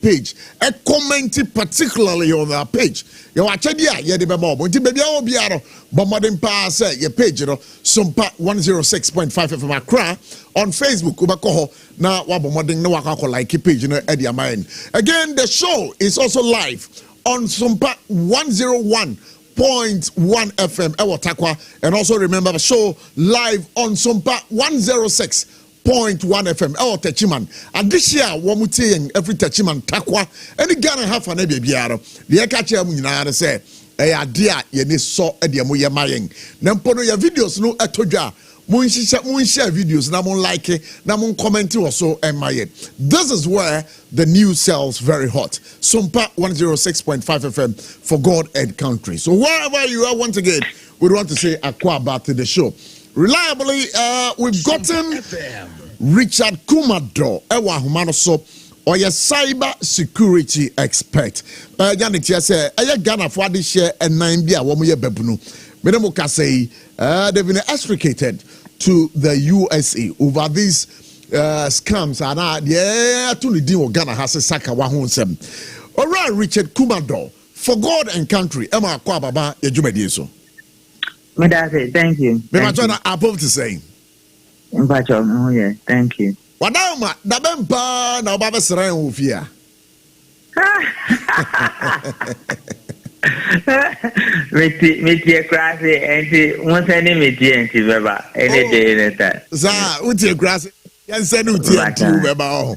page and commenting particularly on our page. You watch it, yeah, the memo. But maybe I'll be out of Bombarding Pass, your page, SOMPA 106.5 FM Accra on Facebook. Ubakoho now Bombarding no like page, at your mind. Again, the show is also live on SOMPA 101.1 FM Ewotakwa, and also remember the show live on SOMPA 106.5 FM Techiman. And this year, Wamuti every Techiman Takwa, any Ghana half an ebiaro. The Ekacha Munana say, dear, ye saw Ediamuya Maying. Nampono ya videos no etoja. Mun share videos, namun like it, namun comment also MIA. This is where the news sells very hot. SOMPA 106.5 FM for God and country. So wherever you are, once again, we want to say Aqua back to the show. Reliably, we've gotten Richard Kumado, Ewa Humanoso, or your cyber security expert. Janet, yes, Ghana for this share and 9 beer, 1 year bebunu. Medemoka say they've been extricated to the USA over these scams. And yeah, to the deal Ghana has a Saka Wahonsem. All right, Richard Kumado, for God and country, Emma Kwababa, Yajumediso. Thank you. I'm about to say. Oh, yeah, thank you. What now, Dabempa, now Baba Saran Ufia. Metia Grassy, and once any media, any day in that. Za, Utia Grassy, and send Utia to about.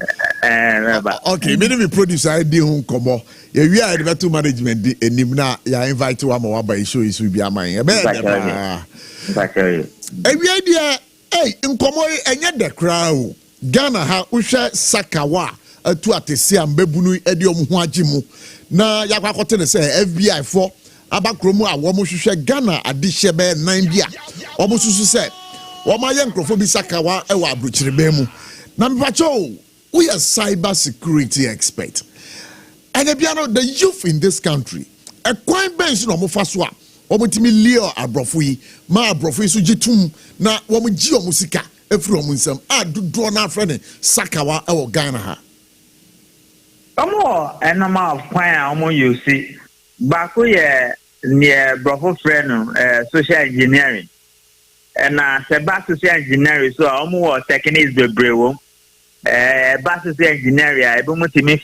Okay, maybe produce idea home come. Yeah, we are the management and Nimna, ya invite to Amawa by show is will be a man. Every idea, hey, in Komoy and yet the crowd. Ghana ha Usha Sakawa, a two at the Siam Bebunu Edium Huajimu. Na Yakwakote say FBI for Abakromo, a woman should share Ghana at this shebe 9 year. Almost said, Wama Yankrophobi Sakawa, Ewa Bruchibemu. Nambacho, we are cyber security expert. And the youth in this country, a quite bench no mofaswa, omutimi Leo Abrofui, ma Abrofui sujitum, na wamujio musika, efro munsem, do draw na friend, Sakawa, or Ghana ha. Omo, a number of quite almost you see, Baku near Brofo friend, social engineering. And Sebas social engineering, so almost techniques the brew. Basis engineering, I don't want email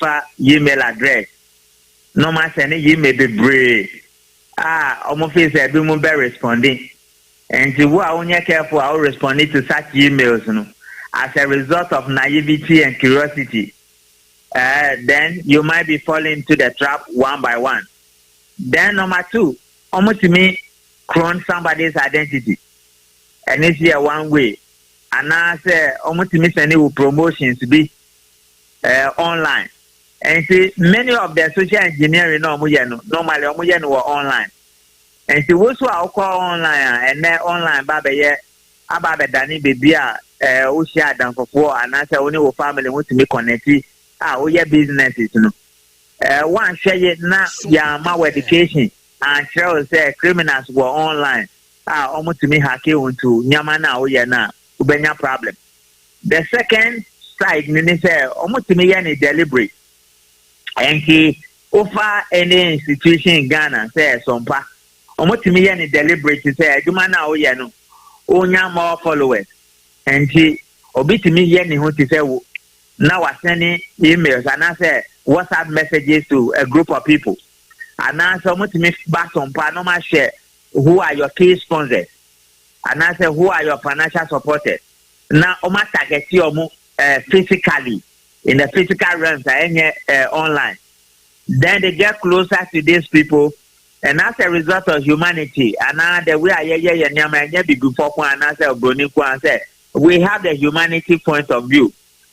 address. No matter any email be brave. Almost I don't be responding. And to what I only careful, I will respond to such emails. No, as a result of naivety and curiosity, then you might be falling into the trap one by one. Then number two, almost to me, clone somebody's identity, and it's here one way. And I say, almost miss any promotions to be online. And see, many of the social engineering normally were online. And see, what's what I call online, and then online, Baba, Ababa Danny Bibia, Usha, Dan for and I say, only family want to make connected. Yeah, businesses, you know. One share it now, yeah, my education, and shall say criminals were online. Almost to me, Haki to Yamana, oh, yeah, now. Ubenya problem. The second side, say almost to me any deliberate. And he offer any institution in Ghana, say SOMPA. Almost to me any deliberate say, do man now, yeah, no, onya more followers. And he obey to me any who to say now I sending emails and I say WhatsApp messages to a group of people. And I say almost to me back SOMPA, no matter share who are your key sponsors. And I say, who are your financial supporters? Now, Oma target you physically in the physical realms online. Then they get closer to these people, and as a result of humanity, and now the way I say, we have the humanity point of view.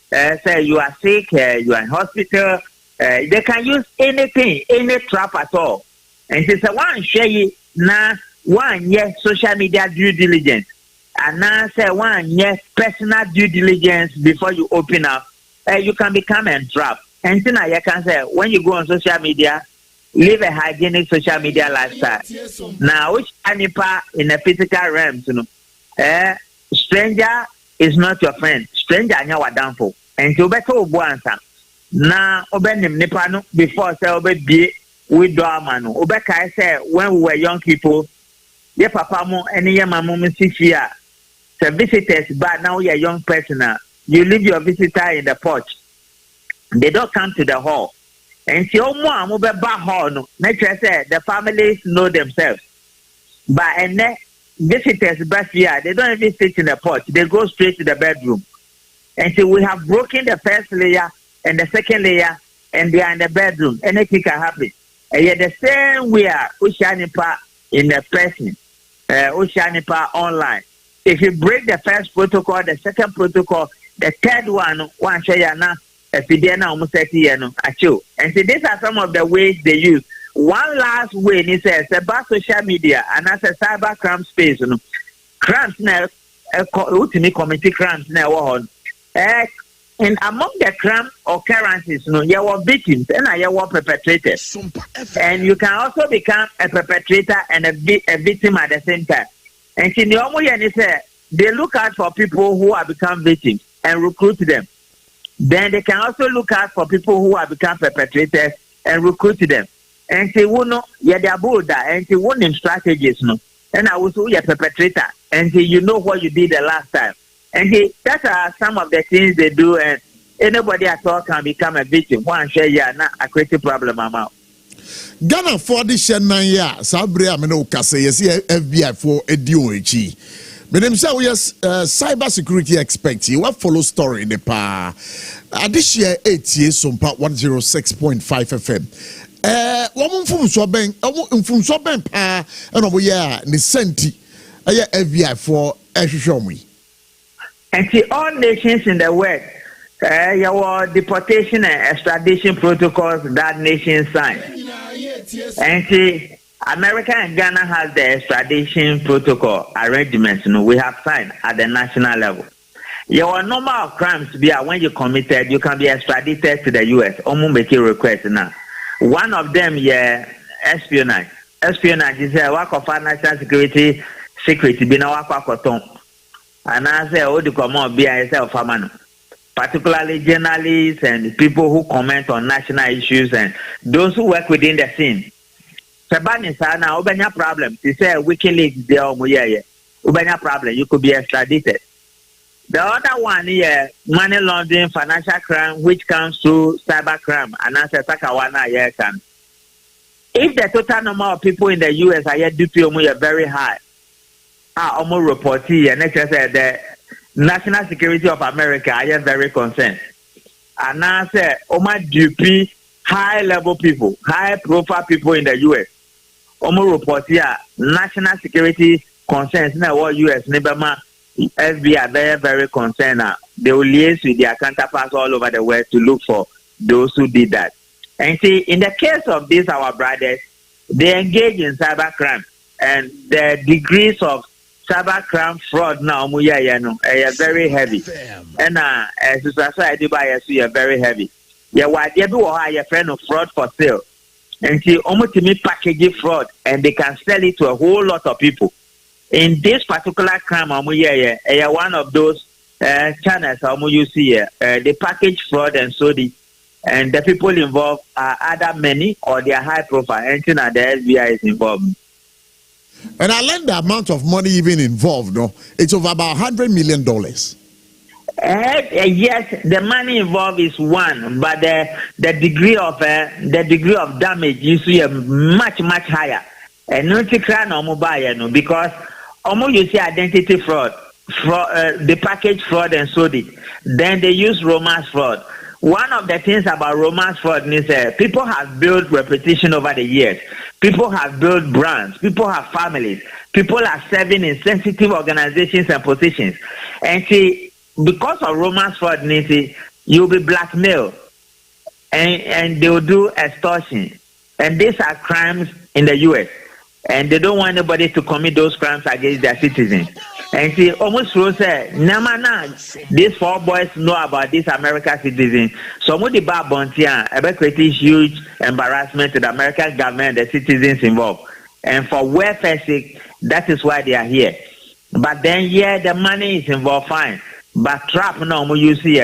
Say you are sick, you are in hospital. They can use anything, any trap at all, and they say one share now. One, yes, social media due diligence. And now say one, yes, personal due diligence before you open up. You can become a trap. And then I can say, when you go on social media, live a hygienic social media lifestyle. Now, which anipa in the physical realms, you know, stranger is not your friend. Stranger, I know what down for. And you better go answer. na obenim nipa no before say obedie we do amano obeka say when we were young people ye papa mo ene ye mama mo sifia the visitors but now you're a young person you leave your visitor in the porch. They don't come to the hall. And si omo amu be ba hall no na say the families know themselves. But and visitors back here, they don't even sit in the porch. They go straight to the bedroom. And so we have broken the first layer and the second layer, and they are in the bedroom. Anything can happen. And yet the same way Oceanipa in the person, Oceanipa online. If you break the first protocol, the second protocol, the third one share na epidemic almost 30 years no achieve. And so these are some of the ways they use. One last way, he says about social media and as a cyber crime space, you know, crimes now, committee crimes now. And among the crime occurrences, you know, you are victims and you are perpetrators. And you can also become a perpetrator and a victim at the same time. And in the Omoyani say they look out for people who have become victims and recruit them. Then they can also look out for people who have become perpetrators and recruit them. And say, "Wo no, yeah, they are bold. And say, one in strategies, no. And I also a perpetrator. And say, you know what you did the last time. And say, that are some of the things they do. And anybody at all can become a victim. One share, yeah, not a creative problem amount. Ghana for the Shannon, yeah, Sabria Meno Kase, yes, FBI for a DOH. But them say we are cyber security expert. You have follow story in the pa. This year 8 years SOMPA 106.5 FM. Woman from Swabeng, from Swabeng pa, and over here, the Senti, FBI for Eshomi. And see, all nations in the world, your deportation and extradition protocols that nation signed. And see, America and Ghana has the extradition protocol arrangements. You know, we have signed at the national level. Your number of crimes to be when you committed, you can be extradited to the U.S. Almost make a request now. One of them, yeah, espionage. Espionage is a work of national security secret. Be no work of and I say, oh, the common be a famano. Particularly journalists and people who comment on national issues and those who work within the scene. Sabani sana, ubenya problem. They say WikiLeaks there, ubenya problem. You could be extradited. The other one is money laundering, financial crime, which comes through cyber crime, and as a Takawana can. If the total number of people in the US are yet DPO very high, almost reportee, and next say the national security of America are very concerned. And now say, DP high level people, high profile people in the US, almost reportee national security concerns now what US never. FBI are very, very concerned. They will liaise with their counterparts all over the world to look for those who did that. And see, in the case of these, our brothers, they engage in cybercrime. And the degrees of cybercrime fraud now, are very heavy. And as society bias, we are very heavy. Yeah, why they do a friend of fraud for sale. And see, almost to me packaging fraud, and they can sell it to a whole lot of people. In this particular crime, one of those channels you see here, they package fraud and sold it, and the people involved are either many or they are high profile. Anything that the FBI is involved. And I learned the amount of money even involved. No, it's over about $100 million. Yes, the money involved is one, but the degree of damage you see much higher. And not to cry no mobile, because almost you see identity fraud, the package fraud and sold it. Then they use romance fraud. One of the things about romance fraud is people have built reputation over the years. People have built brands. People have families. People are serving in sensitive organizations and positions. And see, because of romance fraud, you'll be blackmailed. And they will do extortion. And these are crimes in the U.S. And they don't want anybody to commit those crimes against their citizens. And see, almost say, these four boys know about this American citizen. So, the bar bontia about creating huge embarrassment to the American government and the citizens involved. And for welfare sake, that is why they are here. But then, yeah, the money is involved, fine. But trap no you see,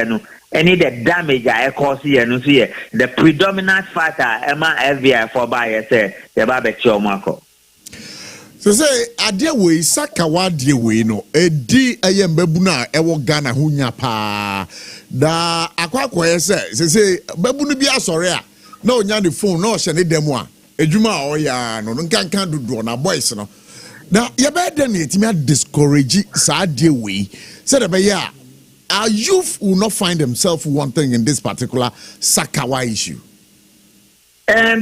any the damage I cause here no see the predominant factor Emma FVI for buyer say the barbecue marco. So say adia we sakawa die we no edi ayembebuna ewo Ghana hunya pa da akwakwa say babunu bi asore a na onya the phone na o hye ne demo a edwuma o ya no nkankan dodo na boys no na ye be dem etimi discourage sa die we say the be ya our youth will not find themselves wanting in this particular sakawa issue.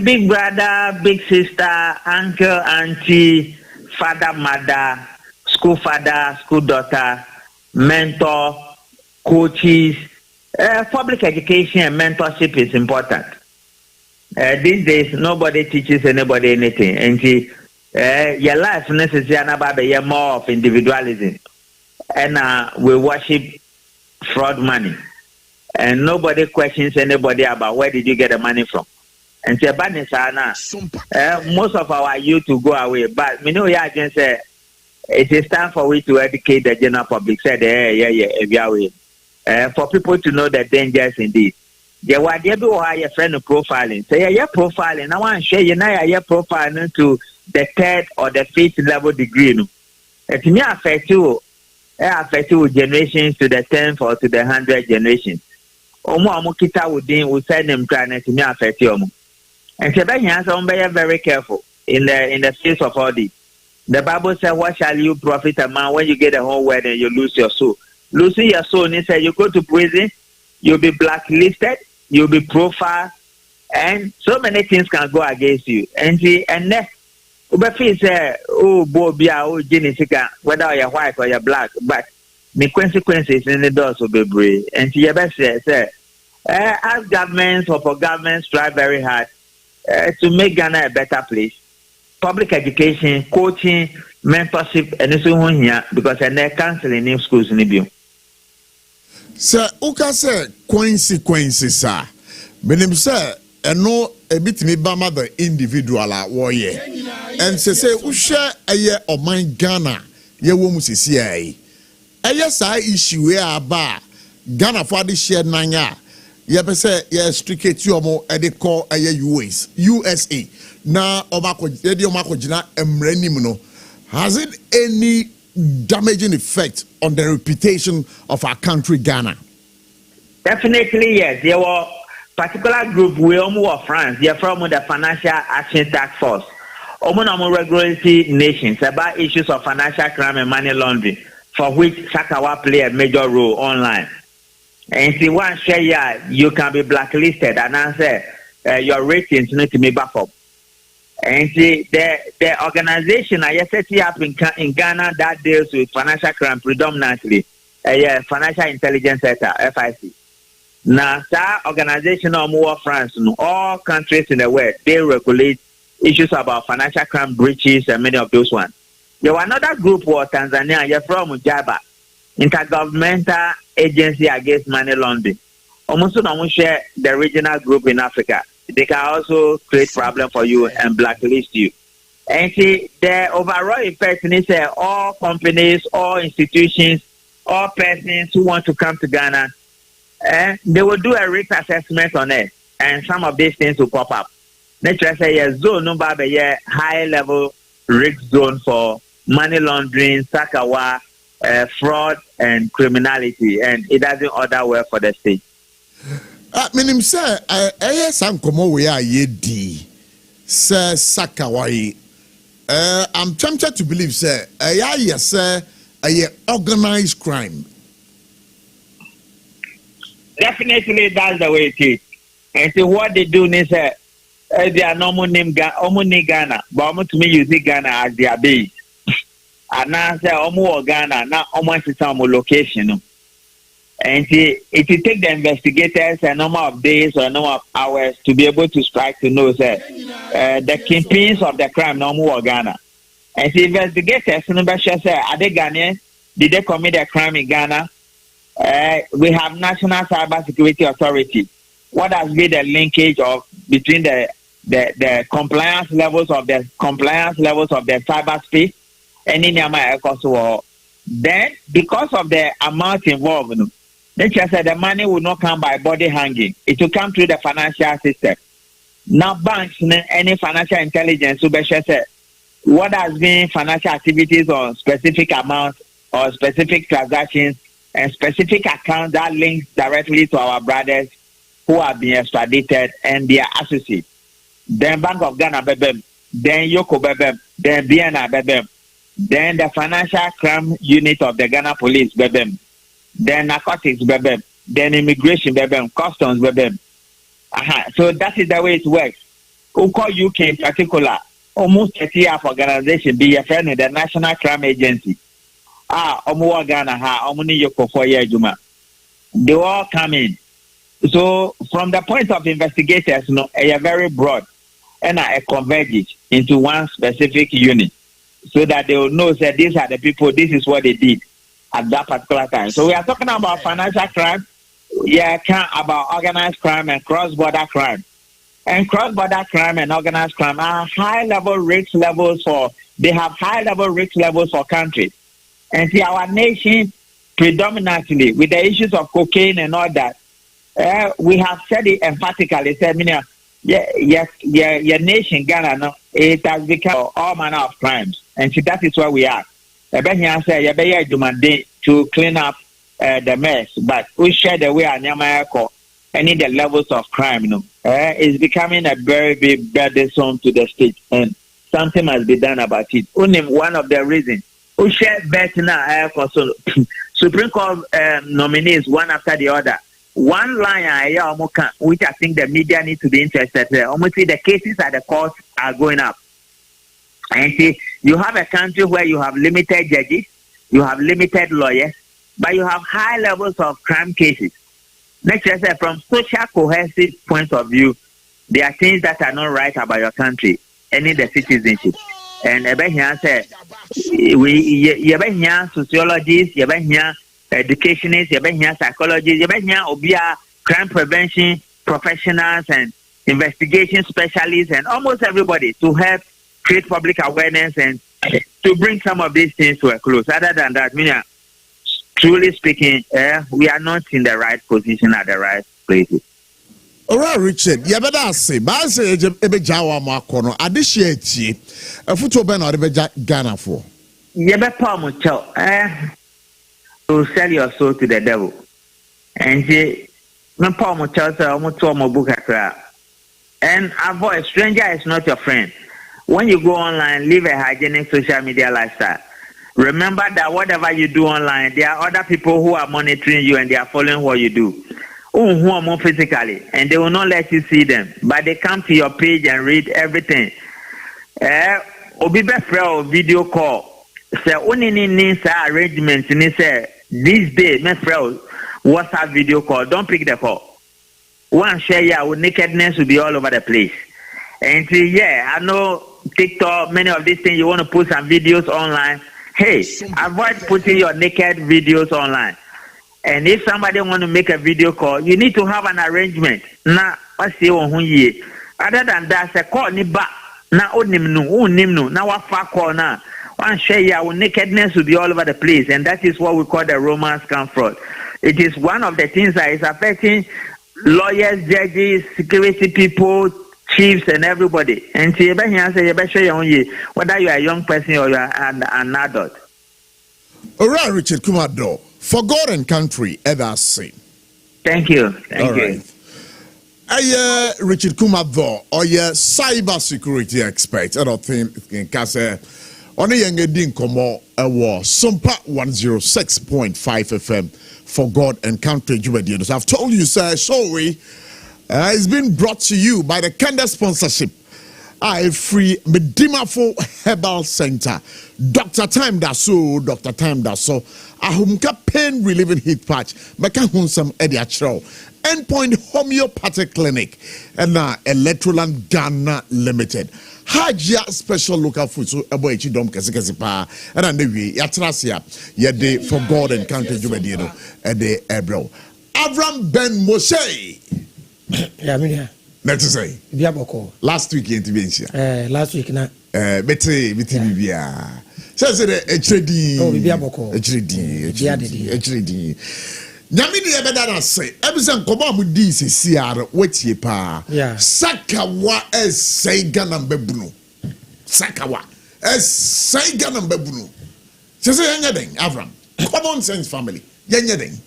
Big brother, big sister, uncle, auntie, father, mother, school father, school daughter, mentor, coaches, public education and mentorship is important. These days, nobody teaches anybody anything. And your life necessarily more of individualism. And we worship fraud money. And nobody questions anybody about where did you get the money from. And most of our youth to go away. But me know I can say it is time for we to educate the general public. Said for people to know the dangers indeed. There were your friend profiling. Say profiling. I want to share you now your profiling to the 3rd or the 5th level degree. No, it may affect you generations to the 10th or to the 100th generation. Omo kita within will send them trying to me affect you. And so be very careful in the face of all this. The Bible says, what shall you profit a man when you get a whole world and you lose your soul? Losing your soul means that you go to prison, you'll be blacklisted, you'll be profiled, and so many things can go against you. And then Ubefi say, oh, Bobia, oh, Genesika, whether you're white or you're black, but the consequences in the doors will be brave. And you best say, as governments or for governments try very hard to make Ghana a better place. Public education, coaching, mentorship, and so on here because they're canceling new schools in Libya. Sir, Uka say consequences, sir. Meaning, sir, and no a bit me bama the individual warrior. And say, Usha a year of my Ghana, ye woman CCA. A yes, I issue where bar Ghana for the share nanya. Ye say, ye strictly yomo at the call a USA. Now, Omako, Omako Jina, Emrenimuno. Has it any damaging effect on the reputation of our country, Ghana? Definitely, yes. There were particular group we almost France. They're from the Financial Action Task Force. Almost regulatory nations about issues of financial crime and money laundering, for which Sakawa play a major role online. And if you want to share, you can be blacklisted and answer your ratings need to be back up. And the organization I set up in Ghana that deals with financial crime predominantly, Financial Intelligence Center, FIC. Now, that organization of more France, all countries in the world, they regulate issues about financial crime breaches and many of those ones. There was another group for Tanzania, you're from JABA, Intergovernmental Agency Against Money Laundering. Almost share the regional group in Africa. They can also create problem for you and blacklist you. And see, the overall effect is that all companies, all institutions, all persons who want to come to Ghana, they will do a risk assessment on it, and some of these things will pop up. Let's say a zone number a high level risk zone for money laundering, sakawa, fraud, and criminality, and it doesn't order well for the state. Meaning, sir, some come we are ye sir Sakawai. I'm tempted to believe, sir, yes, sir, a organized crime. Definitely, that's the way it is. And so, what they do is they are normal name Ghana, but to me, use Ghana as their base. And now, say, Ghana, now, almost some location. And it will take the investigators a number of days or a number of hours to be able to strike to know that the kingpins of the crime no more Ghana. And the investigators say, are they Ghanaian? Did they commit a crime in Ghana? We have National Cyber Security Authority. What has been the linkage of between the compliance levels of the cyberspace and in Yama? Then, because of the amount involved, Nature said the money will not come by body hanging. It will come through the financial system. Now banks, any financial intelligence, what has been financial activities on specific amounts or specific transactions and specific accounts that links directly to our brothers who have been extradited and their associates. Then Bank of Ghana bebem, then Yoko bebem, then BNI bebem, then the financial crime unit of the Ghana police bebem, then narcotics bebem, then immigration bebem, customs bebem. So that is the way it works. Who call UK in particular, almost 30 years organization, be a friend of the National Crime Agency. Omo Ghana omuni Yoko for year Juma. They all come in. So from the point of investigators, they are very broad and I converge into one specific unit so that they will know that these are the people, this is what they did at that particular time. So we are talking about financial crime, about organized crime and cross-border crime. And cross-border crime and organized crime are high-level risk levels they have high-level risk levels for countries. And see, our nation, predominantly, with the issues of cocaine and all that, we have said it emphatically, said, your nation, Ghana, it has become all manner of crimes. And see, that is where we are. To clean up the mess, but we share the way and the levels of crime, it's becoming a very big burdensome to the state, and something must be done about it. Only one of the reasons we share better now, Supreme Court nominees one after the other. One line, which I think the media need to be interested in. Almost the cases at the courts are going up. And see, you have a country where you have limited judges, you have limited lawyers, but you have high levels of crime cases. Let's just say from social cohesive point of view, there are things that are not right about your country, any the citizenship. And here say you here sociologists, you here educationists, you here psychologists, you here obia crime prevention professionals and investigation specialists and almost everybody to help create public awareness and to bring some of these things to a close. Other than that, truly speaking, we are not in the right position at the right places. All right, Richard. You better say, but I say, ebe jawa makono. Adisheti, a football ben or ebe Ghana for. You better palm chow. To sell your soul to the devil, and say, no palm chow. So I'm to my book and avoid stranger is not your friend. When you go online, live a hygienic social media lifestyle. Remember that whatever you do online, there are other people who are monitoring you and they are following what you do. Who are more physically, and they will not let you see them, but they come to your page and read everything. Obi befra video call. Say only needs arrangements. And say this day, my friend, WhatsApp video call. Don't pick the call. One share your nakedness will be all over the place. And I know TikTok, many of these things you want to put some videos online. Hey, avoid putting your naked videos online. And if somebody want to make a video call, you need to have an arrangement. Now, what's the other than that, say call ni ba. Now, nimnu. Now, what far call now? One share your nakedness will be all over the place, and that is what we call the romance scam fraud. It is one of the things that is affecting lawyers, judges, security people, chiefs, and everybody. And see, whether you are a young person or you are an adult. All right, Richard Kumado. For God and country, ever say. Thank you. Thank you. Right. Richard Kumado, or your cyber security expert. I don't think in Kase. On a young Edin Komo, a war. SOMPA 106.5 FM. For God and country, Jubadianos. I've told you, sir, sorry. It's been brought to you by the Kanda sponsorship. Free Medimafo Herbal Center. Dr. Time Daso, Dr. Time Daso. Ahumka pain relieving heat patch. Meka Hunsam Ediachro. Endpoint Homeopathic Clinic. And Electoral Ghana Limited. Hajia special local food. So Abochi Dom Kasikasipa. And then Yatrasia. Yede for God and country Jubedino. Ede Ebro. AVRAM Ben MOSHE. Yeah, let's say. Last week intervention. Last week na. Betre bibia. Say Extradition. Oh, bibia boko. Extradition. nyame de ebeda na say ebisa nkoba mu di sisiare wetie pa sakawa say Ghana mbabunu sakawa say Ghana mbabunu say yenya den Avram common sense family yenya den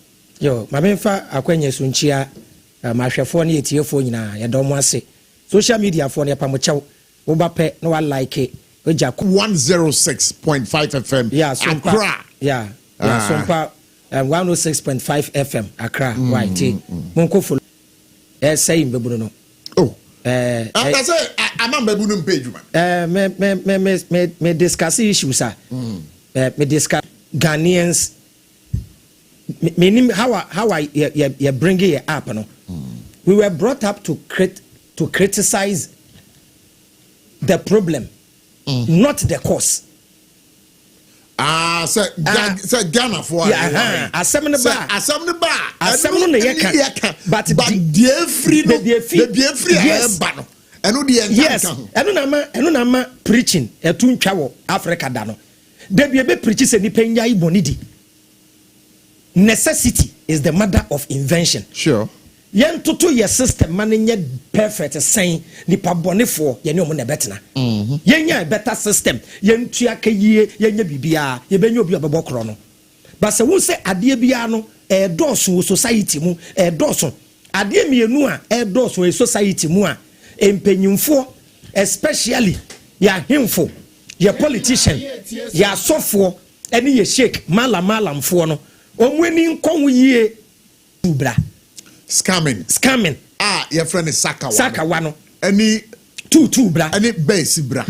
yo mamemfa akwanya sunchia mahwefo ne etiefo nyina ye dom ase social media fo ne pamochew wo ba pe no wa like oja 106.5 FM Accra SOMPA 106.5 FM Accra YT monko follow say mbebunu no I say I'm mbebunu page man me discuss issues me discuss Ghanaians meaning how I bring it up no we were brought up to criticize the problem not the cause say Ghana for asem ne ba but the free ba no eno de yes eno na ma preaching etu ntwa wo Africa da no de bi be preach se nipa nya iboni di necessity is the mother of invention sure yen toto your system man nye perfect saying nipa bonefo ye ne omo na betena yen nya better system yen tua kayie yen nya bibia ye benyo obi obebokro no but se wo se ade bia no doso society mu doso ade mienu a doso society mu a empenyimfo especially ya himfo ya politician ya sofo ene ye sheik malamfo no omweni nkonwo yie ubra scamming your friend is sakawa no any two bra any base bra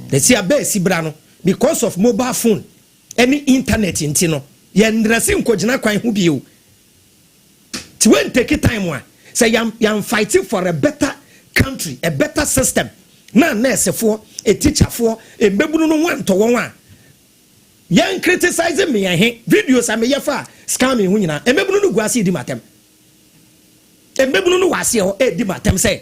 they see a base bra no because of mobile phone any internet inti no ye ndresi nkogina kwan hu bio ti when take time one say yam fighting for a better country a better system na nurse for a teacher for a mbebunu no wan to won a yan criticizing me videos am ye fa scamming hu nyina mbebunu no guase di matem mbebunu no wase ho di matem say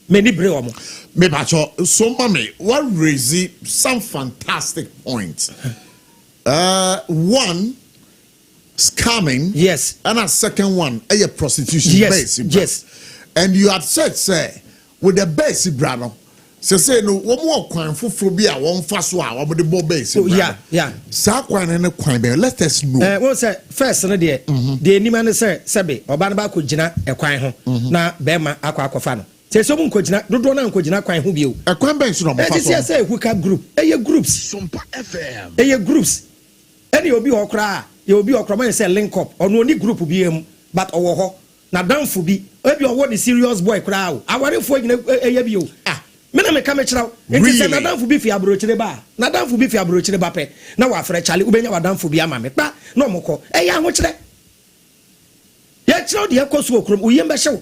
many bre omo me bacho so mama what raise some fantastic points one scamming yes and a second one a prostitution yes and you had said say with the base brano say no one more kwan foforo bi a won fa so a wo de bo base yeah sa kwan ne kwan be let us know we say first no de enima ne say sebe oba na ba ko gina e kwan ho na be ma akwa no say so mun ko gina dodo na ko gina kwan ho bi o e kwan ben so no mo fa so say hook up group groups SOMPA FM groups any obi okra ye obi okra man say link up ono ni group bi em but owo ho na danfo bi obi owo the serious boy kra o awarefo gina bi o mena me kame chiraw enti se na danfo bi fi abrochire ba pe na wa afre chale ubenya wa danfo bi ama me pa na omoko ya ho chire ya chiraw de yakoso okrom uyem be hyew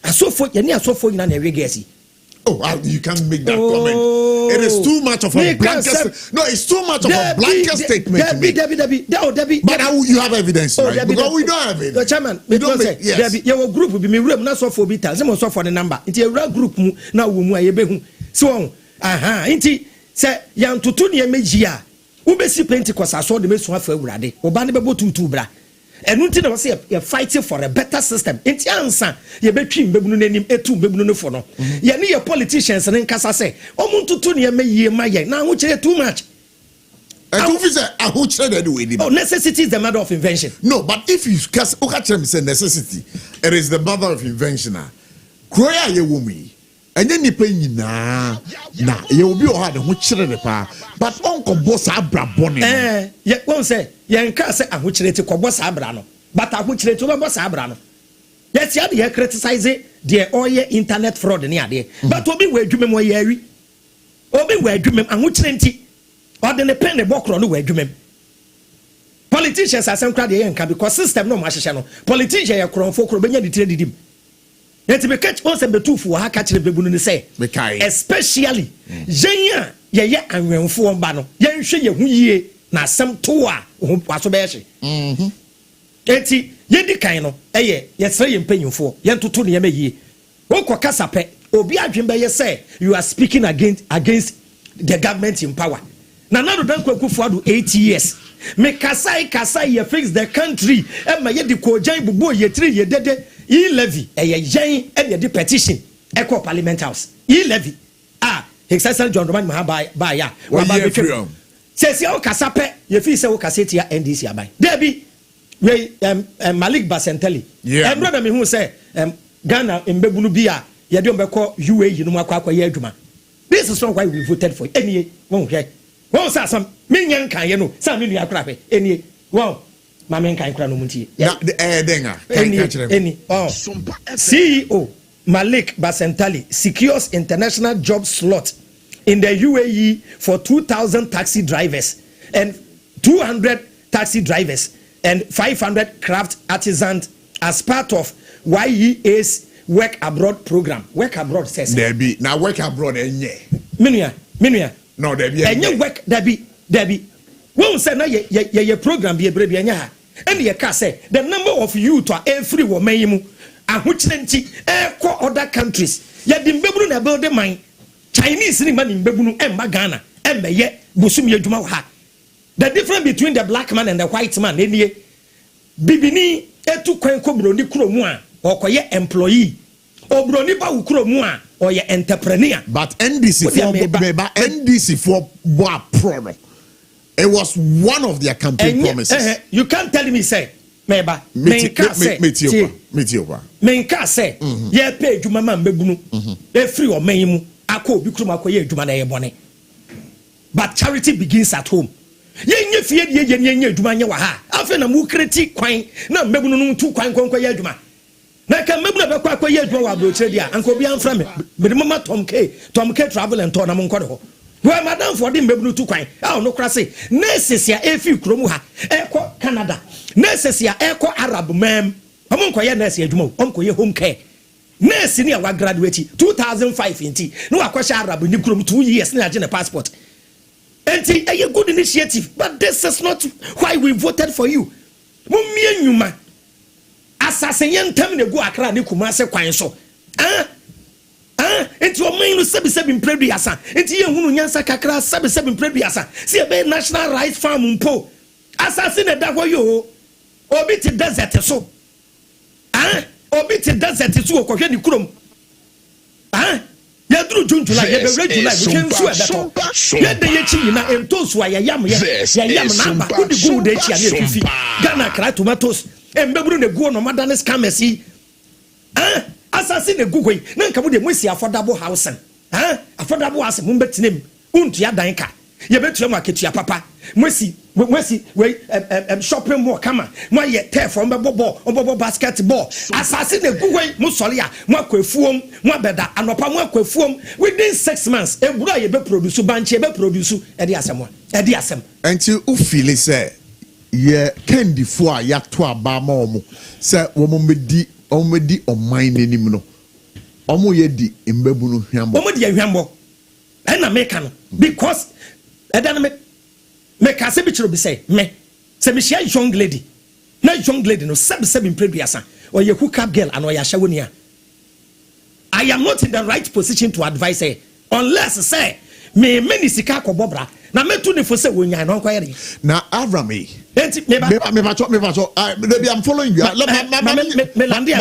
asofo ye ne asofo nyina na ewe gesi you can't make that comment. It is too much of a blanket. No, it's too much of a blanket statement to make. But you have evidence, right? Because we don't have it. The chairman, we don't say. Yes. Your group will be me room not so for beta. Some so for the number. It's a group now we mu ayebehu. So, inti say yan tutu ne mejia. Ubesi Pentecost aso de meso afa awurade. Oba ne bebo tutu bra. And until I say you're fighting for a better system. Inti ansa ye betwi mbebunu nanim etu mbebunu no for no. Ye ne your politicians and nkasa say omuntu to ne me yie ma ye na ho kire too much. And if say aho kire that way. Necessity is the mother of invention. No, but if you cast okachem say necessity, it is the mother of invention. Kroya ye wumi. Enye nipa nyina na ye obi o ha de ho kire de pa but onko boss abra bone ye won say ye nka say aho kire ti ko boss abra no but aho kire ti boss abra no ye ti ade ye criticize the oye internet fraud ni ade but obi we adwumem we yawi obi we adwumem aho kire nti o de ne pen ne bokro no we adwumem politicians asem kra de ye nka because system no ma hye no politicians ye kronfo kro benya ditire didim. Yet be catch on some betufu ha catch the bebunu say especially jenya ye anwenfo mba no ye nhwe ye hu yie na asem to a ho waso be hye enti ye di kan no ye sere ye mpanyimfo ye ntoto ne ye mayie wonko kasa pe obi adwen be ye say you are speaking against the government in power Nana do Kwaku for 8 years. Me kasai ye fix the country. E ma ye di kojan bubu ye 3 ye dede. E levy e ye yen e ye di petition. E ko Parliament House. E levy. His Excellency John Roman Mahaba ya. Wa ba betwe. Sesi o kasa pe ye fi se o kaseti ya NDC abai. There be we Malik Basenteli. Yeah. Brother me hu say Ghana mbebunu bi a ye de ombekọ UAE no akwa ye adwuma. This is not why we voted for any won hwe. Won say some menyan kan ye no say me nua akra hwe any won ma men kan kra no muntie. Na denga kan kire. Any CEO Malik Basentali secures international job slot in the UAE for 2,000 taxi drivers and 200 taxi drivers and 500 craft artisans as part of YEA's work abroad program. Work abroad says there be now work abroad enye. Minua. No there be enye work there be. Won say na ye program be ebre bi enya ha. And ye ka say the number of youth are every woman yi mu ahokyerenti ko other countries. Ye di mbebunu na build man. Chinese ni man mbebunu emba Ghana embeye bosum ye dwuma ha. The difference between the black man and the white man enie bibini etu kwen ko broni kromu a okoye employee obroni ba ukromu a oye entrepreneur. But NDC for pro. It was one of their campaign promises. You can't tell me say meba menka say ye pay adwuma ma mbebunu e free o man mu akọ obi krom akoye adwuma na ye bone. But charity begins at home. Ye fie de ye nye adwuma nye wa ha afa na mu kreti kwan na mbebunu no tu kwan konkɔ ye adwuma na ka mbebunu be kwa akoye adwuma wa brochire dia anko bi amfra me be mama Tom K travel and tour na mo nkɔ de ho wa madam for de mbebunu tu kwan no kra say nurses ya efi kromu ha ekɔ Canada nurses ya ekɔ Arab mem ɔmo nkɔ ye nurse adwuma ɔmo nkɔ ye home care nurse ni a wa graduate 2005 inti no akɔhye Arab ni krom 2 years na agye passport. And a good initiative, but this is not why we voted for you. Mummy Numa assassin terminal go Accra ni Kumase Kwan so. It's your main 77 prebiasa. It's your Hunyansa Kakra 77 prebiasa. See a bay national rice farm mpo. Assassin a dago yo. Obit desert so. Obit desert so ko hwe ni krom. Ya duru June July ya be July we can sue that. Ya de ye chi na entosu ya yam na ba udi go de chi ya fifi. Ghana kra tomatoes embeburu ne go no madane scammers yi. Assassin ne go yi na nka mu de mwesi affordable housing. Affordable housing mu betinem untu ya dan ka. Ye betua mu aketua papa. Mwesi we shopping mall kama. Mo ye turf on bebo basketball. Assassin ne go yi mu sole ya mo akwafuom mo abeda anopa mo akwafuom within 6 months ebura ye be produce banche be produce e de asem enti u feel say ye candy fo a ya to aba ma omo say wo mo medi oman nanim no omo ye di mbebunu hwambo omo di hwambo e na make no because edan me ka se bi chiro bi say me se me share young lady no 77 prebiasa or ye hook up girl and or ya shawonia. I am not in the right position to advise her unless say me many sika ko bobra na metu ne fo say wonya no kwere na AVRAM me I'm following you. Me landia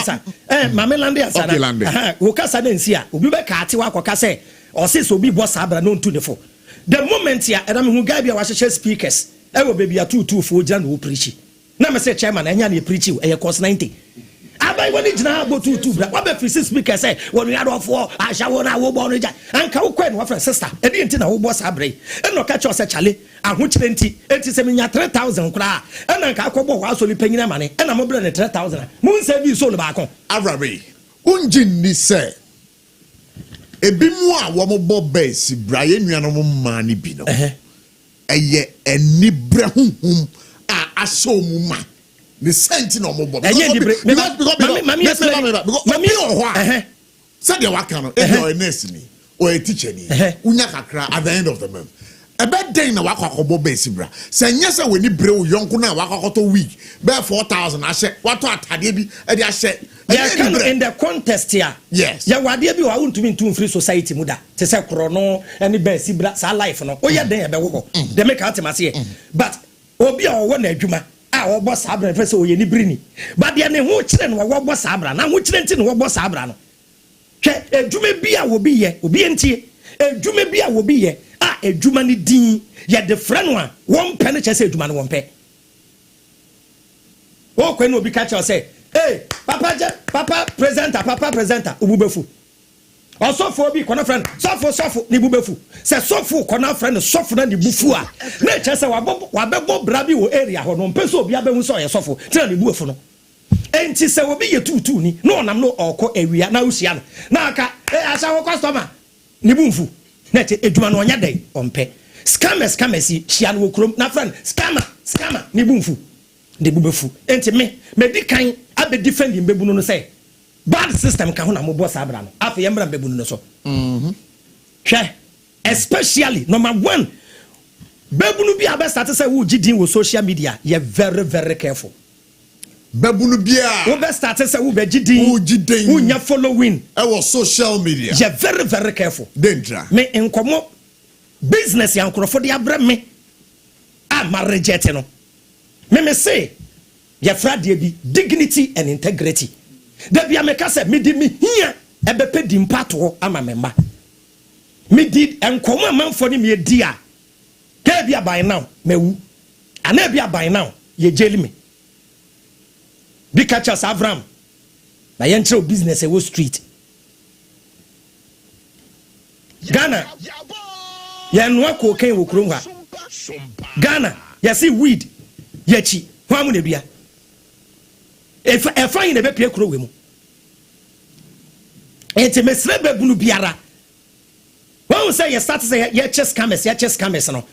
wo kasa na nsia obi be ka ate wa koka say o se so bi boss abra no ntu ne fo the moment ya era me hu guy bia wa hye speakers e wo baby atutu fo gina no preach na me say chairman anya na preach e cost 90 abai woni gina go tutu bra wa be free speaker say wonu ya do fo asha wo na wo bo no ja anka wo kwen wo friend sister e di nti na wo boss abre e no ka cho say chale ahokyere nti se me nya 3000 kra e na nka akọbọ wa so li panyina mane e na mo bre ne 3000 mo nse bi so no ba kon AVRAM unjin ni say ebi mu a wo mo bo base bra ye nuanom ma ni bi no eye eni bre hunhum a aso mu ma the sent no mo bo because said the work no e your nurse ni or a teacher ni unya kakra at the end of the month ebe den na wakwakobo base bra se nyese we ni brew yonko na wakakoto week be 4,000 ahye wato atade bi e de ahye in the contest here. Yes. Ya wade bi wa untumi ntum free society muda te se kro no any base bra sa life no oye den e be wo de make out mase but obi a wo na adwuma a wo bo sa abra fe se oye ni brini but de ne ho kire no wo bo sa abra na ho kire nti no wo bo sa abra no hwe adwuma bi a wo bi ye obi entie adwuma bi a wo bi ye a adwuma ni din ye de frɛ no a won pɛ ne kyɛ sɛ adwuma no won pɛ o kɔ ne obi ka kyerɛ sɛ hey papa presenter ububefu osofo bi kɔna friend sofo ni bubefu sɛ sofo kɔna friend sofo na ni bufu a na kyɛ sɛ wabɛbɔ bra bi wɔ area hɔ no mpɛ sɛ obi abɛhu sɛ ɔyɛ sofo tena ni bubefu no enti sɛ obi yɛ tutu ni na ɔnam no ɔkɔ awia na usia no na aka asa wɔ customer ni bumfu na kyɛ edwuma no ɔnya dɛ ɔmpɛ scammers hia no wɔ krom na friend scammer ni bumfu de bubefu enti me di kan abe defend mbebunu no say bad system ka ho na mo boss abra no afa yembra mbebunu no so hwe especially number 1 bebunu bi abe start say wo gidin wo social media you very very careful bebunu bia wo be start say wo be gidin wo nya following e wo social media you very very careful danger me enkomo business ya nkrofo de abra me a ma reject no me say ya frade bi dignity and integrity da bia me ka say me di me hia e be pe di mpato ama me mba me di enkomo amanfo ni me di a ka bia by now mewu ana bia by now ye jeli me bi ka cha AVRAM na ye nchiro business e wo street Ghana ya nwa ko kan wo kuro ha Ghana ya see weed ya chi ho amu na bia efa yin na be pie kuro we mu enti mesre babunu biara won say you start say ya chess scammers no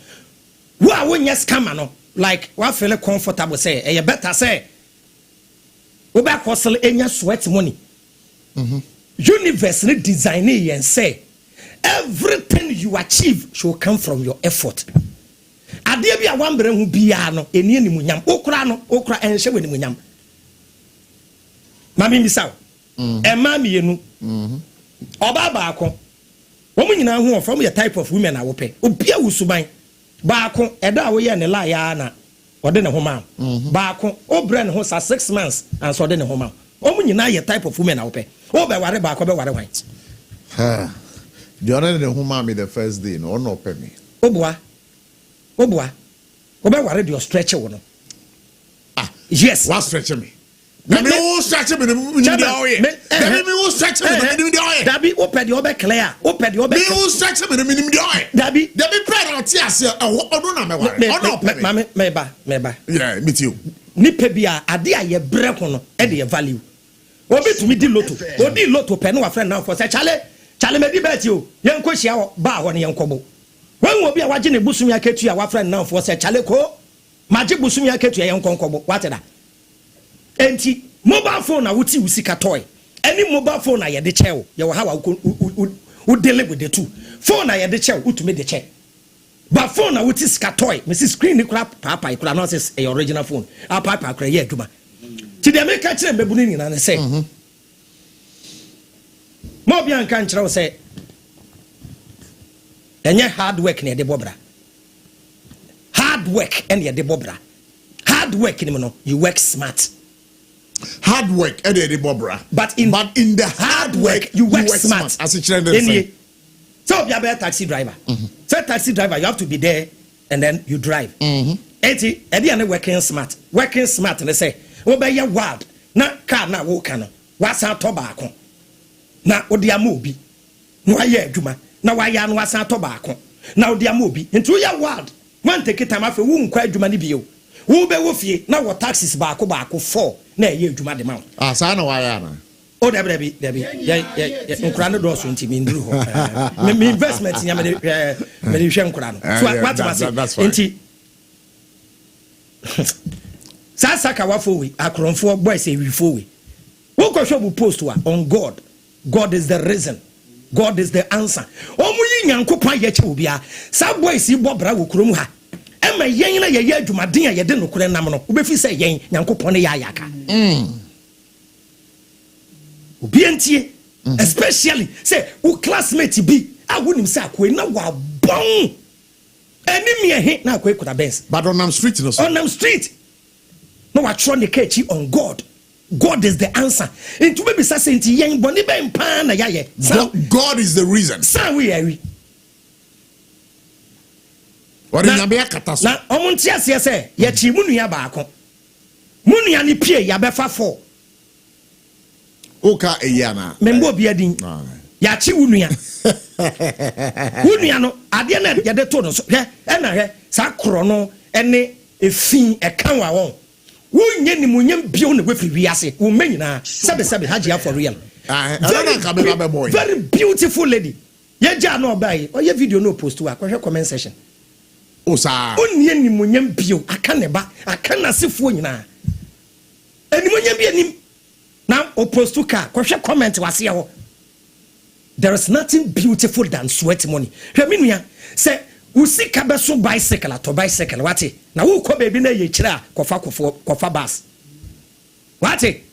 wo a won yes scammer no like wa feel comfortable say e better say we back hustle enya sweat money universe ni design yen say everything you achieve should come from your effort ade bia wan bere hu bia no eni animunyam okura enhye we animunyam mami misaw ema mienu oba baako wo nyina hu from your type of women a wo pe obia wusuban baako eda wo ye ne la ya na ode ne homa baako obre ne ho sa 6 months and so ode ne homa wo nyina ye type of women a wo pe wo be ware baako be ware white the other than homa me the first day no no pay me obua wo be ware the stretch wo no yes what stretch me me who stretch me me who stretch me Dabi opedi obe clear opedi obe me who stretch me Dabi penalty ase odo na me ware odo pe meba yeah meet you ni pe bia ade a ye bre ko no e de value obi tumi di loto pe no wa friend now for say chale me di beti o ye nko hia ba ho ne ye nkobo wen obi a waje ne busumi aketu a wa friend now for say chale ko maje busumi aketu ye nkonkobo wateda enti mobile phone na wuti usika toy any mobile phone na ye de chew ye wo ha wa u deal with the two phone na ye de chew utumi de chew but phone na wuti sika toy me see screen ni kura papa ikura no say your original phone a papa kura ye aduma ti de make kire mbebunu ni na say mo bia nka nkire wo say enye hard work na ye de bobra hard work and ye de bobra hard work ni no you work smart hard work the bobra but in the hard work you work smart as a children say so be a taxi driver say taxi driver you have to be there and then you drive eti e dey working smart and they say wo be ya wild na car na wo kan no wasa to baako na odi ama obi no aye adwuma na waya no wasa to baako na odi ama obi nti wo ya wild one take time afa wo nkwa adwuma ni bio wo be wo fie na wo taxis baako 4 na ye adwuma de ma sa na waya na o debi nkura no do so nti mi nduru ho me investment nya me hwe nkura no so what was nti sasa ka wafo we akronfo boys e wifo we wo ko show post wa on God is the reason, God is the answer. Omu nyankopon ye che obia sa boys yi bobra wo kurom ha ema yen na ye adwumaden a ye de nokore nam no obefi se yen nyankopon ne ya ayaka obi entie especially say wo classmate bi a wonim say akoi na wa bon enemy ehe na akoi kuta bens but on am street no on am street no wa tro ne kachi on God is the answer into baby say enti yen boni ben pa na ya ye God is the reason say we are what in ya be akata so na omonti ase say ye chi munua baako munua ni pie ya befa 4 oka eyana membo bia din ya chi wunua wunua no ade na ye de to no so he na he sa kro no ene efin e kan wa won wunye ni munyem bio na wefri wiase wo menyina sebe hajia for real very beautiful lady ye ja no obai o ye video no post wa kwhwe comment section o sa onye ni munyem bio aka ne ba aka na sefo nyina eni munyem bi anim na o post ka kwhwe comment wase ye ho. There is nothing beautiful than sweat money. Hweminu say usika beso bicycle to bicycle wate na wo ko baby na ye kira kofa bus wate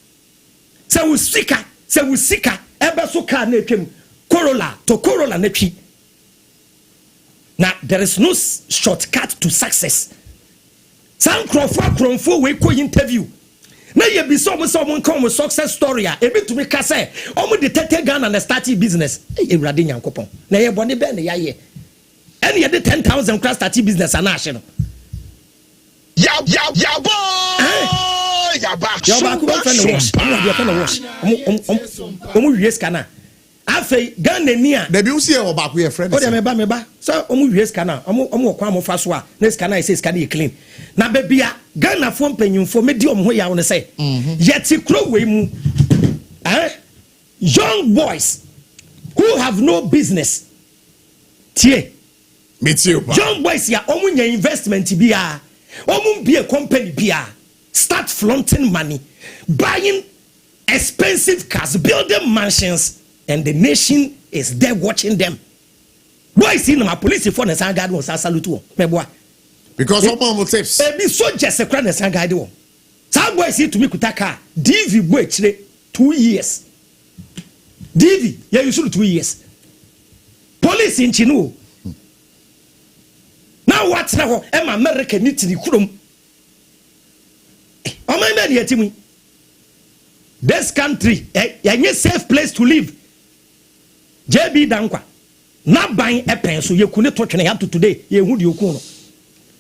say usika ebeso car na etwem Corolla to Corolla na twi na there is no shortcut to success. San krofo we ko interview na ye bi so mo come success story a ebetumi ka say omo de tete Ghana na start business ewrade nyankopon na ye bone be na ya ye and you did 10,000 class 30 business and national. Ya boy. Ya back. Yes, Kana. Afe Ghana nia. The be see o back we friend. O de meba. So yes Kana. Omo kwa mo faso a. Next Kana says Kana clean. Na bebia Ghana fo mpanyimfo medi om ho ya won say. Yeti kro we mu. Young boys who have no business. Tie young boys ya omunya investment bia be a company bia start flaunting money buying expensive cars building mansions and the nation is there watching them. Boys in my police for the guard was salute me boy because of mom tips e be so just a crane the guard wo some boys see to me kutaka DV boy chire 2 years DV yeah you should 2 years police in Chinu. Now what now? Am America need to the kurum? Oh my man, yet me. This country, a safe place to live. JB Dankwa, not buying a pen, so you couldn't touch me up to today. You would you kuno.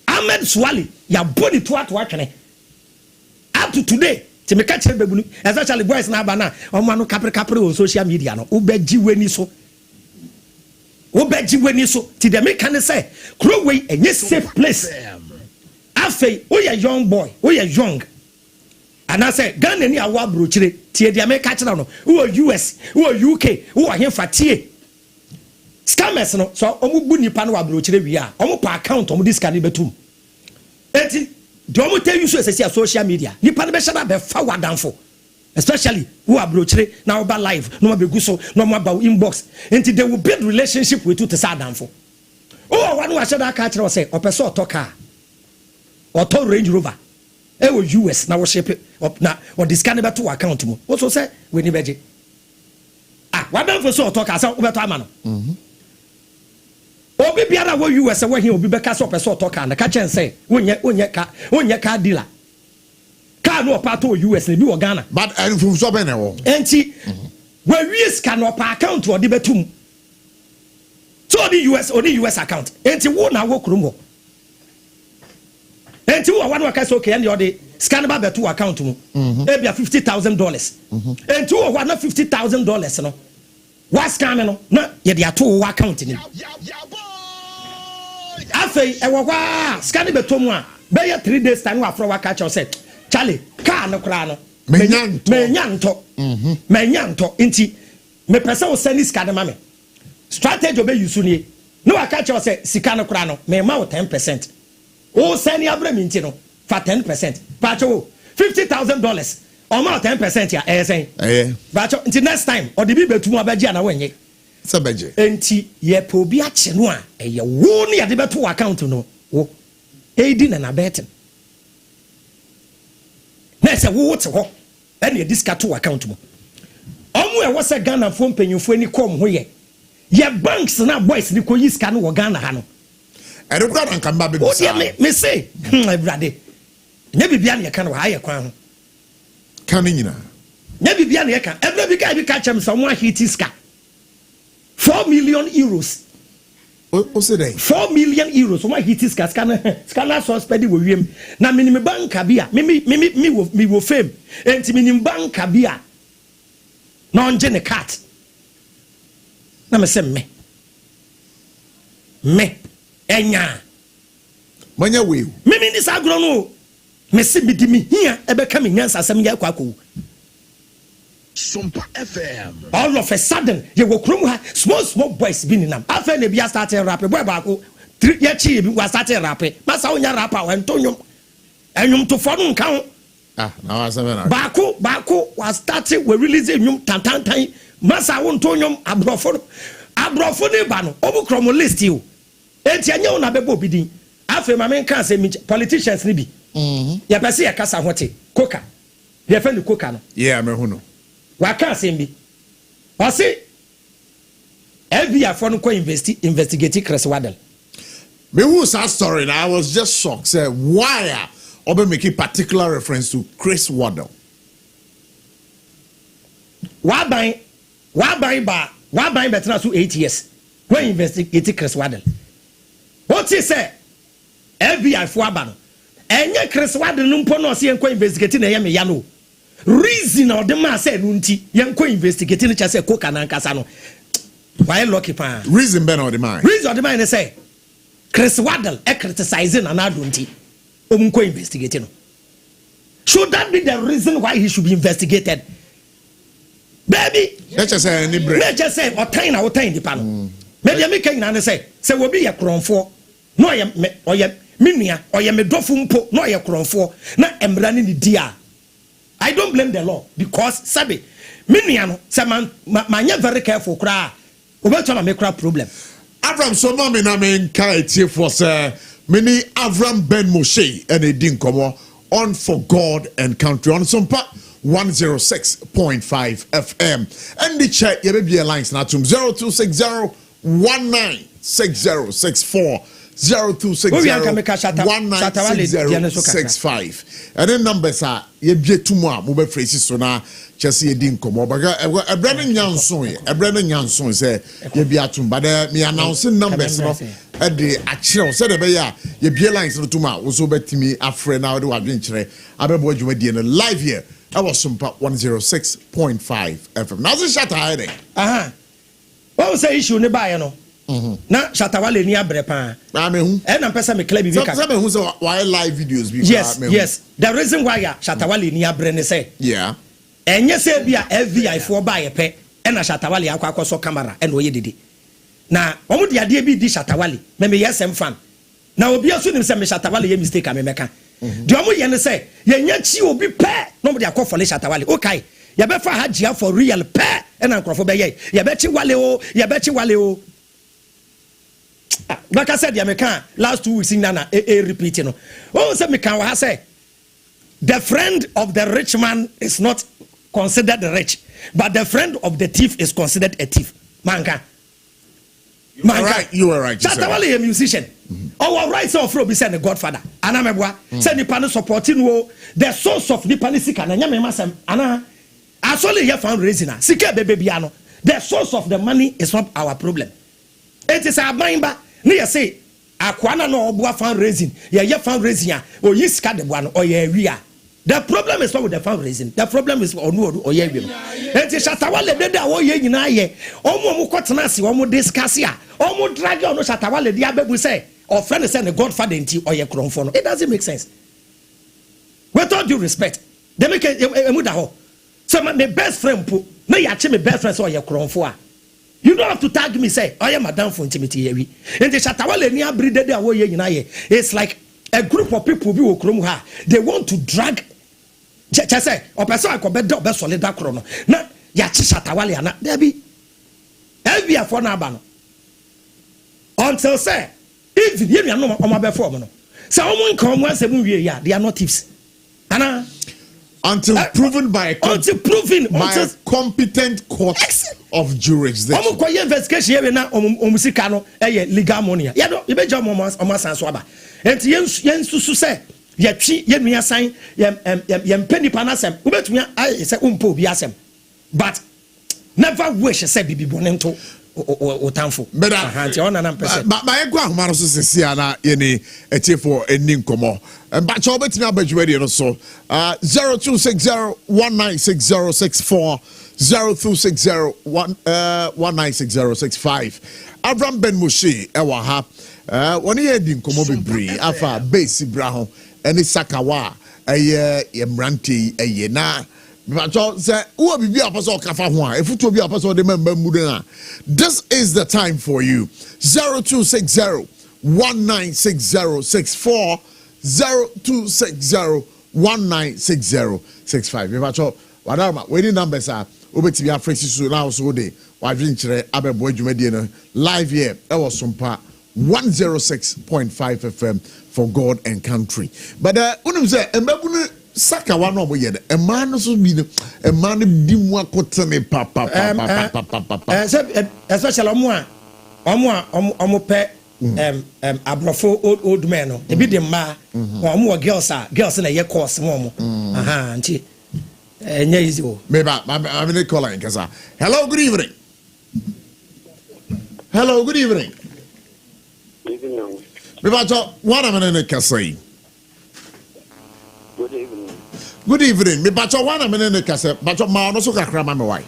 Ahmed Swali, ya body to what watching up to today. To me catch a as actually boys now, bana, on one capri on social media. No, ubeji weni so. Obeji weni so ti dem can say Crowway a safe place. Afei we a young boy, we a young. And I say Ghana ni awa brochire ti dem catch no. Who are US, who are UK, who are here for tie. Scammers no so omu bu nipa no wa brochire wi a omu pa account omu dis can betum. Enti do omu tell you so say social media. Nipa no be shada be fa wadanfo. Especially who are brochire now about live no be guso no about inbox until they will build relationship with you to sad down for. Oh, one was that catcher or say or person or car or tow Range Rover US now ship it up now or this kind of to account mo also say we need beje what down for so talk as over to amano obi biara wo US we here obi be cast up person talk and catch and say onye car dealer car no part of US ni bi wo Ghana but from so be na wo enti we use can up account or the betum so the US account enti wo na wo krum wo enti wo one work say okay and the scan ba betu account mu e bia $50,000 enti wo one $50,000 no what scam no na ye de ato wo account ni afei e wo kwa scan betu mu a be 3 days time wo afro waka cha say Charlie, car no kra no. Menyanto. Inti me pesa o send this card mame. Strategy obey you suni. No I catch you say sika no kra no. Me ma 10%. O send AVRAM inti no for 10%. Pacho $50,000. O ma 10% ya say. Pacho until next time or the be betu mo abaji na wenye. Sabeje. Enti ye pe obi ache no a eye wo ne yade beto account no wo. Edi na beten. Na se wo te ho. E na diska to account mo. Omo e wo se Ghana fo mpanyimfo ani kom ho ye. Ye banks na boys ni ko yiska no wo Ghana ha no. E do kwa nka mba be o dia me say brade. Nya bibia na ye kan wo ha ye kwan ho. Kan nyina. Nya bibia na ye kan. Every big guy bi ka chem so mo ahitiska. 4 million euros. O say dey 4 million euros. So my hitiska scanner suspect wo wiem. Na minimum bank bia. Me wo fame. Enti minimum bank bia. Na onje ne card. Na me say me enya manya we me ni sagro no me se bidi mi hia ebe ka me nyansa asem ya kwako SOMPA FM. All of a sudden you go krum ha small boys bi ni nam afa na bia start rap boy baako 3 ya chi bi wa start rap masa onya rap a wan tonyom enyum to fo no nka ho na wa seven baako wa start we release enyum tantantan masa won tonyom abrofo ne ba no obu krom list you enti anya una bebo bidin afa ma men kan se politicians ni bi ya pese ya kasa hote koka ya fa ni koka no yeah me hu no waka sembi ose FBI for no investigate Chris Waddell. Me who sa story now I was just shocked say why obe make a particular reference to Chris Waddell. Why buy better so 8 years when investigate Chris Waddell. What he say FBI for aba no enye Chris Waddell no mpo no se enko investigate na yeme ya no reason or the man say no nti yenko investigate no cha say koka na nkasa no why lucky pa Reason ben or the mind say Chris Waddell criticizing another nti omko investigate no. Should that be the reason why he should be investigated? Baby, let's just say any break. Let's just say or time the panel. Maybe me can na say we be a kronfo no ye minua or ye medofo mpo no ye kronfo na emra ni dia. I don't blame the law because sabe minua no say man very careful kra obeto na me kra problem. AVRAM so no me na me kai tie for say many AVRAM Ben MOSHE and a din komo on For God and Country on SOMPA 106.5 FM and the chat ye be lines na tum 0260196064 0260196065 and then numbers are ye be tumu a mo be phrase so na chese ye din komo baga ebrane nyanson say ye be atum but me announce numbers no e de a kire say de be ya ye be lines no tuma wo so betimi afre na de wadwen kire abebo adwuma no live here I was SOMPA 106.5 FM. Now this shut hiding. What was the issue ne buy no? Na Shatawale ni abre pa. I mean, and I'm person me claim because some who say why live videos because yes. The reason why Shatawale ni abre ne say. Yeah. Enye say bia FBI for buy pe and Shatawale akwa so camera and oye didi. Na omo de ade bi di Shatawale. Me yesem fan. Na obi aso nim say me Shatawale ye mistake am meka. The omo ye ne say ye nya chi obi pe no mo de akọ for Shatawale. Okay. Ye be fa hajia for real pe and ankrofo be ye. Ye be chi wale o. Like I said, last 2 weeks in Nana, repeating. Oh, say me can say the friend of the rich man is not considered rich, but the friend of the thief is considered a thief. Manka. You were right. Shatawale a musician. Our rights of Rob is the Godfather. Anamebwa send the panel supporting the source of the panisika. Ana asole here fundraising. Sika baby piano. The source of the money is not our problem. It is our mind. Ni say akwana no obo fundraising. Ye fundraising a o yiska de boano o ye wia. The problem is not with the fundraising. The problem is onu o ye wiem. Enti Shatawale de da wo ye nyina ye. Omo kwotena se omo discuss a. Omo drag on Shatawale de abebu say or friend say the Godfather enti o ye kronfo no. It doesn't make sense. With all due respect, they make emu da ho. So my best friend po, na ya che me best friend so o ye kronfo a. You don't have to tag me say I am madam for intimity here. And the Shatawale ni abrided the way nyina ye. It's like a group of people will krom ha. They want to drag say or person I could be solid that chrono. Na ya Shatawale na there be Ebia for na aba no. Until say even you no on my form no. So omo nka omo asem wie ya, they are not thieves. Ana until proven by a competent court of jurisdiction. Omo ko investigation here na omo sika no legal money. Ya do e be jam omo sanso aba. Enti yensusu say ye twi ye nua san ye mpani pa na asem. Ubetumi ai say umpo obi asem. But never wish say bibi bonento o tanfo. Ahanti ona na mpese. Ba ekwa ahoma no so sesia na ye ni etiefo eni nkomo. Ba cha obetimi abadwuade no so 0260196064 0260196065 AVRAM Ben MOSHE ewa ha woni ye di nkomo bebre afa base bra ho eni sakawa eye yemranti eye na Bacho say who be apostle kafa ho a efuto bi apostle de member mu den a this is the time for you 0260196064 0260196065 bacho wadama we need numbers are obetimi afresh so now so dey wadwen kire abebo adwumadi no live here e was SOMPA 106.5 FM for God and country but unum say embabu Saka one no boye e man no so bi no e man di mu akotene papa especially omo pe abrofo old men no e bi de ma omo girls na ye course mo aha nti enya easy o me ba I'm in calling kasa hello good evening me ba to one am in kasa Good evening. Me bacho wana menene kase. Bacho ma no so kakra ma me wai.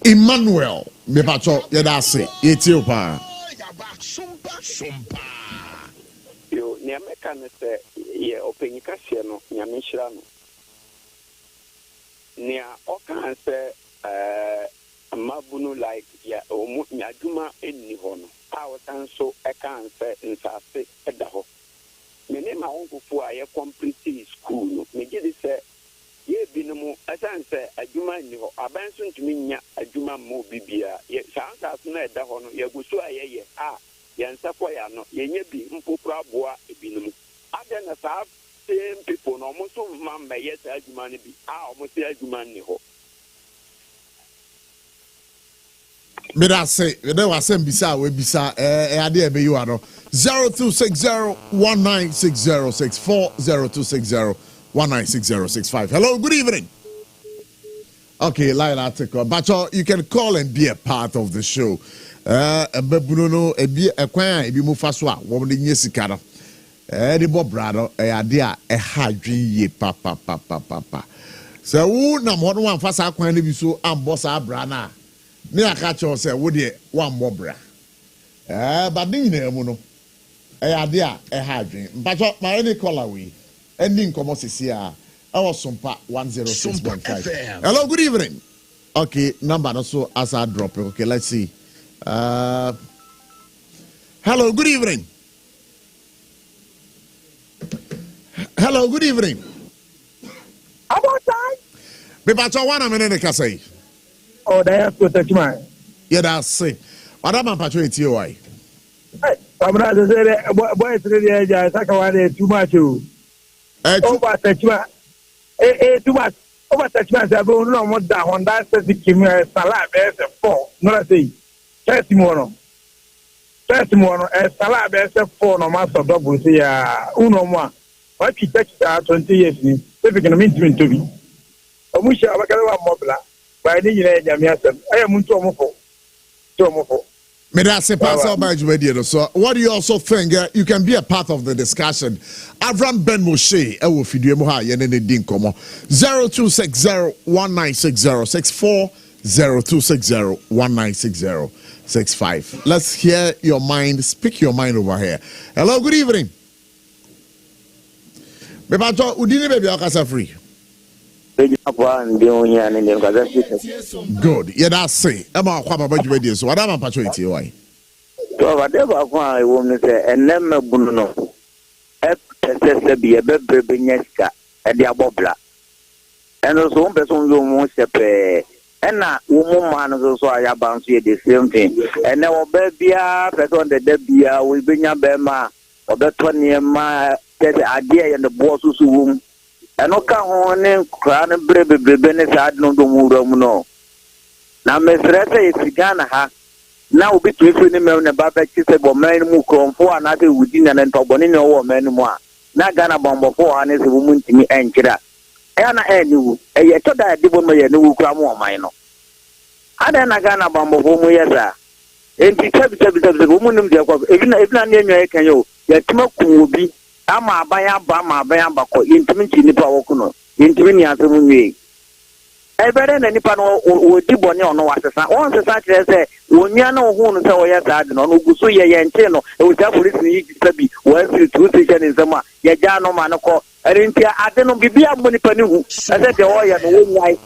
Emmanuel. Me bacho ye da se. Ye ti o pa. Yo ni ameka ne se ye openyika hye no nyame hira no. Ni o kan se mabunu like ya omu nyaduma enni ho no. A o san so e kan se nsase eda ho. Me ne ma wonko fu a ye complete school no me gidi se ye binumu asan se adwuma ni ho aban so ntumi nya adwuma mo bibia ye sansa so na eda ho no ye gusu a ye ye nsa ko ya no ye nya bi mpopura boa ebinumu ade na sa same people no mo so ma me ye sa adwuma ni bi mo se adwuma ni ho Me da say there was some bisa we bisa ade e be you are 0260196064 0260196065 hello good evening okay line article but you can call and be a part of the show bebuno no ebi ekwan ebi mu fa so a wo de nye sika no de bo brado ade a ha dwen ye papa so wo na mo no wan fa sa kwan ne bi so ambo sa bra na me aka cho say wo de wan mobra but din na mu no ade a ha dwen mpacho ma any call away ending komo sisi a our SOMPA 106.5 hello good evening okay number no so as I drop it okay let's see hello good evening About time? me mpacho wana me ne ka say Oh, that's what that's mine. yeah that's say madam mpacho eti o why I'm not saying boy it's really I want too much over touch too much over touch man say no more down that says the kimia salad there's a 4 no say 30 more salad there's a 4 no master double say uno more what you touch 20 years ni so we can mean to be omusha abakala mobla by the year jamia I am to omofo me da se pass about you so what do you also think you can be a part of the discussion AVRAM Ben MOSHE e wo fidue mu ha ye ne din komo 0260196064 0260196065 let's hear your mind speak your mind over here hello good evening me ba to udini baby akasa free good yeah that's say am kwa baba dwedi so wada man pacho eti why to whatever kwa wo me say enem bunu no epese bi ebebe nyaska e dia bobla eno so person yo mo sepe ɛna wo man so aya bounce the same thing and now bia person the bia we benya bema obeto niema tete ade and the boss so wum eno ka ho ne kra ne brebe ne sa no do muram no na mesrete isigana ha na obi to efe ne me ne baba chi se bo man mu kromfo anade wudi na ntobone ne wo man mu a na gana bombofo ha ne se wo muntimi enkira na eniwu eye to da de bo no ye ne wu kra mo oman no ada na gana bombofo mu yesa enti tabi wo munum de kwa evina ne nwa kan yo ya tima ku obi ama abanya ba ko intimi nti nipa wo kuno intimi ni asemu nwe ebere na nipa no odi bone ono wasesa won sesa kire se wonya na ohu no se wo yesa ade no guso ye nche no e wuta police ni tabi wa siri tu station nsema ya ja no ma no ko enti ade no bibia mo nipa ni hu ase de wo ya no wonyai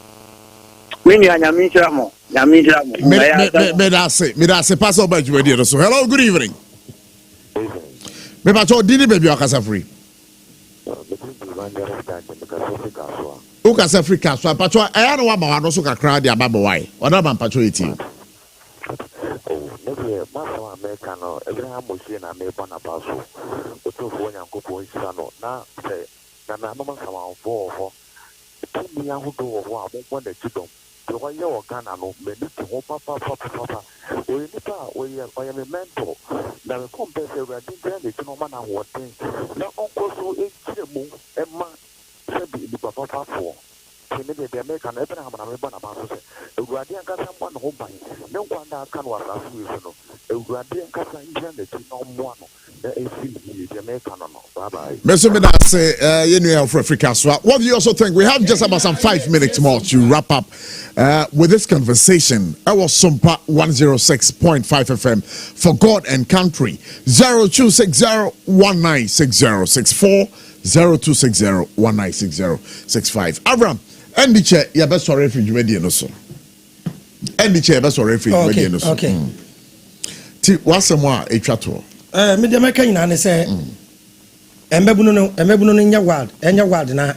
mini anyami nchiramo me da se pass over to you so hello good evening me ba to dini baby akasa free o kasa free ka so pato aya no wa ma no so kakra dia baba wai oda ban pato eti Maso America no Abraham MOSHE na me bona baso otofo nyankopon hira no na se na no sama fo tumi ahudo wo a mo na kidom to wa ye Ghana no me ni to papa o ni pa o ye me mentor na me compare radin brand e no mana ho ten na onko so e kire mu e ma se bi papa fo me de America na Abraham na me bona baso se ewurade ankasa mo na ho ban ne nkwanda aka no asafu yi no ewurade ankasa ngira na ti no mo ano e fi de America no bye bye Mr. Medase you know for Africa so what do you also think we have just about some 5 minutes more to wrap up with this conversation. I was SOMPA 106.5 FM for God and country 0260196064 0260196065 AVRAM Endiche ya best sorry for you no so Endiche best sorry for you no so okay ti wasemo a etwato me de meka nyina ne se embebuno no nya ward na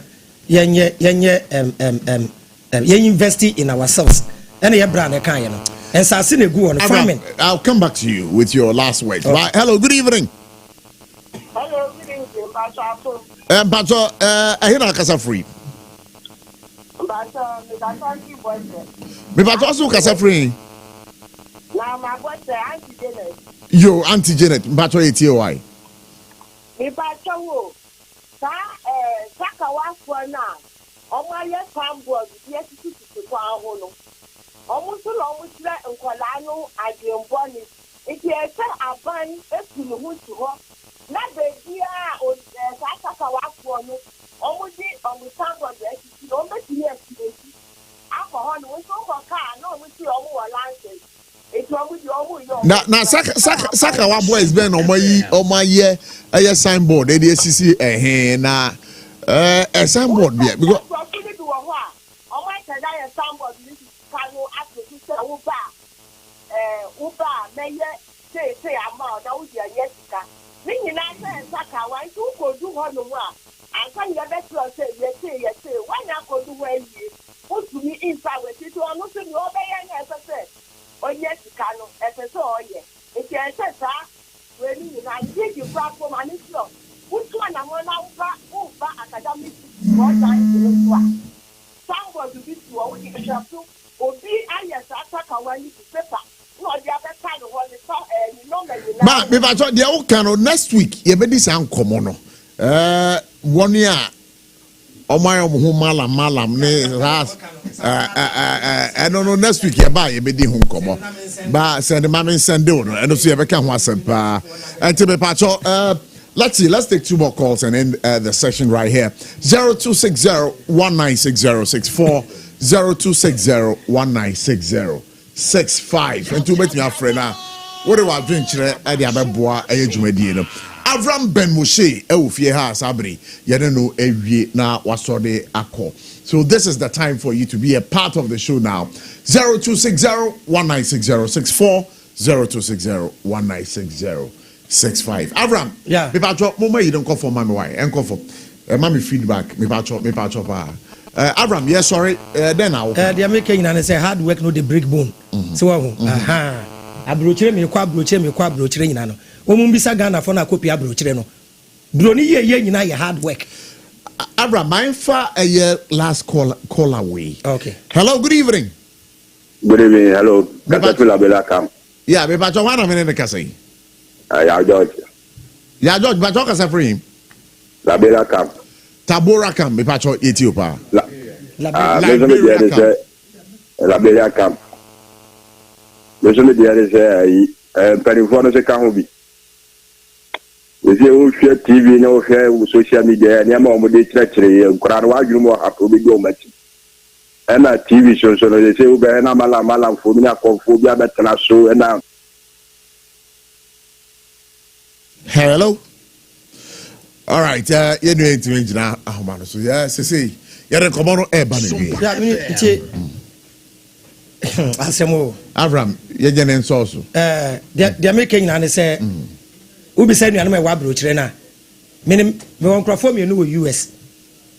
yenye invest in ourselves and ye brand e kan ye no ensase na gu on farming. I'll come back to you with your last words. Right. Hello, good evening. Hello, good evening, Pastor. Pastor, ahina kasa free. Me Pastor also kasa free. Na my boss Auntie Janet. Yo, Auntie Janet, Pastor ATY. Me Pastor wo. Saka wa for na. Omo ye pambo ye titi kwa ho no. Omo so lo mo tire nkola no adwembo ni. Iti e se aban etulu hu ti ho. Na bebi a o saka wa for no. Omo di omo pambo ye titi no be ti ye ti. Alcohol no so for car no mo ti omo wa lanse. Na saka wa boys ben omaye eye signboard e dey sisi na signboard be because Oye Kano, FSO Oye. If you enter that, when you give you platform and it's not, which one I'm on over academic more time to this. Someone to be to all the shop to, or be I yes, attack when you paper. No, the other kind of one is and you know, but if I thought the old Kano next week, you better sound common. 1 year. Omayo malam ne ras I don't know next week ye be di hu komo ba send mama send no and so ye be kan ho asempa and to be pacho let's take 2 more calls and end the session right here 0260196064 0260196065 and to bet me afrena what do I drink kire e dia beboa e dwumadie no AVRAM Ben MOSHE Eufie ha sabri no ewie na wasode akọ. So this is the time for you to be a part of the show now. 0260196064 0260196065. AVRAM, yeah. Me pacho mama you don't call for mama why? Enko for mama feedback me pacho pa. Avram, yes, sorry. Then now. They are making and say hard work no the break bone. So aha. Abrochire me kwa abrochire nyina no. Omu bisa Ghana for na copy abrochire no. Broni ye nyina ye hard work. Avram, mine for a year last call away. Okay. Hello, good evening. Good evening, hello. Katapila Belakam. Yeah, me bacho wana mene kasi. Ya George. Ya George, bacho kasa for him. La Belakam. Tabora Camp, me bacho Ethiopia. La Belakam. Mesome diare se perifone se kan hobi. Ese o hwe TV na o hwe social media ni ama o mo de kire nkura no adwunu mo hapo bi go mati. Ena TV so no se o be na mala fo mi na konfo bi abetena so ena. Hello. All right, you know to engineer ahoma so yeah say you dey come on air ban me. Yeah, me asemo. Avram, you jene nso so. They are making and say Ubi say no me wa brochire na. Me won crofo me no US.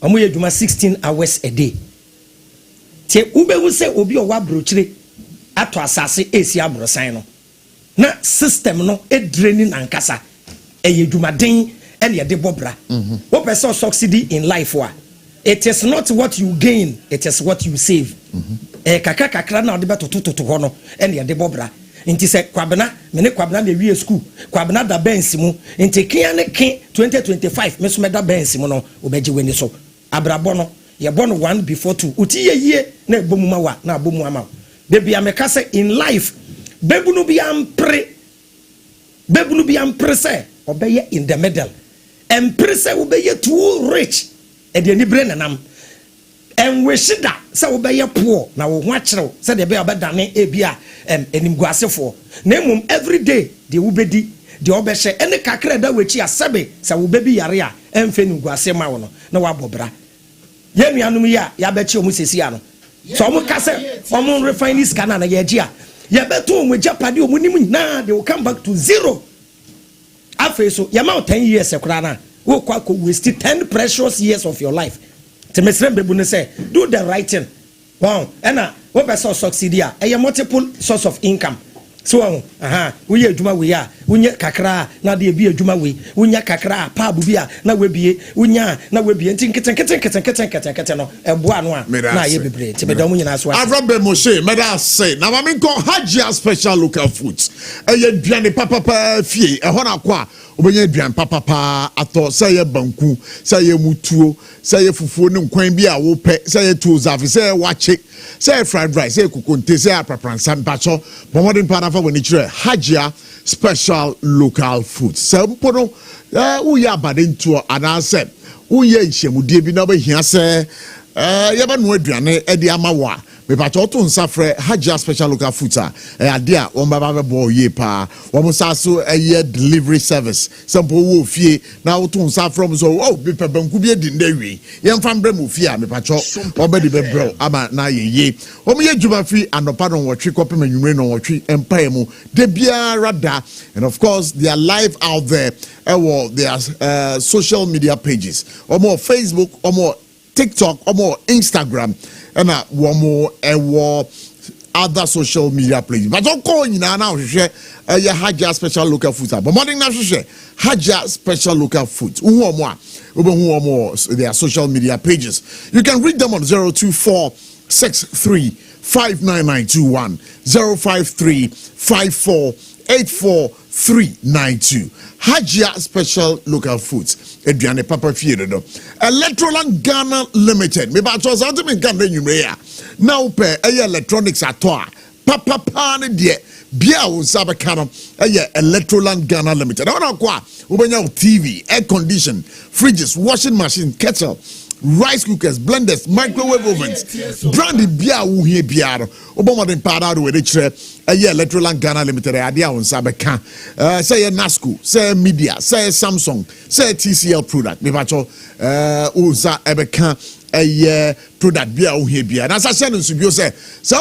Omo ye dwuma 16 hours a day. Tie ube hu say obi o wa brochire ato asase esi abrosan no. Na system no e draining ankasa. Eye dwumaden and ye de bobra. What person succeed in life wa? It is not what you gain, it is what you save. Kakra na de beto to ho no and ye de bobra. Inti se kwabena me kwabena na wie school kwabena da bensi mu inti kia ne ke 2025 me so me da bensi mu no obeje weni so abrabo no ye born one before two uti ye na ebomu ma wa na abomu ama de bia me ka se in life bebunu bi ampre se obeye in the middle empre se obeye too rich e de ni bre nanam enwehida se obeye poor na wo ho akyerew se de be obedane ebia enimguasefo na mum every day de wobedi de obehye ene kakra da wachi asebe se wobebi yare a emfe nimguase ma wo no na wabobra ye nuanum ya ya bechi omu sesi ano so omu kase omu refine scanner na ye gi a ye beto omu japade omu nim na they will come back to zero afi so ye ma 10 years ekura na wo kwa ko waste 10 precious years of your life to mesrem bebu ne say do the right thing. Wow, and what person succeed here? A multiple source of income. So, we are Juma we are, Unya Kakra, now the be a Juma we, Unya Kakra, Pabubia, now we be, Unya, now we be, and think it's a Buano, now you be brave, to be dominant as well. Avram MOSHE, may I say, now I mean, call Hajia special local foods. A ye Biani Papa Fee, a Honaqua. Obenye duan papa ato say ye banku say ye mutuo say ye fufuo ne nkwan bi a wo pe say ye tools afi say wache say fried rice say kukunte say apapransa mpacho pomodin pa na fa woni kire Hajia special local food sampo no wo ya bade ntuo anase wo ye nhemudie bi na ba hia say ye ba no aduane e de ama wa me pacho to nsafre Hajia special local foods ade a won baba be bo ye pa won saso delivery service sample wo fie na wo to nsafre so oh be banku bi edi ndawi ye mfa mbre mu fie a me pacho obedi be bro ama na ye won ye djuma fi anopa no wotwe kopem anwumre no wotwe empire mu de biara da and of course they are live out there their social media pages or more Facebook or more TikTok or more Instagram and one more other social media places. But don't call you now share your Hajia special local foods. But morning now share Hajia special local foods. Who more their social media pages. You can read them on 024635991 053548439 Hajia special local foods. Edriane Papa Fiedo. Electoral Ghana Limited. Me ba chose out me Ghana nyumre now pe electronics atoa. Papa pan de bia wo sabakano Electoral Ghana Limited. Ona kwa ubenya TV, air condition, fridges, washing machine, kettle, rice cookers, blenders, microwave ovens, brandy bia wo hie biaro. Obama den para do we kire Electoral Ghana Limited idea on sabeka. Say Nasco, say Media, say Samsung, say TCL product. Me pacho uza ebeka product bia wo hie bia. Na sa se no subio say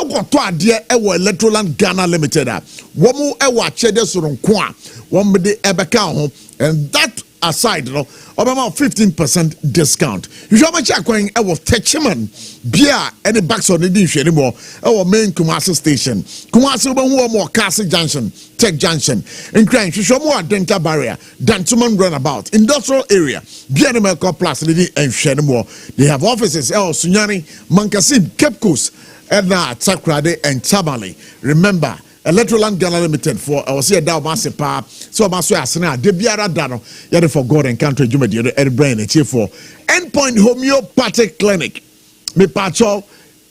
wo to ade Electoral Ghana Limited a wo mu achede soro nko a wo me de ebeka ho and that aside no obama 15% discount you should match akwan e was techiman bia any bags on the dish anymore our main Kumasi station Kumasi obanhu more Castle Junction Tech Junction in crime you should more dental barrier Dantuman runabout industrial area bia the Melco Plus and Shenmore they have offices El Sunyani Mankasim Cape Coast and Takrade and Tamale remember Electoral Ghana Limited for I was here down Massipa, so Masso Asana, De Biara Dano, Yada for God and Country Jumedi, and Brain, and for Endpoint Homeopathic Clinic. Me Pacho,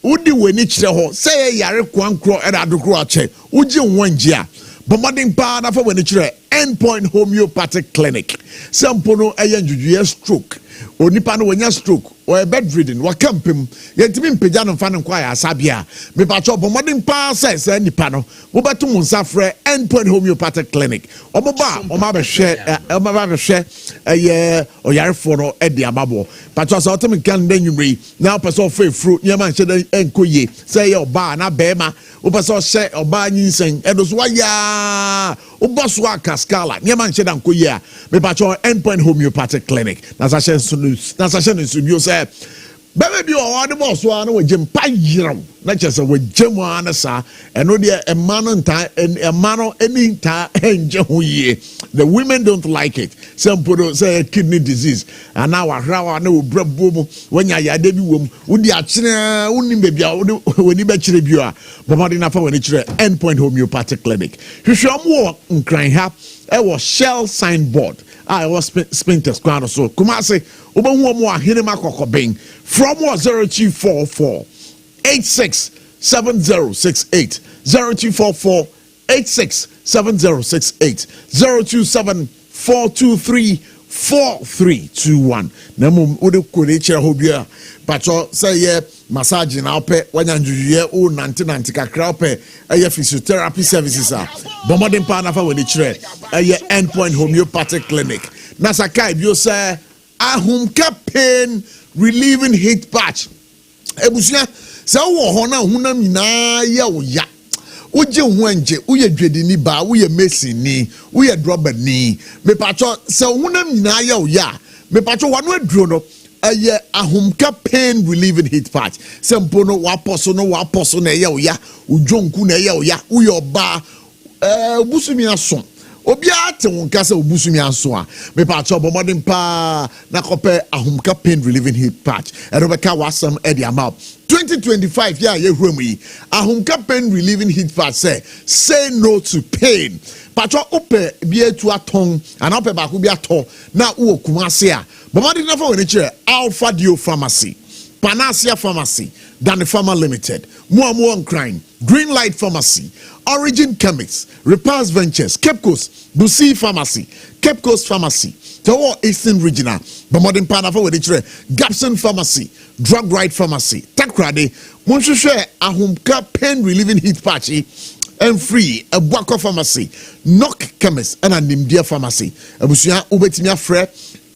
Udi Wenichho, say Yare Kwankro and Adukroache, Uji Wanjia, Bombarding Pada for Wenichre, Endpoint Homeopathic Clinic. Sampono Ayan stroke, or Nipano when stroke, or a bedridden, or camping, yet Tim Pejano Fan and Choir Sabia. Me Pacho Bombarding Pa says, Nipano, Ubatu Munsafre, Endpoint Homeopathic Clinic. Omoba, Omaba share, a year or Yarfono at the Amabo. Patras Autumn can then you read now person fruit, Yaman Shed and Kuye, say your bar, na Bema, Upaso share or Bani sing, Edoswaya, Ubaswa Cascala, Yaman Shed and Kuya, me Pacho Endpoint Homeopathic Clinic. Nasashan is you say. Baby, you are the boss one with Jim Payro, not just with Jim Wanasa, and no dear a man and a man any time and the women don't like it. Some people say kidney disease, and now I know bread boom when you are debut womb, would you only baby when you bet you are, but not enough when it's Endpoint Homeopathic Clinic. You show more in crying half, I was Shell signboard. I was Spinters Crown so Kumasi, Ubanwa Hinema Kokobing from 0244 867068 0244 867068 027 423 4321 Namum Udu Kuricha Hobia Pacho say yeah massage now pe when you o 1990 kakra pe a physiotherapy services are bombarding partner for when it's a Endpoint Homeopathic Clinic Nasakai you say ahumka pain relieving heat patch ebusia say wo hona hunam nyina ya wo ya uje huanje uye dwedini ba uye mesini uye drober ni me pacho say hunam nyina ya wo ya me pacho wanu aduro no aye ahumka pain relieving heat patch sempo no waposo na ya wo ya ujonku na ya wo ya uye oba busumi aso Obia te wonka se obusumi anso a me pa cho bomodin pa na kope ahumka pain relieving heat patch Rebecca wasam e dia mouth 2025 yeah ye hwemu yi ahumka pain relieving heat patch say no to pain patcho ope bia tu aton ana ope ba ko bia to na wo kumase a bomodin na fa woni kire Alpha Dio Pharmacy Panacea Pharmacy Danny Pharma Limited Muamu Crime Green Light Pharmacy Origin Chemists Repairs Ventures Cape Coast Busi Pharmacy Cape Coast Pharmacy Tower Eastern Regional Bamodin Panafa with the Gapson Pharmacy Drug Right Pharmacy Takrade Monshushe Ahumka Pain Relieving Heat Patchy and free a Bwako Pharmacy Knock Chemist and a Nimdia Pharmacy Abusia Ubetimia Fre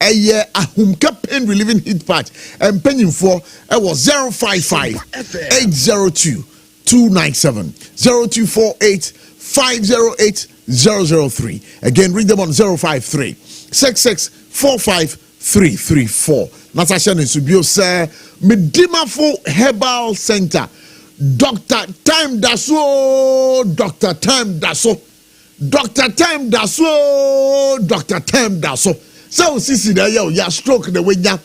a year Ahumka Pain Relieving Heat Patch and penning for was 055 802 297 0248 508 003. Again, read them on 053 6645 334. Natasha Nisubio say Medimafo Herbal Center. Dr. Time Daso, Dr. Time Daso, Dr. Time Daso, Dr. Time Daso. So sisi da ya stroke the way ya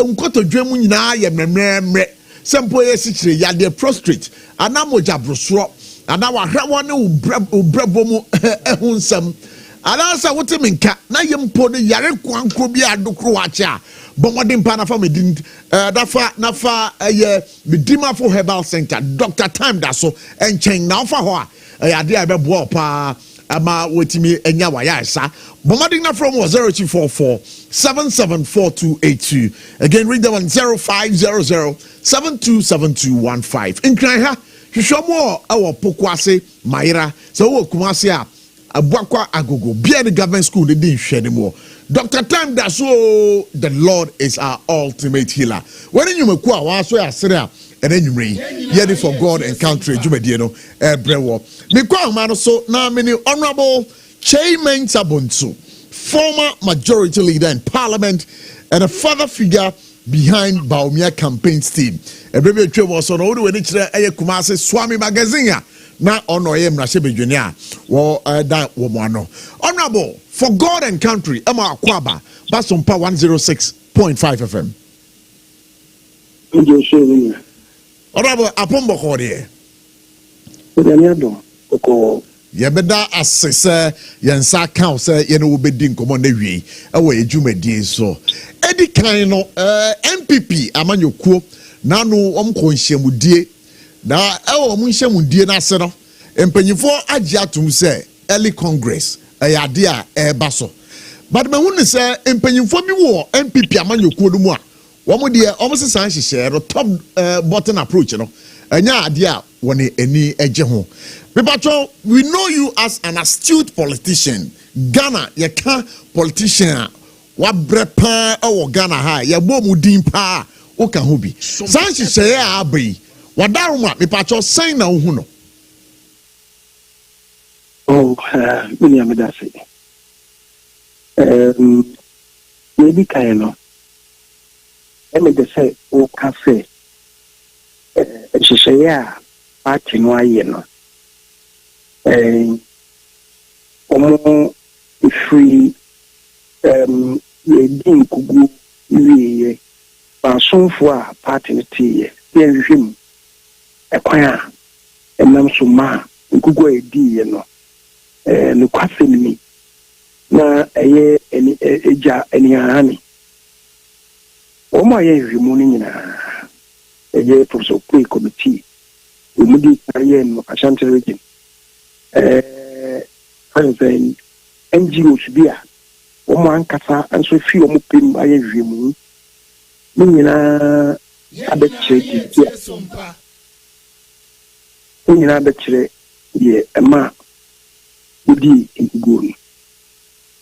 unkoto dwemu nyina ya memremre sempo ye sichire ya de prostrate anamoja brosro ana wa hwa ne ubrabo mu ehunsam ana sa wote minka na yempo ne yare kwankro bi adokro wache a bomodin pa na fa medin dafa nafa ye medimafo herbal center Dr. Time da so enchen na ofa ho a ya de abebo pa ama wetimi enya waya sa bomodin na from 0244 774282 again read them on 0500 727215 in Kranha hwehwemo awo pokwase maira so wo kumase a abuakwa agogo bia the government school they didn't share anymore. Dr. Time that so the Lord is our ultimate healer. When you make kwa wa so ya sere a and then you read ready for God and country jumedie no ebrewo me kwa ma no so na many honorable chairman sabonso former majority leader in parliament and a father figure behind Baumia campaigns team. A baby trip was on all the way to Kumasi Swami magazine. Now on OM Nashebe Junior. Well, that woman. Honorable for God and country, Emma Kwaba, SOMPA 106.5 FM. Honorable Apombo Kode. Yabeda assessor Yansa Council, Yeno Bedin Command Wi, away Jumedi so. Eddie Kaino, MPP, Amanyoku, Nano Omkonshemudie, na Munshamudie Nasano, and Penifo Ajatum say, early Congress, a yadia, a basso. But my woman say, in Penifo war, MPP Amanyoku, one would dear almost a share or top button approach, you know, and ya idea when any ejeho. Pipacho, we know you as an astute politician. Ghana, you can't politician. What brepa or Ghana high, ya bomu dimpa, oka hubi. Sanchi share abi. Wadaruma, Pipacho, sign na uhuno. Oh, William Medasi. Maybe Kaino. Let me just say, O cafe. Shishaya, party no ayeno. Omo free yedin kugu wiye basonfo a party ti ye hwim ekwan enam so ma kugu edi ye no no kwafenimi na eye eja enihani omo ye hwimu ni nyina eye professor play committee umudi aye no Ashanti region president NGOs bia o man kasa anso fi o mo pem aye hwemu ni nyina abekire ti ni nyina abekire ye ema udi ngoni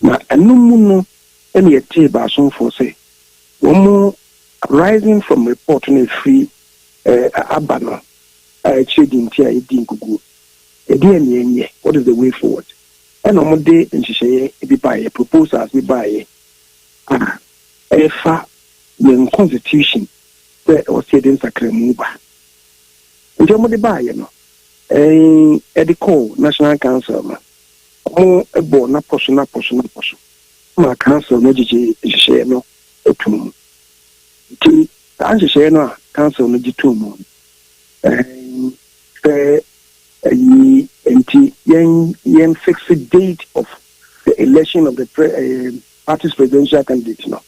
na anumu no ene yete ba sonfo se wo mo rising from report na free abano trading ti aye di ngugu what is the way forward? And on day in Shishaye, be by a proposals, be by a far young constitution where was said in Sacremuba. And you're by, you know, a call National Council, a board, not person. My council, no Shishaye, no, a tomb. The Anshishaye, council, no Jitum. Yen fix the date of the election of the party's presidential candidate now.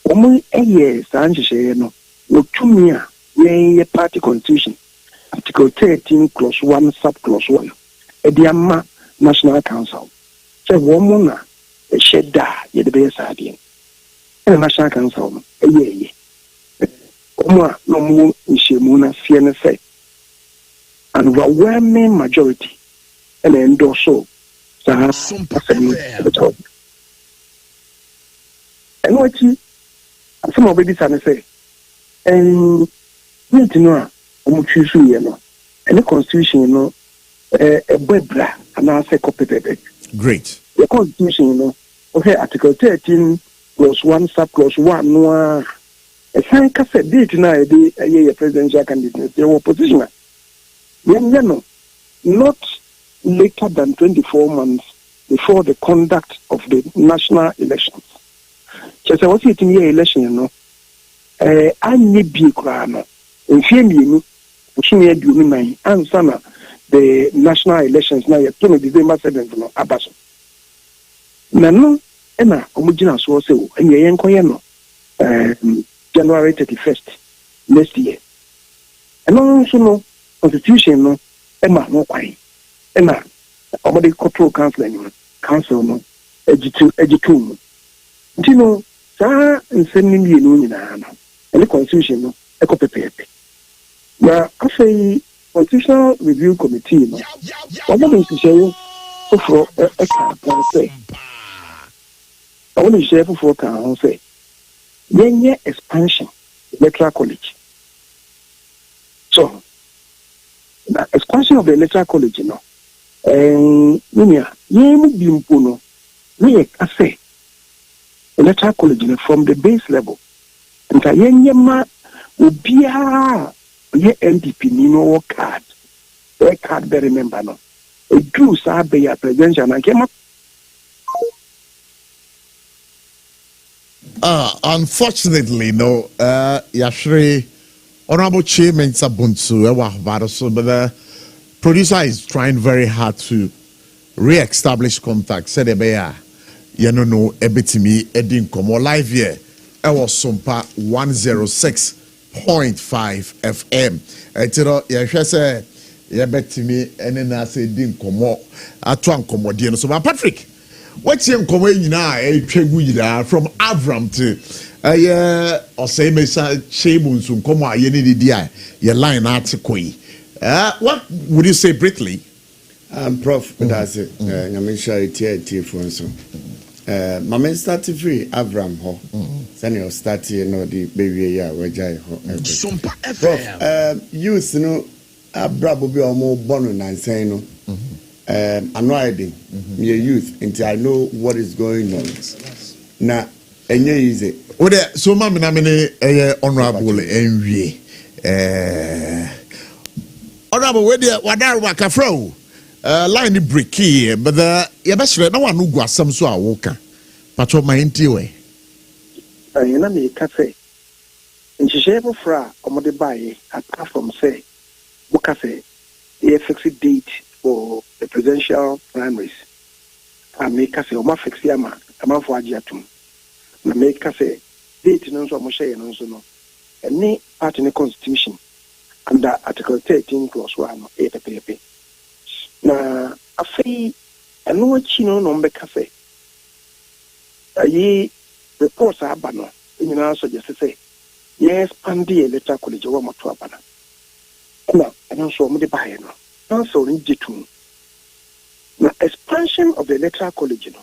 Omo eye sanjishe no otumia yen party constitution article 13 clause 1 sub clause 1 ediama national council say womo na e sheda ye de be sadie e national council no eye omo no mo nhemu na fie ne say an overwhelming majority and endorse so SOMPA. And what some of the say, and we know, choose you know, and the constitution, you know, a webra, and I say copy paper. Great. The constitution, you know, okay, article 13 clause 1 sub clause 1 no a sign cassette date now a presidential candidate, the opposition. Not later than 24 months before the conduct of the national elections. Just I was in the election, you know. I need be crano. In Fiemi, and Sana, the national elections now, 20 December 7th, no, Abaso. Nano, Emma, Omugina Soso, and Yankoyano, January 31st, next year. And also, no. Constitution no Emma no kwai Emma omode control council no ejitu ntino sa nsemi mienu nyina no ele constitution no ekopepepe na afei constitutional review committee no omode nsisheye foforo say omode nsisheye foforo kan ho say yenye expansion electoral college so the expansion of the electoral college, you know, and Yemu Bimpuno, We say electoral college from the base level. And Yema will be a NDP Nino card. Their card, they remember no. A Jew Sabe a presidential and came up. Unfortunately, no, Yashri, Honorable Chairman Sabuntu, but the producer is trying very hard to re-establish contact. Said Ebeya, no, Ebitimi, Edin Komo live here. I was SOMPA 106.5 FM. Etiro, Yashese, Yabetimi, and then I said, Din Komo, Atuan Komodian. So, Patrick. What's your comment now? From AVRAM to or say Mesa Shabuns who come out any day, your line article. What would you say briefly? Prof, that's it. I'm sure it's for so. My start free AVRAM ho. Then you start the baby year where Jai ho. Prof, youth no Abrabo be more born and saying no. I'm not hiding. Me a youth until I know what is going on. Now, and easy. Oh, there. So, mammy, I mean, honorable envy. Honorable, where the Wadar Wakafro line the brick here, but the Yabasra, no one who got some so I walk. But what my intiway? You know me, cafe. And she share fra or the buy apart from say, what cafe, a fixed date for the presidential primaries. I make a say, Oma Fixiama, a man for Agiatum. I make a say, date no so Moshe and also no. Any part in the constitution under Article 13, Clause 1, 8 pp. Now, I say, I know what you know, no make a say. Ye reports are banner, and you know, so just to say, yes, Pandy electoral college over Matuabana. No, I don't show me the buyer no. Also in G2. Now, expansion of the electoral college, and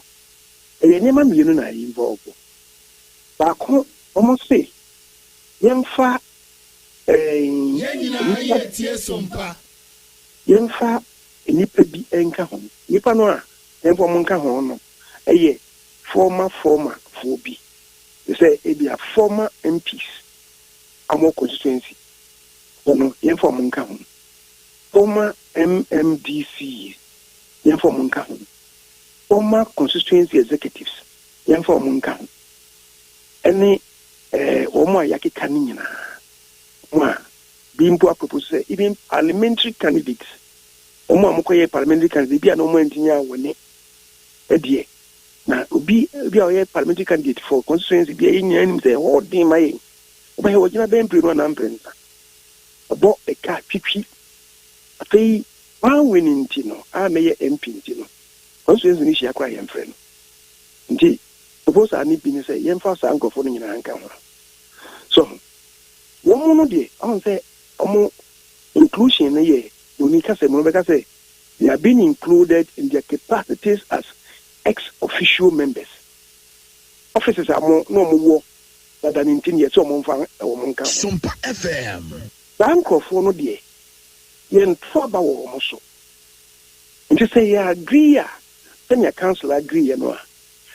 any man you know involved. But almost say, young fa young fa nipa bi enka ho. Nipa no a emfo monka ho no. Eye former for bi. They say it be a former MPs. Amo constituency. No, emfo monka ho. Former MMDC, young for Munkan. Former constituency executives, young for Munkan. Any Oma Yaki Kanina. Being poor proposal, even parliamentary candidates. Oma Mokoye parliamentary candidate, be a no more in when a now, be a parliamentary candidate for constituency, be a name, the whole day my. But he was not being pretty one ambrance. About a car, pipi. Say, one winning Tino, I may MP Tino. Constituency is a quiet friend. Indeed, suppose I need to say, young fast uncle for in an camera. So, one more day, I want to say, inclusion in a year, Unica say, they are being included in their capacities as ex-official members. Officers are no more than in 10 years or more. SOMPA FM. Uncle for no day. Yen trouble almost. And to say, I agree, then your council agree, you know.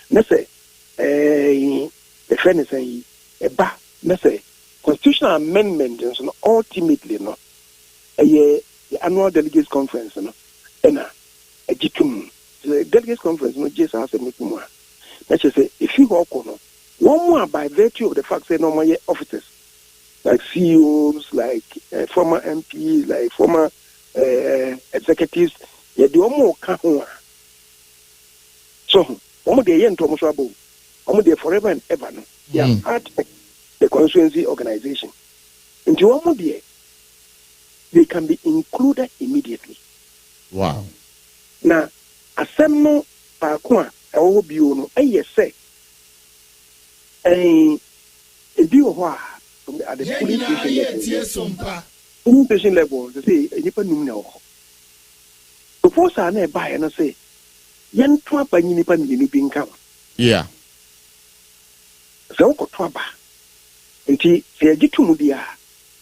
Let's say, the friend is saying, let's say, constitutional amendment, and ultimately, no, the annual delegates conference, no, and a G2. The delegates conference, no, just as a meeting. Let's just say, if you walk on, one more by virtue of the fact that no more officers. Like CEOs, like former MPs, like former executives, they do more. So, almost the end to almost almost there forever and ever. They are part of the constituency organization. And to almost there, they can be included immediately. Wow. Now, assemble Pakwa, I will be on a say, a deal at the police station level, they say, a nipa no. Suppose I never buy and say, Yan Twapa Nipan Nipin come. Yeah. So, Twaba. And she said, get to Mudia.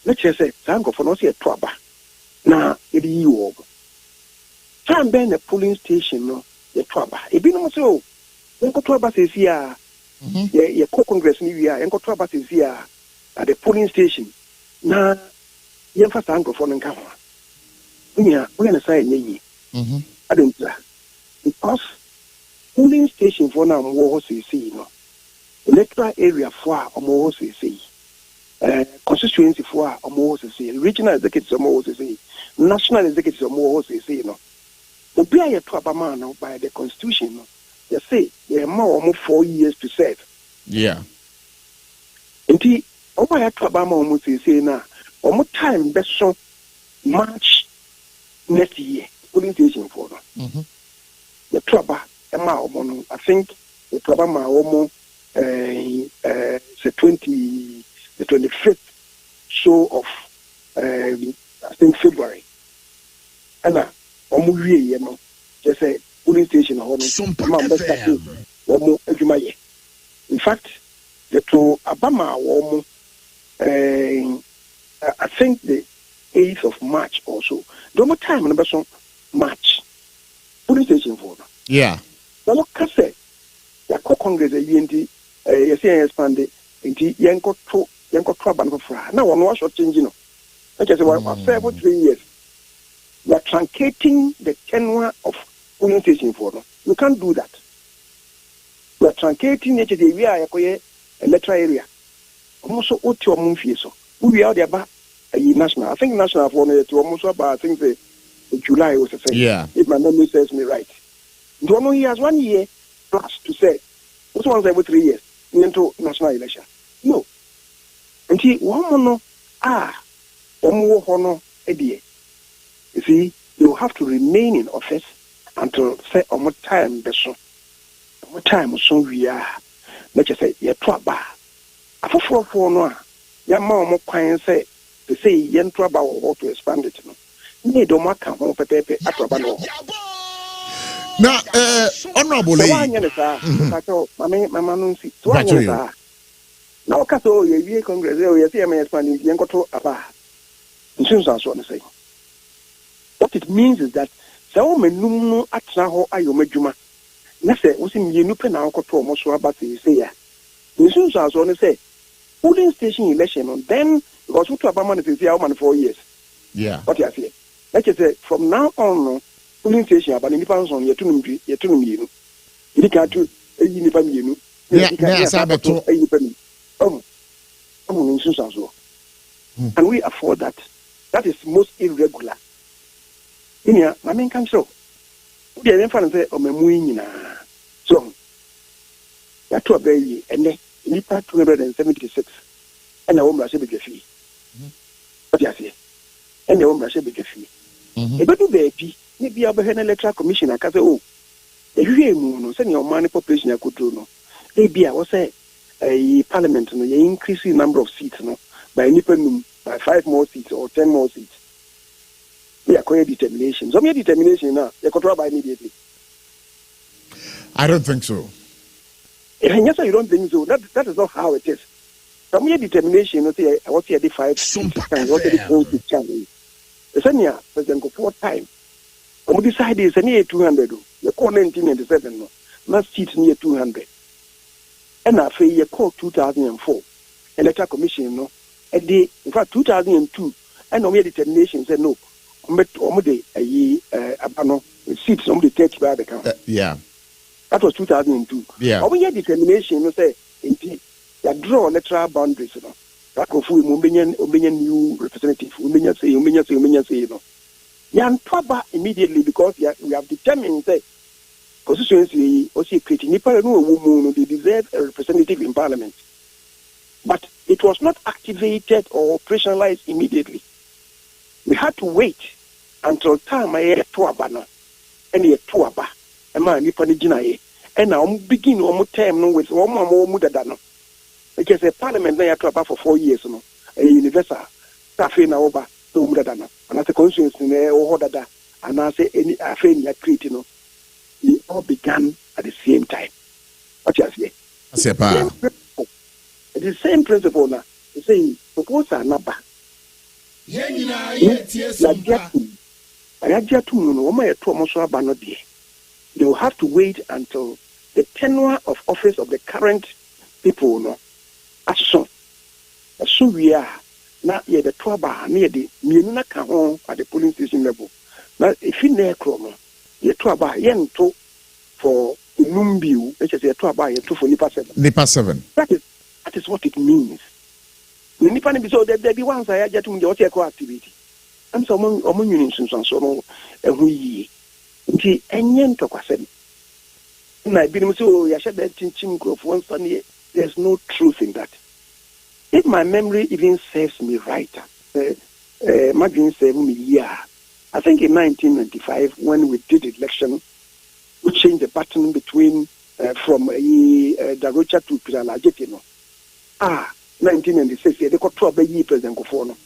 Let's just say, Sango for not see a Twaba. Now, it is you. Time been a polling station, no, the Twaba. It be no so. Yenko bus here. Ye co-congress ni we are yenko bus here at the polling station. Na yemfa sankrofo no nka ho. Nya we na say nyi. Adentla. Because polling station for na mo ho see no. Electoral area for omo ho see. Constituency for omo ho see. Regional executives omo ho see. National executives omo ho see no. Obi aye to abama no by the constitution no. They say they more almost 4 years to serve. Yeah. Indeed, over at Trabama almost say now, almost time best so March next year, polling station for them. The Traba, I think the Trabama almost the 25th show of I think February. And now, almost you know, just say polling station in fact, the to Abama I think the 8th of March also. The more time number so March. Police station for them. Yeah. Now look say the Congress the you see expanded into yanko trouble for now one was changing. I just for 3 years. We are truncating the tenure of polling station for them. You can't do that. We are truncating it. We are a electoral area. Also, what your movie so we are there about national. I think national for me to almost about I think the July was the same. Yeah. If my memory serves me right. Don't know he has 1 year plus to say. What's one every 3 years into national election? No. Until one more honor idea. You see, you have to remain in office until say more time beso. More time so we are. Let's just say you're trouble. For no. Your mom can say to say yen trouble or to expand it. No, don't make come home pepe at trouble. Now, honorable lady. Now, Cato, you Congress, you see, I'm expanding Yanko Abba. And soon as I say. What it means is that so many no at Naho Ayomejuma. Nesse was in Yenupen now control most about the say. And soon as I say, polling station election, then because we to Abama is here 4 years. Yeah. What you say? Let's just say from now on, polling station about independence on your tunum, you can't do a uniform. And we afford that. That is most irregular. In here, I mean, can show. We are in front of the so that to a baby and then Nipa 276 and a woman should be fee. What you say? And the woman should be fee. A baby baby, maybe I'll be an electoral commission. I can say, oh, the moon, send your money population I could do no. Maybe I was say a parliament, no, you increase the number of seats, no, by Nipa by 5 more seats or 10 more seats. We acquire determination. So, mere determination now, they control by immediately. I don't think so. Yes, you don't think so. That is not how it is. Some mere determination, I was here the 5 times, what the 4 challenge. The senior President go 4 times. We decided it's near 200. The call 1997, no, not seats near 200. And I feel you call 2004 Electoral Commission, no, and in fact 2002, and no mere determination said no. Seats somebody take by the count. Yeah. That was 2002. Yeah. We had determination, you say, indeed, that draw electoral boundaries, you know. That go for new representative, say, you know. Yan Twaba immediately because we have determined, say, constituency, also creating woman, they deserve a representative in parliament. But it was not activated or operationalized immediately. We had to wait until time I had Tuabana and a Tuaba, a man Nipanijinae, and now begin one term with one more Mudadano. Because a parliament they had Tuaba for 4 years, no, a universal, Tafina over to Mudadana, and as a conscience in a Hodada, and I say any Afenia Crete, no, they all began at the same time. What you say? The same principle now, you say, proposal number. They will have to wait until the tenure of office of the current people, no, as soon we are not yet the trouble near the Munina Kahon at the polling station level. Now, if you near Chrono, you're trouble, yen for Numbu, which is a trouble, you're for Nipa 7. Nipa 7. That is what it means. Nipa so there be ones I get to the eco activity. And so among unions and so on, and we yen to question. And I've been so I said that teaching of one Sunday, there's no truth in that. If my memory even serves me right, my dream saved me, yeah. I think in 1995, when we did election, we changed the pattern between from Darocha to Piralajetino. 1996, they got 12 years President Kofono.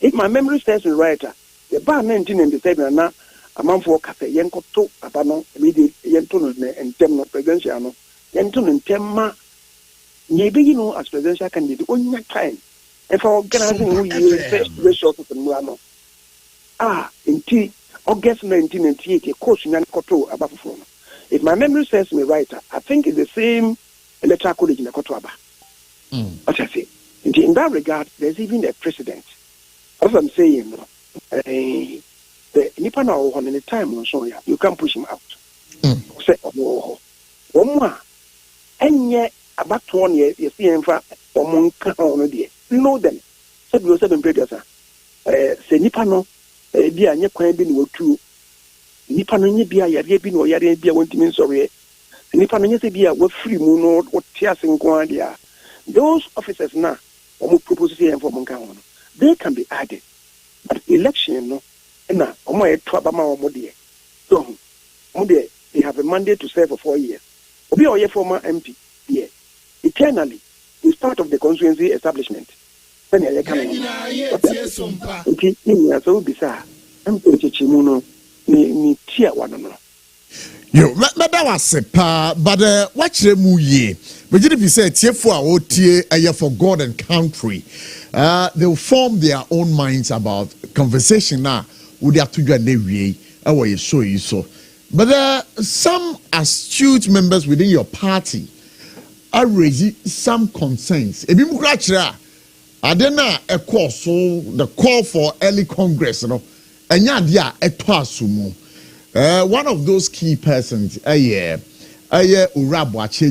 If my memory serves me right, the bar 1997, now a month for Cafe Yanko to Abano, immediate Yanton and Temno presidential, Yanton and Temma, maybe as presidential candidate, only time. If I organizing who you first short of the Mulano. In August 1998, a course in Yankoto above phone. If my memory serves me right, I think it's the same electoral college in the Kotoaba. What I say. In that regard, there's even a precedent. As I'm saying, the Nipana on any time on Soya, you can push him out. Say, oh, more. And yet, about 1 year, you see him for Monka on a day. You know them. 7 previous. Say Nipano, be a new coin bin will true. Nipano be a Yarabin or Yarabia won't mean sorry. Nipano be a free moon or tears in Guandia. Those officers now, they can be added. But election, no, and now, so, they have a mandate to serve for 4 years. Obi or former MP, yeah, eternally, is part of the constituency establishment. So bizarre. I'm going to Chimuno, ni tier one. Yo, that was a pa, but watch the movie. But if you say TF4 for God and country, they'll form their own minds about conversation now. Would have to go and they show you so. But some astute members within your party are raising some concerns. If you I don't know a call so the call for early Congress, you know, and yeah, a twasumu. One of those key persons, ABOCHIE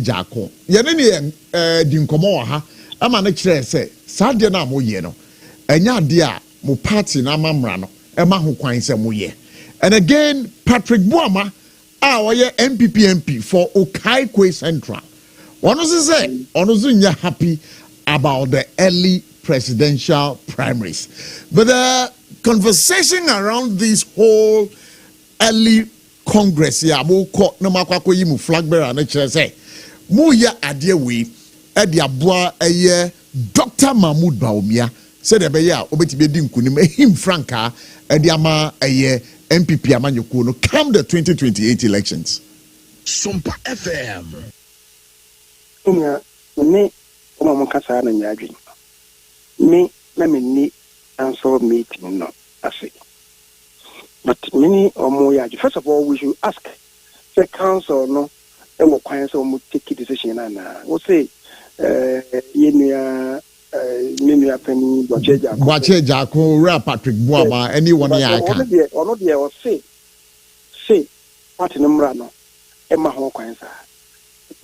Jako. Yenene dinkomo ha ama na kire se sadde na mo ye no. Enya de a mo party na mamra no e ma ho kwan se mo ye. And again, Patrick Boama MPP MP for Okaikwe Central. One of say onozo happy about the early presidential primaries. But the conversation around this whole early Congress ya mo ko no makwako yi mu flag bearer na kire say mo ya ade we e de aboa eye Dr. Mahmoud Baumia said ebe ya obetibe di nkunim ehim franka e de ama eye MPP amanyoko no come the 2028 elections. SOMPA FM. Me mo kasa na nyadwe. Me na me ni answer meeting no ase. But many or more, first of all, we should ask the council no, and what kinds of take a decision. And we'll say, Penny, Boche Jako, Patrick Boama, anyone here I can. Or not there, or say, Martin Mrano, Emma Hawkins.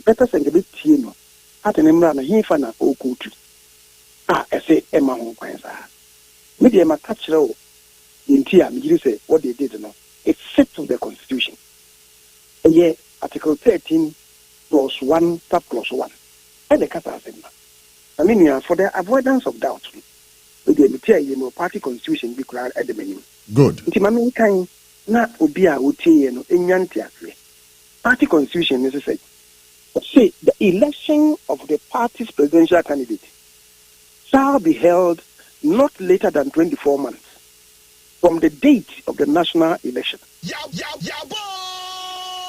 Better send a bit Tino, Martin Mrano, he found a whole country. I say Emma Hawkins. Maybe Emma Catchlow. In Tia, you say what they did, no, it fits with the Constitution. And yet, Article 13, clause 1, sub clause 1. And the Kata I mean, for the avoidance of doubt, the party Constitution be clear at the minimum. Good. Timami kind not Ubia Uti, no, in Yantia. Party Constitution is say, the election of the party's presidential candidate shall be held not later than 24 months. From the date of the national election.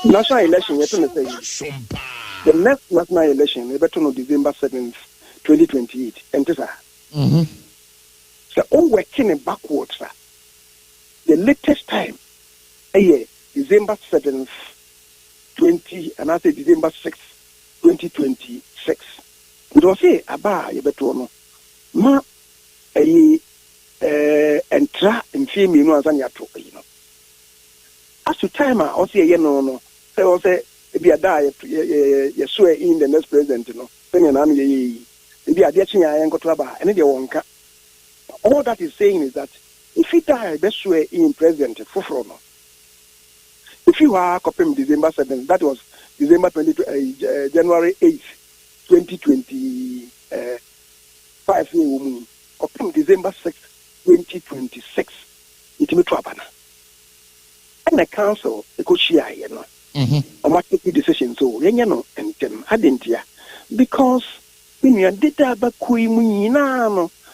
National election, we're going to say the next national election, we're going to December 7th, 2028. And this so all working backwards, sir. The latest time, December 7th, 20, and I say December 6th, 2026. It was say about Yabetono. Ma entra in film, you know, as an yato, you know. As to time, I also, you know, say, also, if you die, you swear in the next president, you know, then an army, if you are ditching, I ain't got to and if you won't. All that is saying is that if he die, best swear in president, for no. If you are copying December 7th, that was December January 8th, 2025, copying December 6th, 2026, it will happen. And the council, the co-share, you know, or take the decision. So, you know, and I didn't hear because when you did that, but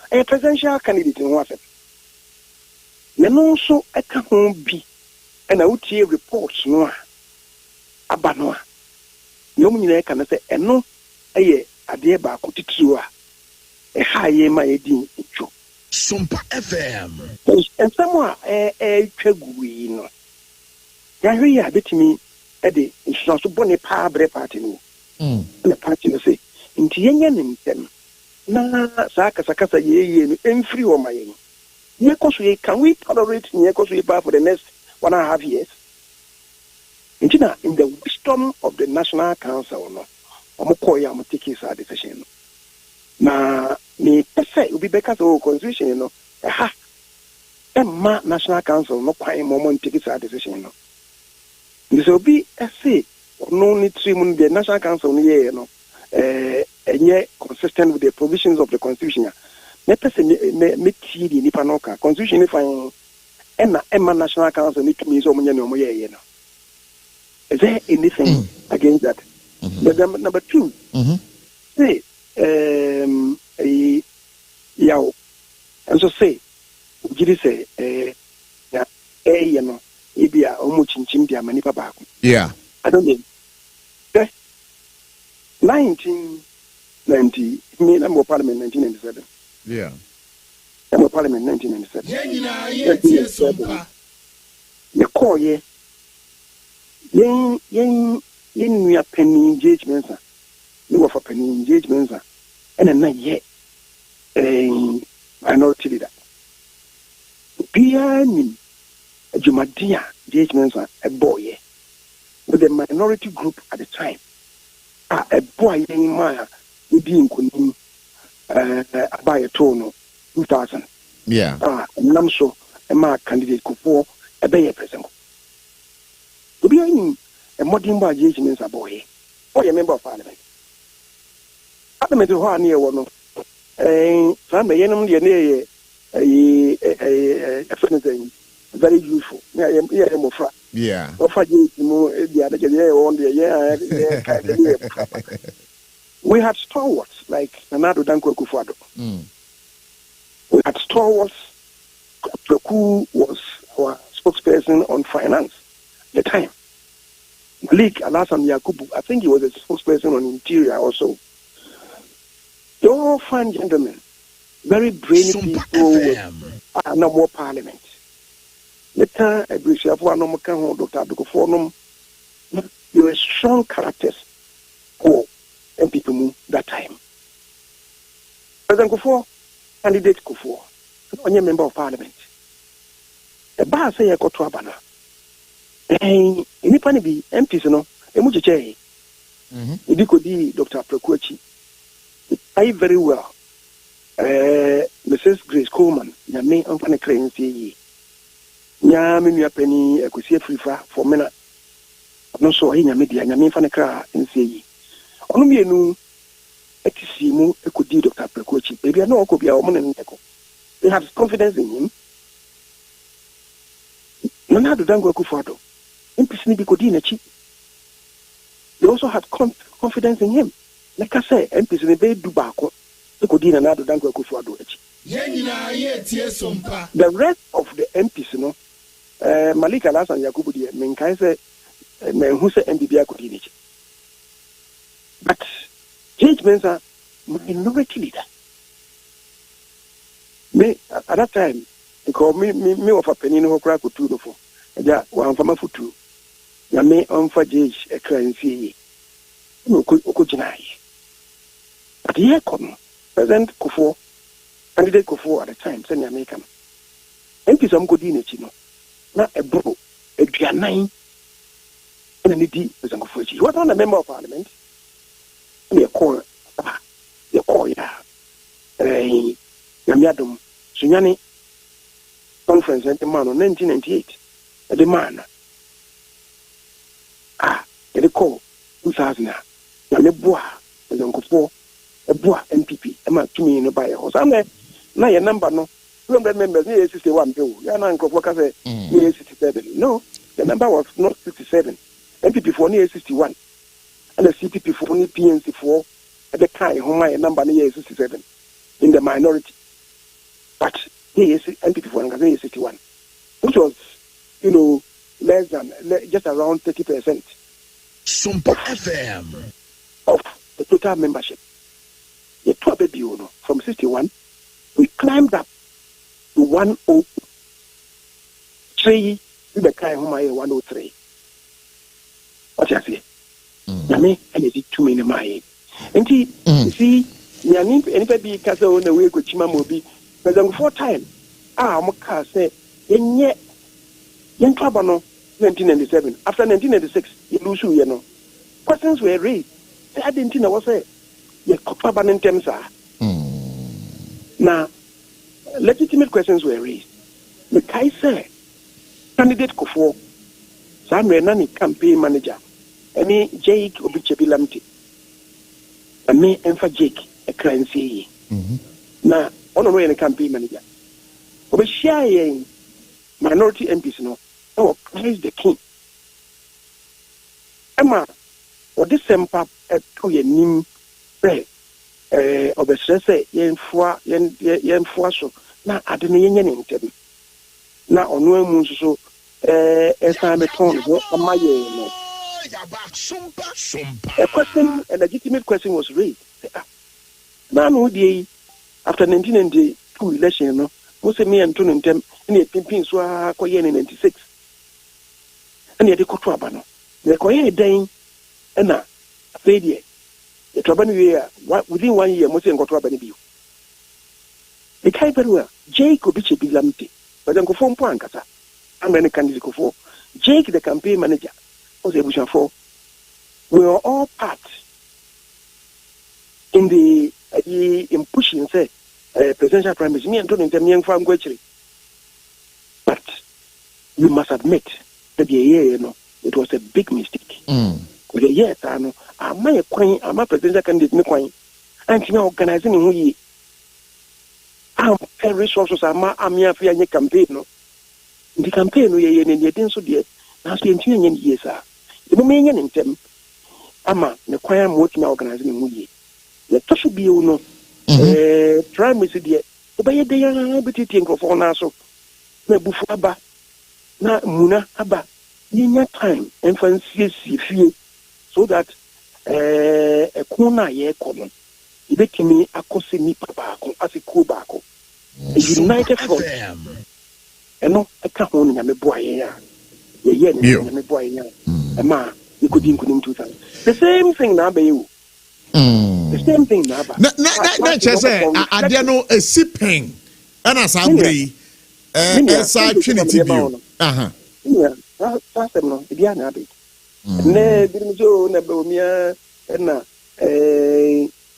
a presidential candidate in Washington. Then also, I can't be. And I would hear reports no abanoa. No one can say, and no, a dear Bakutua, a high my din. SOMPA FM. And someone a Cheguino. Yahweh a bit me at the insurance to bonnet pabre party. And the party will say, in Tianian them. Na Sakasa ye and free or my. Yekos, can we tolerate Yekos for the next 1.5 years? In the wisdom of the National Council, no, Omokoya will take his decision. Na me say will be because of constitution, you know. National Council no quite moment take his decision, no. This will be a say no need to the National Council, you know, consistent with the provisions of the Constitution. Let us say me the Nipanoka Constitution if I Emma National Council need to mean so many no. Is there anything against that? But number two, say yao, and so say, did you say you know, Ibia Omuchinchim many papa? Yeah, I don't know. 1990, me I'm Parliament 1997. Yeah. I'm a Parliament 1997. You call ye. Yen we are penny engagements. You offer penny engagements. And then not yet. Minority leader. Behind Jumadia engagements a boy. With the minority group at the time. A boy in Maya. We being Kunim by a tono 2000. Yeah. Namso, a mark candidate for a bay president. To be in a modern by judgments a boy, or a member of parliament. Parliament of one year one. Some enemy very useful. Yeah. We had stalwarts like Nanado Danko Kufuado. We had stalwarts. Preku was our spokesperson on finance at the time. Malik Alassane Yakubu, I think he was a spokesperson on interior also. They all fine gentlemen, very brainy people, no more parliament. Later, I believe Dr. Abukofonum, they were strong characters for MP to move that time. President Kufuor, candidate Kufuor, only member of parliament. The bar say I got to Abana. And any pani be MPs, no, a muchache. It could be Dr. Prokwachi. I very well. Mrs. Grace Coleman, your main company claims ye. Yammy, your penny, I could see a free for a minute. No, so in your media, your main funny cry and say ye. Only no, I see more, I could do Dr. Prokwachi. Maybe I know could be a woman and echo. They have confidence in him. Nanado Dango Kufuado. MPs could be cheap. They also had confidence in him. Like I say, MPs in the bay do back. They could Nanado Dango Kufuado. The rest of the MPs, you know, Malik Alassane Yakubu, Menkai say, who say MBB could be. But judgments are minority leader. Me at that time, they call me of a penny no crack or two for. Yeah, one from a foot two. Ya me on for judge a crime fee. Okojinai. But here come President Kufuor, candidate Kufuor at the time, send the American. MP some good in it, you know. Not a bro, a Gianai, and an ED is a Kufuor. You are not a member of parliament. You call, Yamiadum, Sunyani conference at the man on 1998. At the man. They call 2000. Yamebua, as Uncle Four, a Bua MPP, a man to me in a buyer house. I'm there. Now your number no. 200 members near 61 bill. Your uncle Waka near 67. No, the number was not 67. MPP for near 61. And the CPP for near PNC 4 at the kind whom my number near 67 in the minority. But near MPP for near 61, which was, less than just around 30%. SOMPA FM of the total membership. The 12 from 61, we climbed up to 103. We became 103. What you say? Yami, and it is too many my. And you see, anybody can say on the way to Chimamobi, but then 4 times. Moka say, and yet, young Trabano, 1997. After 1996, you lose, questions were raised. I didn't know what say. You could in terms of. Now, legitimate questions were raised. The Kai said, candidate Kufuor, some Renani campaign manager, and me Jake Obichebilamti, and me Enfa Jake a currency. Now, on a campaign manager. Obishia minority MPs no. Oh, praise the king. Emma, or this SOMPA to your name, of a stress, yen for so. Now, I didn't yen in now, on no moon so, as I'm a tone, my a question, a legitimate question was raised. Now, no day after 1992 election, was a me and Tony them in a pimpin so in 96. And yet the Cotrabano. The Koyan dying and a failure. The Trabani within 1 year, most in Cotrabani view. The Kaiperua, Jake Obichebilamti, but then go from Pancasa. I'm a candidate for Jake, the campaign manager, was a Bushan for. We were all part in the in pushing, say, presidential primaries. Me and Tony them young farm Guachri. But you must admit, that it was a big mistake. With a year, I'm a queen, I'm a presidential candidate, and you organizing who ye. I'm very resources, I'm a free campaign. The campaign we are in the didn't so dear, now see in years, sir. The Romanian in them, I'm the choir working organizing who ye. The Toshu be primary dear, but a day I'm able to think of all so. Bufaba. Na muna aba yinya time emphasis fie so that a kuna ye kono ibetimi akose nipa baako asiko baako a united front eno eka ho nya meboa ye ya ye nya meboa ye ya ma ikodi nkunim 2000 the same thing na ba you the same thing na ba na chese ade no esipen ana sabri esa trinity view that's no ibiana be ne birimjo na bawmia na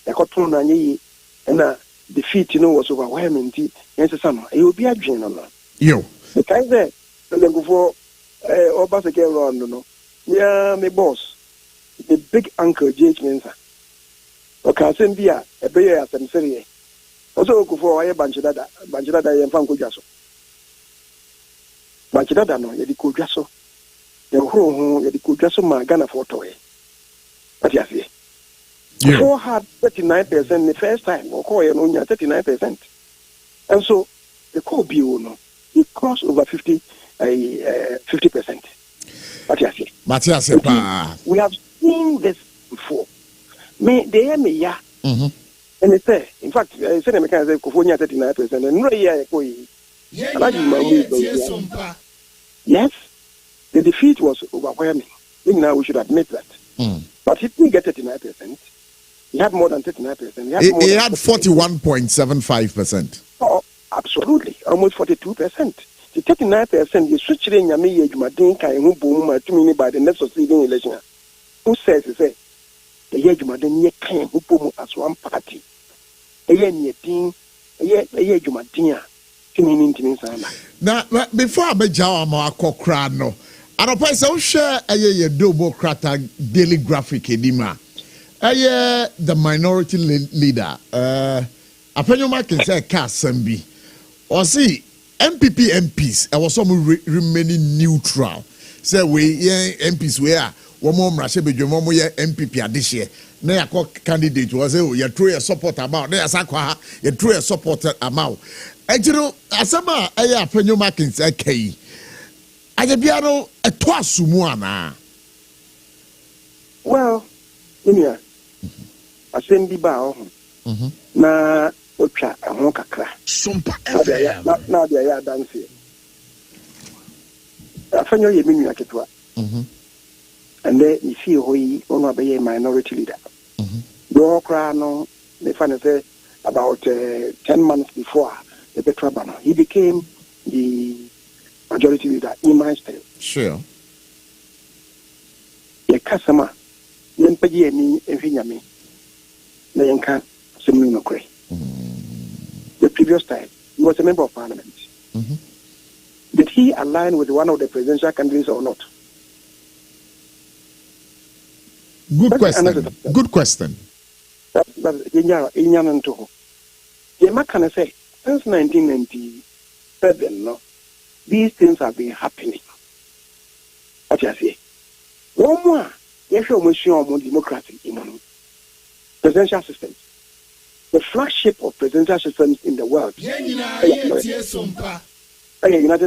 yakoton na nyi na defeat was overwhelming yes some e obi adwen no yo the guy there the go for obaseke round no yeah my boss the big uncle JH Mensa okay sembia e be ya semsere also go for aye banjidada ye fan ko dwaso banjidada no ye di ko dwaso ye ho ye di ko dwaso ma Ghana photo e what you say Before had 39% the first time, or call 39%. And so the core bill, it crossed over 50%. Matthias, we have seen this before. Me, they hear me, yeah. And they say, in fact, I said, I can say, 39%, and no year, yes, the defeat was overwhelming. Now we should admit that. But he didn't get 39%. He had more than 39%. He had 41.75%. Oh, absolutely. Almost 42%. The 39%, you switch in Yami Jumadin, who boom to me by the next succeeding election. Who says, the Yajumadin came who boom as one party. A year thing, a year Jumadina. Now, before I make Jawama Cocrano, I don't pay so share a double crata daily graphic edema. The minority leader, Apenoma can say Kasambi. Or see, MPP MPs, I was some remaining neutral. Say we MPs were one more Rashabi Jomomo MPP this year. Nay, candidate was a true support amount. There's a true supported amount. Ejiro asama aya apenyo markings akai ajabia no eto asumu ana. Well, Nia, asem bi ba ho na otwa ho kakra SOMPA FM na dia ya dance afanyo ye menu aketwa and then you see hoyi ono abaye minority leader do kra no the fan say about 10 months before he became the majority leader in my state. Sure. The customer, then pay me and Vinyami. The Yanka Semino Cray. The previous time, he was a member of parliament. Did he align with one of the presidential candidates or not? Good question. Good question. That's Inyan to Yama can say. Since 1997, no, these things have been happening. What you say? One more, yes, more democracy in presidential systems. The flagship of presidential systems in the world. United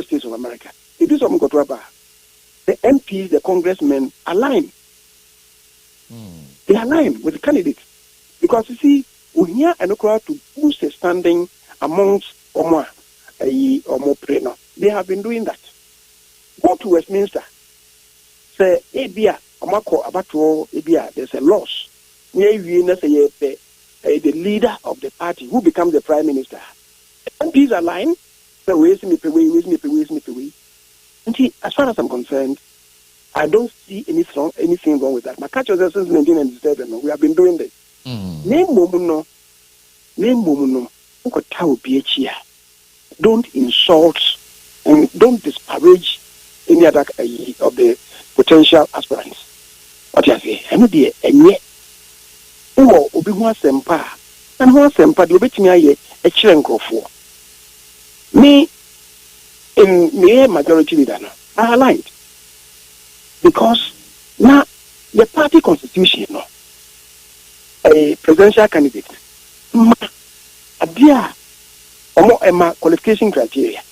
States of America. It is some Gotraba. The MPs, the congressmen align. They align with the candidates. Because you see, we here and to boost the standing amongst Omwa, Omo, they have been doing that. Go to Westminster. Say, Ebia, Omako, Abato, Ebia, there's a loss. The leader of the party who becomes the prime minister. MPs align. So, where's me. And see, as far as I'm concerned, I don't see anything wrong with that. My catch was since 1997. We have been doing this. Name Momuno. Don't insult and don't disparage any other of the potential aspirants. What you say? I know the and yet, Obi Sempa, and who Sempa, the Obetimia, a chilenko for me in the majority leader. I aligned because now the party constitution, a presidential candidate. Adia, Omo qualification criteria.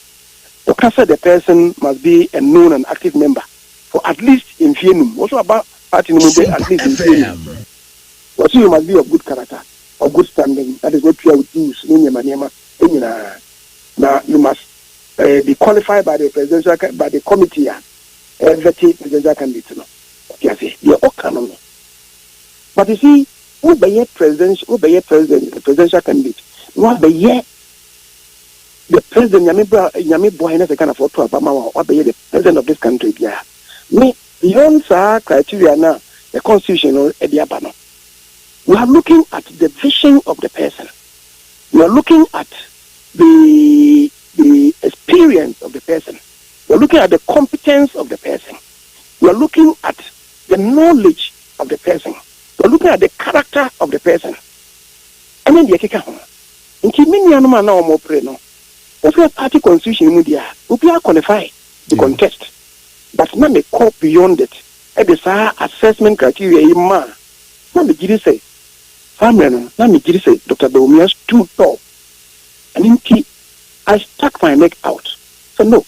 To consider the person must be a known and active member for at least in Fienum. Also about party at least in Fienum. Also you must be of good character, of good standing. That is what we would use in your manema. Now you must be qualified by the presidential by the committee vetted presidential candidate. Okay, you're all canon. But you see, who be a presidential candidate? What be the president? Yami boy has a kind of photo of Obama. What be the president of this country? Yeah, me beyond our criteria now, the constitutional ediabano. We are looking at the vision of the person. We are looking at the experience of the person. We are looking at the competence of the person. We are looking at the knowledge of the person. We are looking at the character of the person. And then the Akeka home. In Kimini Anoma now more pray no. If we have party constitution media, we are qualified to contest. But not the call beyond it. At the assessment criteria ma. Not the Giri say. Family, not the Giri say Dr. Baumia's too tall. And in I stuck my neck out. So no.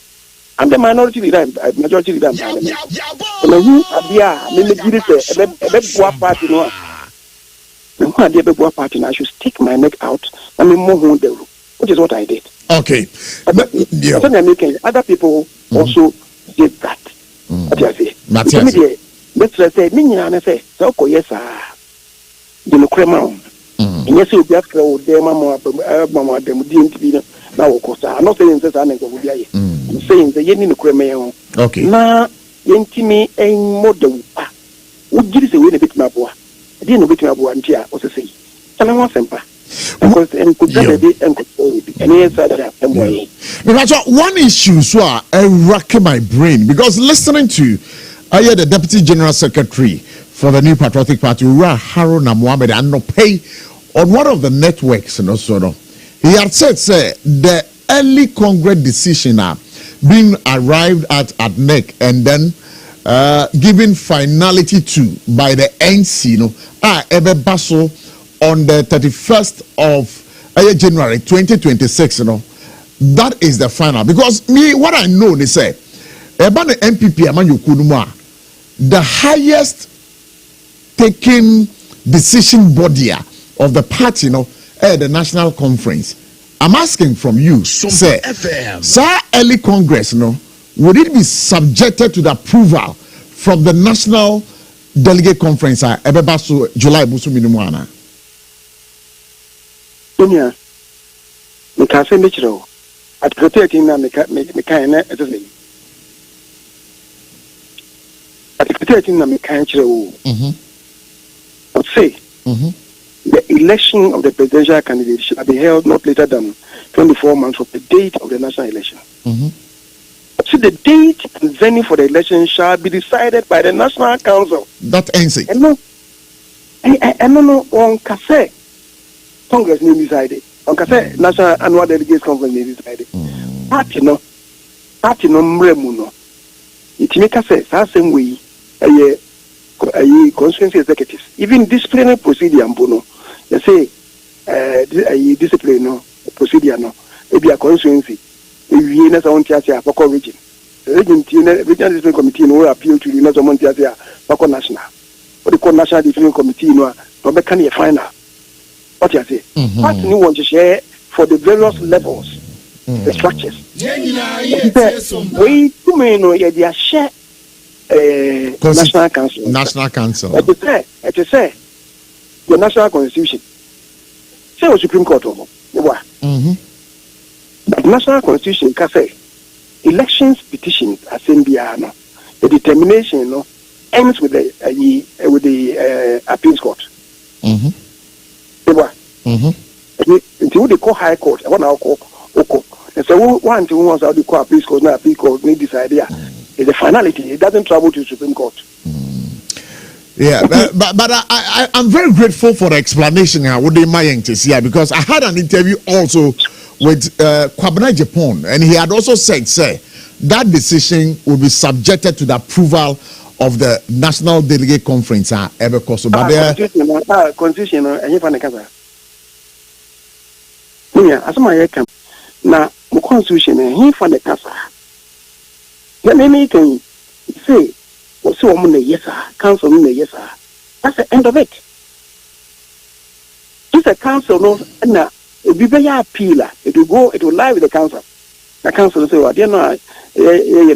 I'm the minority leader, majority leader. And who are the Giri say a party no. I should stick my neck out and which is what I did. Okay. Other people also did that. What I say? let's say, Minian, say, so, yes, the Lucremon. And yes, you'll be after all, dear mamma, them didn't be now, of course. I'm not saying that I'm saying the Yen Lucremon. Okay. Now, Yentimi ain't model. Would you say, wait a bit, my boy? I didn't know bit my boy and Tia, what to say. And I want simple. Because and could be and yes, I one issue so I rack my brain because listening to I hear the Deputy General Secretary for the New Patriotic Party, Haruna Mohammed, and no pay on one of the networks, he had said, the early Congress decision being arrived at NEC and then given finality to by the NC, Ebe Basso on the 31st of January 2026, that is the final. Because me, what I know, they say, about the MPP, the highest taking decision body of the party, at the national conference. I'm asking from you, sir, early Congress, would it be subjected to the approval from the national delegate conference? July Busuminimuana. Dunya, me can say natural. At protecting them, me can at the same. At protecting them, me can show. But say, the election of the presidential candidate shall be held not later than 24 months from the date of the national election. So the date and venue for the election shall be decided by the National Council. That ends it. I don't know on cassette. Congress may decide it. On cassette, National Annual Delegates Conference may decide it. Party no mremuno. It make us say same way a constituency executives. Even disciplinary procedure ambono. They say a disciplinary procedure no. It be a constituency. If you not on Tiasia for region. Regional disciplinary committee no appeal to the not on Tiasia for national. What they call national disciplinary committee no can you final. What you say? What you want to share for the various levels, the structures. We too many they share National Council. National Council. It is say the National Constitution. Say the Supreme Court of the National Constitution can say elections petitions assembliano. The determination ends with the appeals court. Until they call High Court, I want to call Oko. And so one thing once they call appeals court, now appeals court need this idea. It's a finality. It doesn't travel to the Supreme Court. Yeah, but I'm very grateful for the explanation with the Mayentis here because I had an interview also with Kwabena Japan, and he had also said, that decision will be subjected to the approval of the National Delegate Conference. Constitution, and you find a cover. Yeah, as my come now, Constitution, and he found a casa. Then they can say, what's your money? Yes, sir. Council, yes, sir. That's the end of it. Just a council, no, and now it will be a appeal. It will lie with the council. The council will say, well,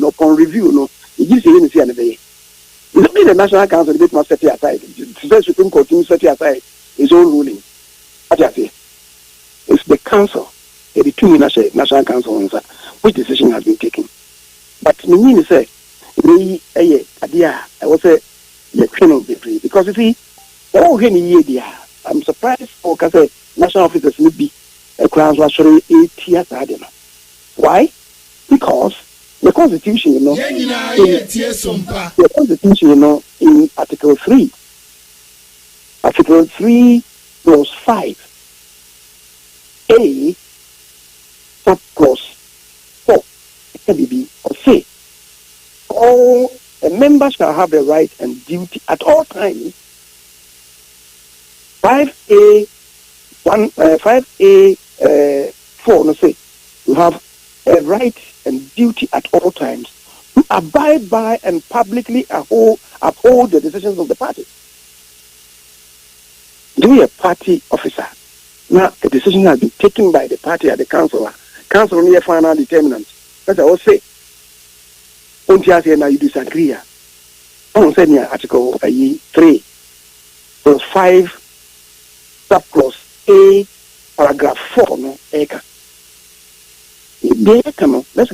upon review, no, it gives you anything anyway. It's only the National Council debate must set it aside. The Supreme Court must set it aside its own ruling. What I say? It's the council, the two national council, which decision has been taken. But the meaning is I will say, because you see, I'm surprised for national officers will be a crown actually 8 years. Why? Because the Constitution, the Constitution, in Article 3, Article 3 clause 5, A, sub clause 4, KBB, or say, all members shall have the right and duty at all times. 5A, 4, no say, you have a right and duty at all times to abide by and publicly uphold the decisions of the party. Do a party officer. Now, a decision has been taken by the party at the council. Council only a final determinant. As I will say, now you disagree. On said article 3 plus 5 subclause A paragraph 4 no eka. Let's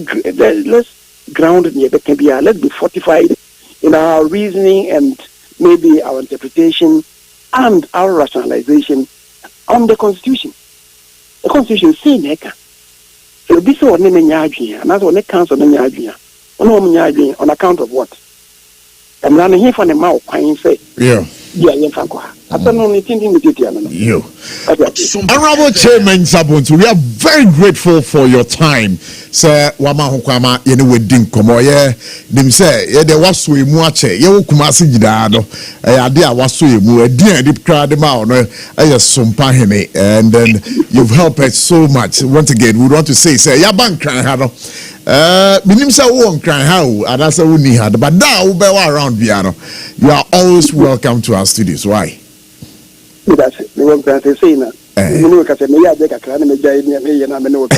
ground it. Let's be fortified in our reasoning and maybe our interpretation and our rationalization on the Constitution. The Constitution says neka. So this is what name nyadwin, and that's what ne council nyadwin. On account of what? I'm running here for the mouth. I say, yeah. I don't know anything with it. Honorable Chairman Sabuntu, we are very grateful for your time. Sir, Wama Hokama, anyway, Dinkomo, them say, there was so much, Kumasi Gidado, idea was so mu, a dear deep crowd amount, SOMPA, and then you've helped us so much. Once again, we want to say, Yaban Kranhado. Minimsa won't cry how, and that's a winning had, but now we are around Viano. You are always welcome to our studios. Why? That's it. We want to say now. You know, because me I take a clan, me jai me and I know what.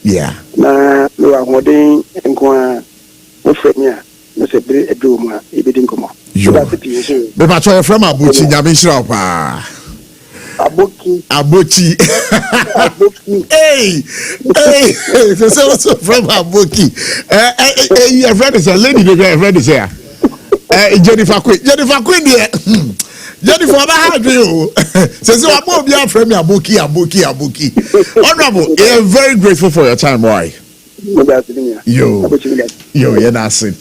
Yeah. Na we are holding and go on. We friend me. We say a do more. It didn't come out. That's it. But I from Abuchi, Nyamisha pa. Abochie. Hey, so also from Abochie. Your friend is a lady. Your friend is here. Jennifer Quinn there. Jennifer, how do you? So I'm more be from Abochie. Honorable, we are very grateful for your time. Why? Yo, yeah, that's it.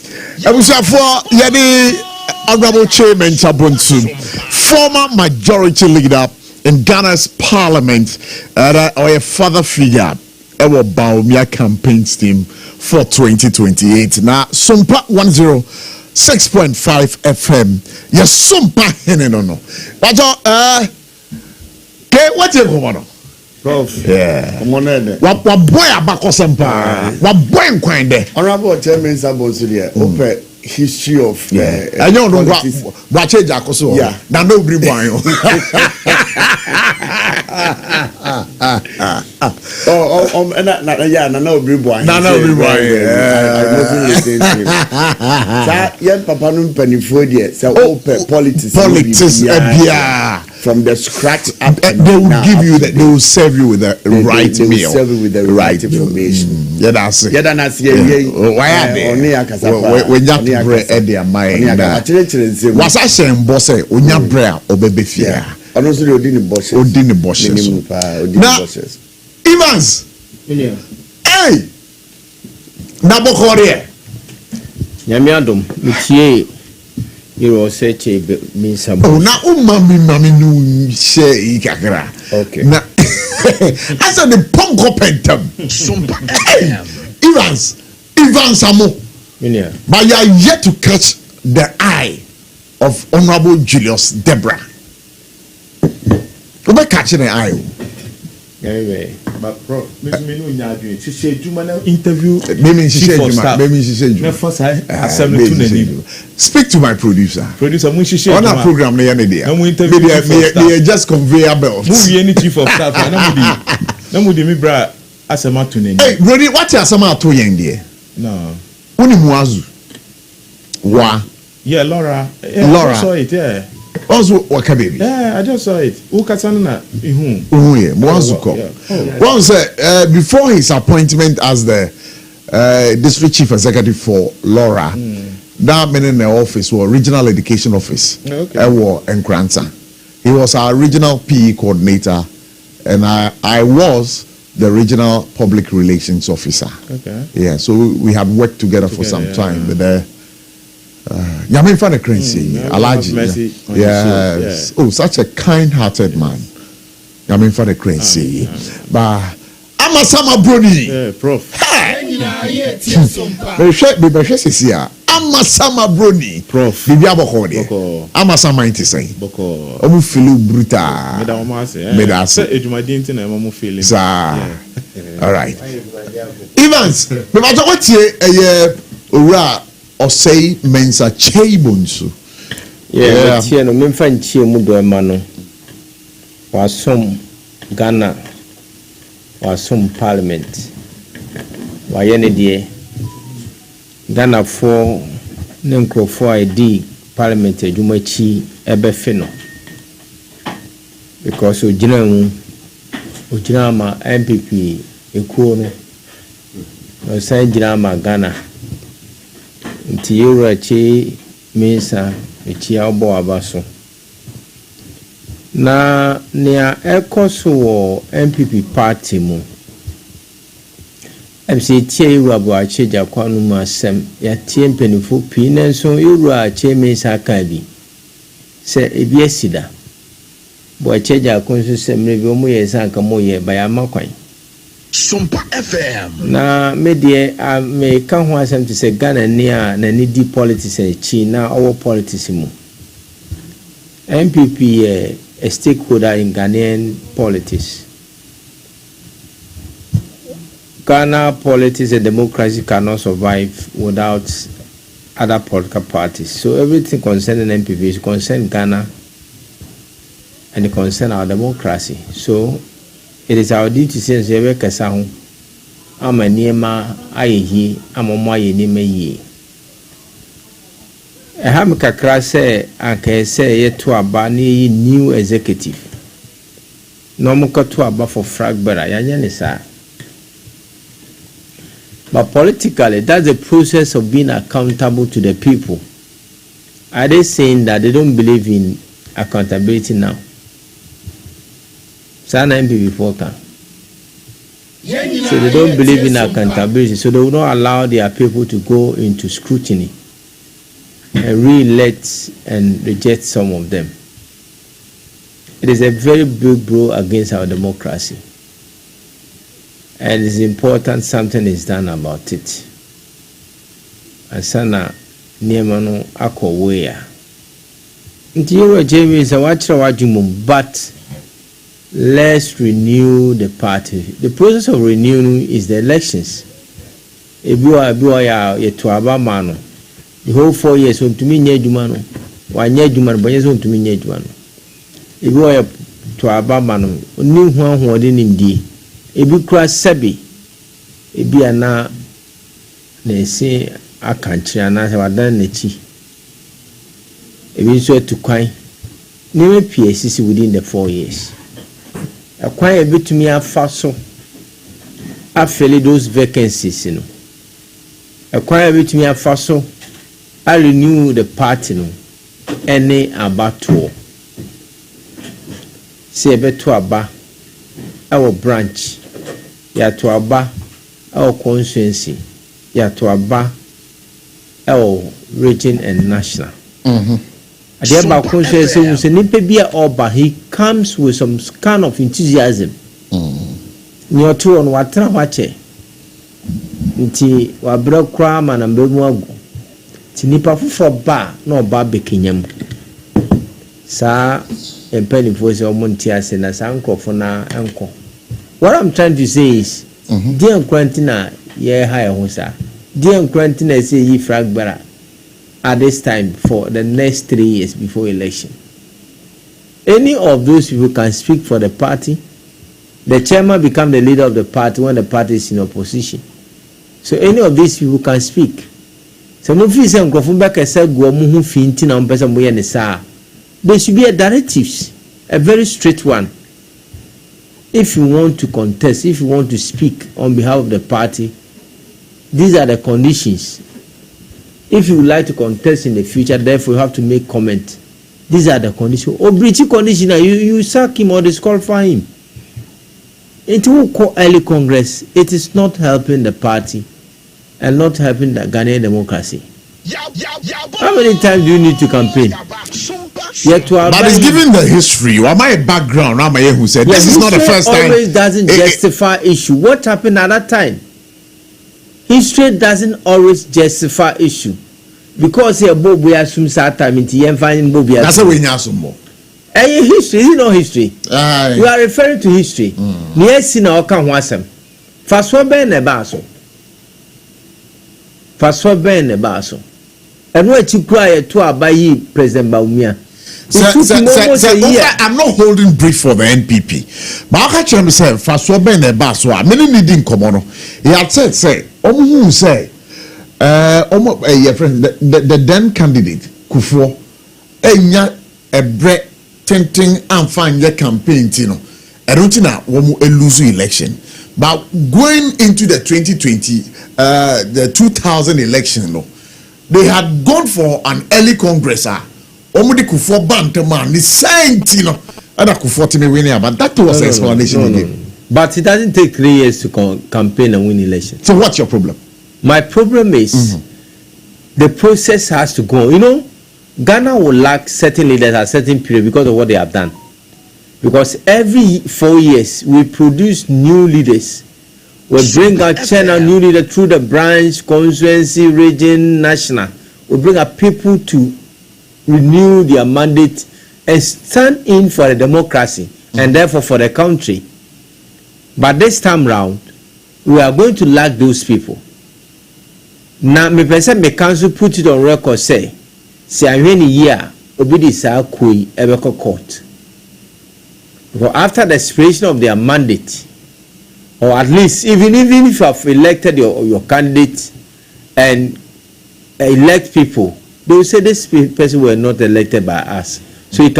I was for Yadi Honorable Chairman Sabuntu, former majority leader in Ghana's parliament, or a father figure, our Baumia campaign team for 2028. Now, SOMPA 106.5 FM. Yes, SOMPA no. But what you go Prof. Yeah. Come on there. What boy abako sempa? What boy nkwende? Honorable Chairman Sabuntu there. Open history of I don't know what change akoso. Yeah. Na no bri boy. No bri boy. Na no bri boy. I wasn't listening to him. That young papa no penifo there. So open politics. From the scratch up, they will give you that. They will serve you with the right meal. They will serve you with the right information. Yeah, that's it. Yeah, that's it. Why are they? When you have bread at their mind, was I saying, boss? When you bread or baby fear. Honestly, Odin Bosses. Now, Evans. Hey, Nabokore. Yamiadum, Mitie. You will say me some. Oh, now, mami no say kakra. Okay. Now, as the Ponko Pentam. Evans Amo. But you are yet to catch the eye of Honorable Julius Deborah. You be catching the eye. Anyway, but Prof, maybe no nyadwe. She say Juma interview. Maybe she say Juma. Speak to my producer. On our program, maybe just conveyor belts. Movie any chief of staff. Hey, Brody, what are some of two young dear? No. Unimuazu. Wa. Yeah, Laura. Laura. I saw it, yeah. Also, Waka baby. Yeah, I just saw it. Ukasana. Oh, yeah. Mwazuko. Well, sir, before his appointment as the district chief executive for Laura, that man in the office was regional education office. Okay. Nkranta. He was our regional PE coordinator, and I was the regional public relations officer. Okay. Yeah, so we had worked together for some time, but Yamin Fana Crazy, Alaji. Yes. Oh, such a kind-hearted man. Yamin Fana Crazy. But I'm a Sama Brody. Yeah, Prof. I'm a Sama Brody. Prof. Bibi Abochie. I'm a Sama Intisai. Boko. I'm feeling brutal. Medase. Ejumadinti na mamu feeling. All right. Evans, what's your or say mensa chebunsu. Yeah, no memfan chiemu do emano. Wasom Ghana. Wasom Parliament. Wayene die Ghana for Nenko for ID Parliament Jumachi Ebefino. Because Ujinama MPP Ekuno no San Jinama Ghana Ntiura Chi Mesa Echiabo Abaso. Na nia ekoso MPP party mu MC tie Urabu acheja kwanu mu asem ya tie mpenifo pii nanso Ura ache Mesa ka bi se ebi asida bo acheja konso semre bi omo ye sanka mo ye baya makwan SOMPA FM na medie me ka ho asem te se Ghana ni a na ni di politics e chi na owo politics mu MPP a stakeholder in Ghanaian politics. Ghana politics and democracy cannot survive without other political parties. So everything concerning MPP is concern Ghana and it concern our democracy. So it is our duty to say we kasahu ama niema ayehi ama mo ayeni meyi. Eham kakra se anka se yeto aba ni new executive. No mo kato aba for fragbera yanya ne sa. But politically, that's the process of being accountable to the people. Are they saying that they don't believe in accountability now? Sana MPP before can. So they don't believe in accountability. So they will not allow their people to go into scrutiny and re-elect and reject some of them. It is a very big blow against our democracy. And it's important something is done about it. And sana niemano ako wea. Nti yoro Jamie is a watcher wajumum, but let's renew the party. The process of renewing is the elections. Ebiwa ya yetuaba mano. The whole 4 years on to me nye jumano. Wa nye jumano but yes on to me nye jumano. Ebiwa ya tuaba mano. Ni huwa di nimdi. Ebi kura sebi. Ebi ana nesi akanchi ana se wadan nechi. Ebi so etukwai. Nime PSC within the 4 years. Akwai ebi tumi afaso. Afeli those vacancies, you know. Akwai ebi tumi afaso. I renew the party no any abato. Say beto aba our branch ya to aba our constituency ya to aba our region and national. Ade ba constituency we say nipa bia oba he comes with some kind of enthusiasm. Ni oto on watra wache. Nti wabra kra ma na mbemu agu. Tinipa for ba no ba bekinyam sa empeni voice o montia se na sa nkofo na enko. What I'm trying to say is dear quarantina ye high hosa dear quarantina say ye fragbara at this time for the next 3 years before election. Any of those people can speak for the party. The chairman become the leader of the party when the party is in opposition. So any of these people can speak. So there should be a directives, a very straight one. If you want to contest, if you want to speak on behalf of the party, these are the conditions. If you would like to contest in the future, therefore you have to make comment. These are the conditions. Or breaching condition, you sack him or disqualify him. It will call early Congress. It is not helping the party and not helping the Ghanaian democracy. How many times do you need to campaign? But it's given the history. Am I a background? Am I who said this is not the first time? Always doesn't justify issue. What happened at that time? History doesn't always justify issue because here Bob we assume that time into yen finding Bob. That's a way you assume more. History is not history. You are referring to history. Yes, in our can wasem. Fast one ben a basso. Fast one ben a basso. And what you cry to abayi President Baumia. I'm not holding brief for the NPP. But I catch myself fast one ben a basso. Many needing common. He had said, say, who say, Your friend, the then candidate Kufo, enya ebre tenting and find your campaign tino. I don't know lose election, but going into the 2020, the 2000 election, they had gone for an early congress. Omudi Kufo Bantaman, the same tino, and a Kufo to me winning, but that was the explanation again. But it doesn't take 3 years to campaign and win election. So what's your problem? My problem is the process has to go. You know, Ghana will lack certain leaders at a certain period because of what they have done. Because every 4 years we produce new leaders. We bring out channel new leaders through the branch, constituency, region, national. We bring up people to renew their mandate and stand in for a democracy and therefore for the country. But this time round, we are going to lack those people. Now, me person me council put it on record say I win a year obedi sa koi ebeko court. Because after the expiration of their mandate, or at least even if you have elected your candidate and elect people, they will say this person were not elected by us, so it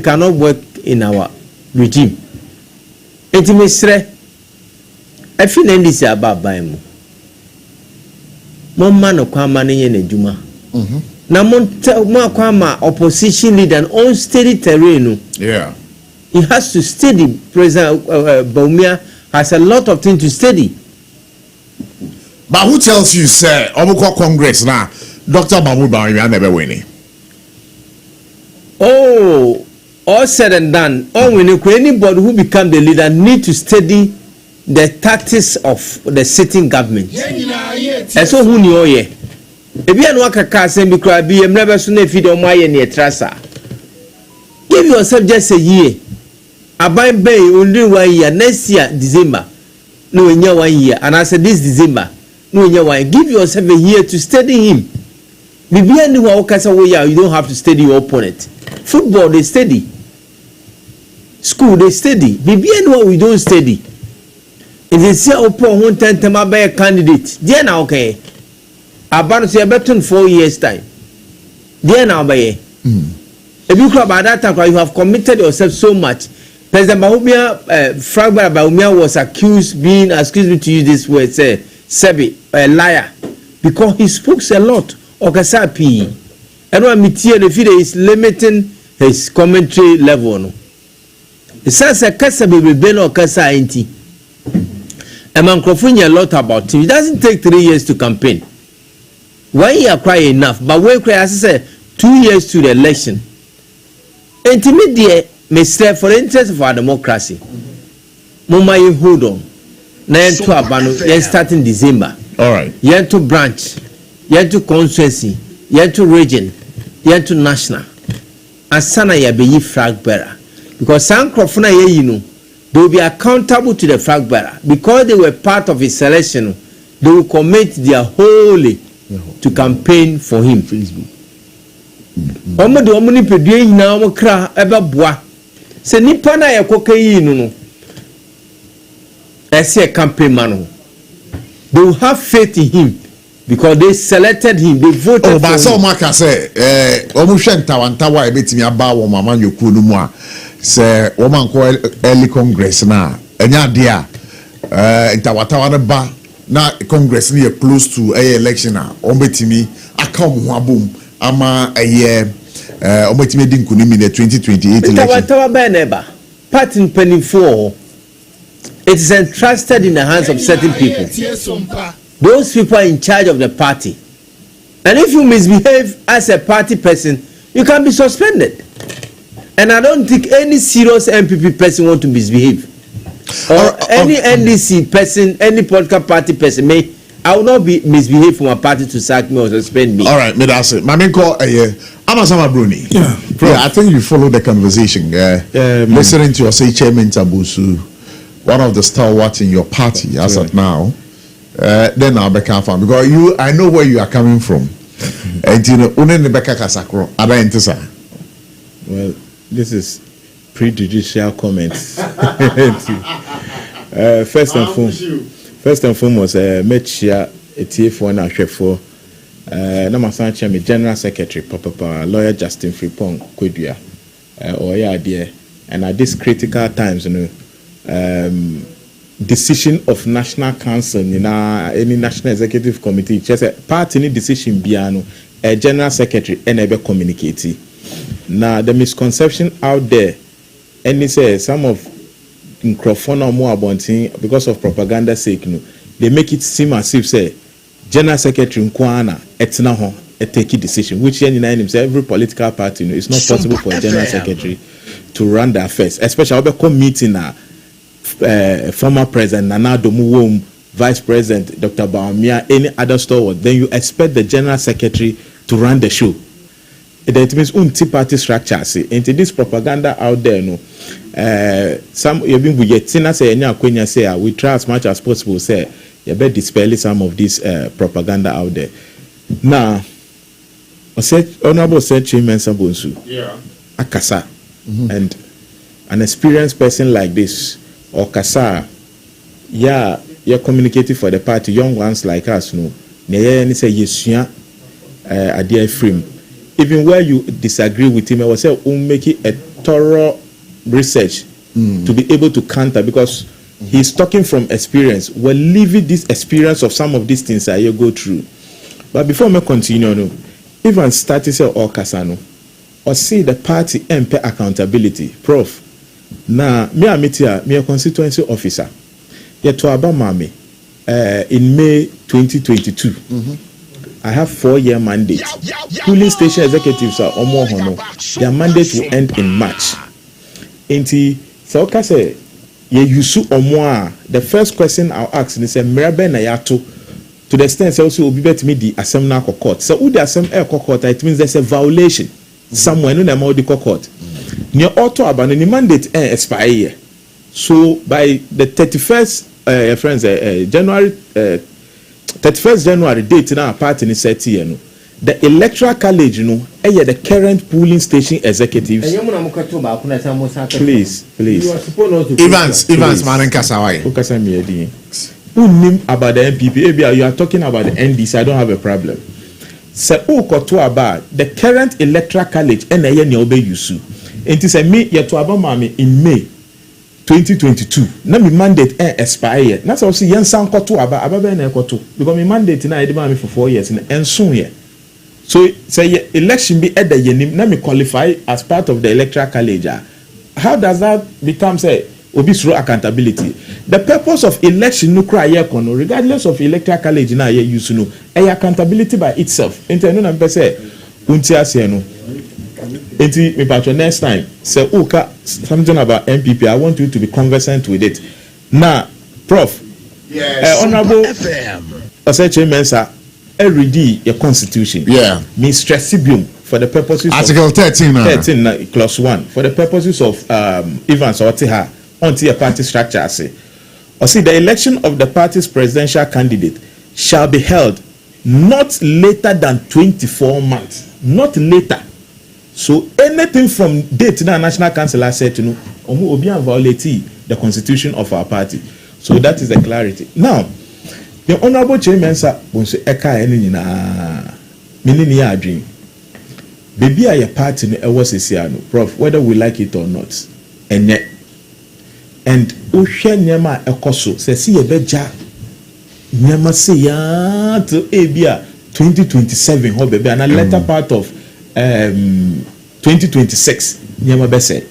cannot work in our regime. Intimacy. I feel this about Bible. Mon no kwama ne ye juma. Na mo kwama opposition leader on unsteady terrain. Yeah. He has to steady. President Baumia has a lot of things to steady. But who tells you, sir, Obuko Congress now, Dr. Mahmoud Baumia never winning? Oh, all said and done, anybody who become the leader need to steady the tactics of the sitting government. And so who knew ye? If you are not a cast and because be a never soon if you don't mind near Trassa. Give yourself just a year. I buy bay only 1 year. Next year, December. No, in your 1 year. And I said this December. No, in your 1 year. Give yourself a year to steady him. You don't have to steady your opponent. Football, they steady. School, they steady. We don't steady. If they say upon 1 time by a candidate, then okay. About to better 4 years time. Then now by if you club by that time, you have committed yourself so much. President Bahumia, Fragba Bahumia was accused to use this word, say, Sebi, a liar, because he spoke a lot. Okasapi, and one meteor the video is limiting his commentary level. It says a Kasabi will be no Kasa inti. A man a lot about him. It doesn't take 3 years to campaign. 1 year cry enough, but when cry as I said 2 years to the election. Intermediate may stay for the interest of our democracy. Mama, you hold on. Now to Abano, you're starting December. All right. You're to branch, you're to constituency, you're to region, you're to national. And sana ya be flag bearer. Because some crofuna ye you know, they will be accountable to the flag bearer. Because they were part of his selection, they will commit their wholly to campaign for him. Facebook. Omo de omo ni pedue nyina omo kra ebe boa. Se nipa na ye kokayi no. Ese campaign man. They will have faith in him because they selected him, they voted for him. But so much say omo hwe ntawantawa ebetimi aba wo mama nyoku no mu a se wo man ko early congress na enya de a ntawatawa ne ba na congress ne close to election a ombetimi aka mo ho abom ama ombetimi di nkunimi ne 2028 election. Ntawatawa ba neba party penifo. It is entrusted in the hands of certain people. Those people are in charge of the party. And if you misbehave as a party person, you can be suspended. And I don't think any serious MPP person want to misbehave. Or any NDC person, any political party person may. I will not be misbehave for my party to sack me or suspend me. All right, me that's it. My main call, Amasama Bruni. Yeah, I think you follow the conversation. Listening to your say Chairman Tabusu, one of the stalwarts in your party as of now. Then I'll be careful because I know where you are coming from. And you know, well, this is prejudicial comments. First and foremost, make sure a TF1 for na masan chairman general secretary papa lawyer Justin Fripong Kwadua or yeah there, and at this critical times, decision of national council any national executive committee just a part any decision biano a general secretary and ever communicate. Now the misconception out there, and they say some of microphone or more abonting because of propaganda sake, they make it seem as if say general secretary Nkwana etina ho take a decision, which every political party it's not possible for a general secretary to run the affairs, especially about meeting former president Nana Domuwom, vice president Dr. Baumia, any other stalwart, then you expect the general secretary to run the show. That means party structure. See, into this propaganda out there, some even we get say we try as much as possible. Say you better dispel some of this propaganda out there. Now, I said honorable said Chairman Sabonsu, Akasa, and an experienced person like this or Kasa, you're communicating for the party. Young ones like us, any say yes, a dear frame. Even where you disagree with him, I will say, make it a thorough research to be able to counter, because he's talking from experience. We're living this experience of some of these things that you go through. But before I continue, even start to say or Kasano, or see the party MP accountability, Prof. Now, me a constituency officer. Yet to Abamami in May 2022. I have 4-year mandate. Polling station executives are almost hono. Their mandate will end in March. Inti so say ye yusu omo. The first question I'll ask is merabe na yato to the extent also obi bet me the assembly court. So who the assembly court, it means there's a violation somewhere no na the court. Near auto abandon mandate expire. So by the 31st January 31st January date in our party in Seti, the Electoral College, the current polling station executives. Please. Evans, Manankasawai. Who about the MPP? You are talking about the NDC. I don't have a problem. Se about the current Electoral College, and yusu. And to say me yet to Abamami in May 2022. Na mi mandate expire. Na so see yen san koto aba na koto because mi mandate na ede me for 4 years na enso ye. So say election be at the yenim na me qualify as part of the Electoral College. How does that become say obi through accountability? The purpose of election no cry ye kono regardless of Electoral College na ye use no accountability by itself. Enti no na be say unti ase no. Enti me patron next time say uka something about MPP, I want you to be conversant with it. Now, Prof, Honorable Chairman, sir, read your constitution. Means stressibium for the purposes Article 13 clause 1 for the purposes of Evans or Tiha onto your party structure. I say, the election of the party's presidential candidate shall be held not later than 24 months. Not later. So anything from date na National Council has said to know, obi violate the constitution of our party. So that is the clarity. Now, the honorable chairman sir, bonso eka eni na minini ya dream. Baby a party no ewo sesiano, Prof, whether we like it or not. And ohwe nyama ekoso se si ye beja nyama se ya to ebia 2027 ho baby and a later part of 2026 nyama bese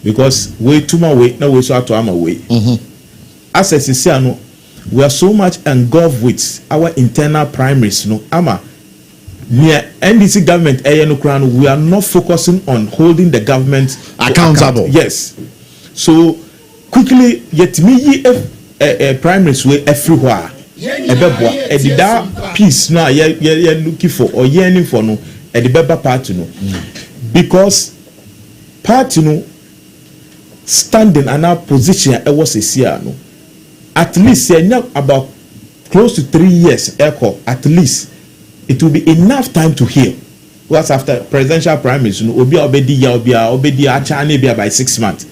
because way too much way now we so to am away access is no we are so much engulfed with our internal primaries no ama near NDC government no crown we are not focusing on holding the government accountable. Yes, so quickly yet me primaries way everywhere that peace now you're looking for or yearning for no at the better party no because party no standing and our position it was a year no at least about close to 3 years echo at least it will be enough time to heal because after presidential primaries no obi obedi achane bia by 6 months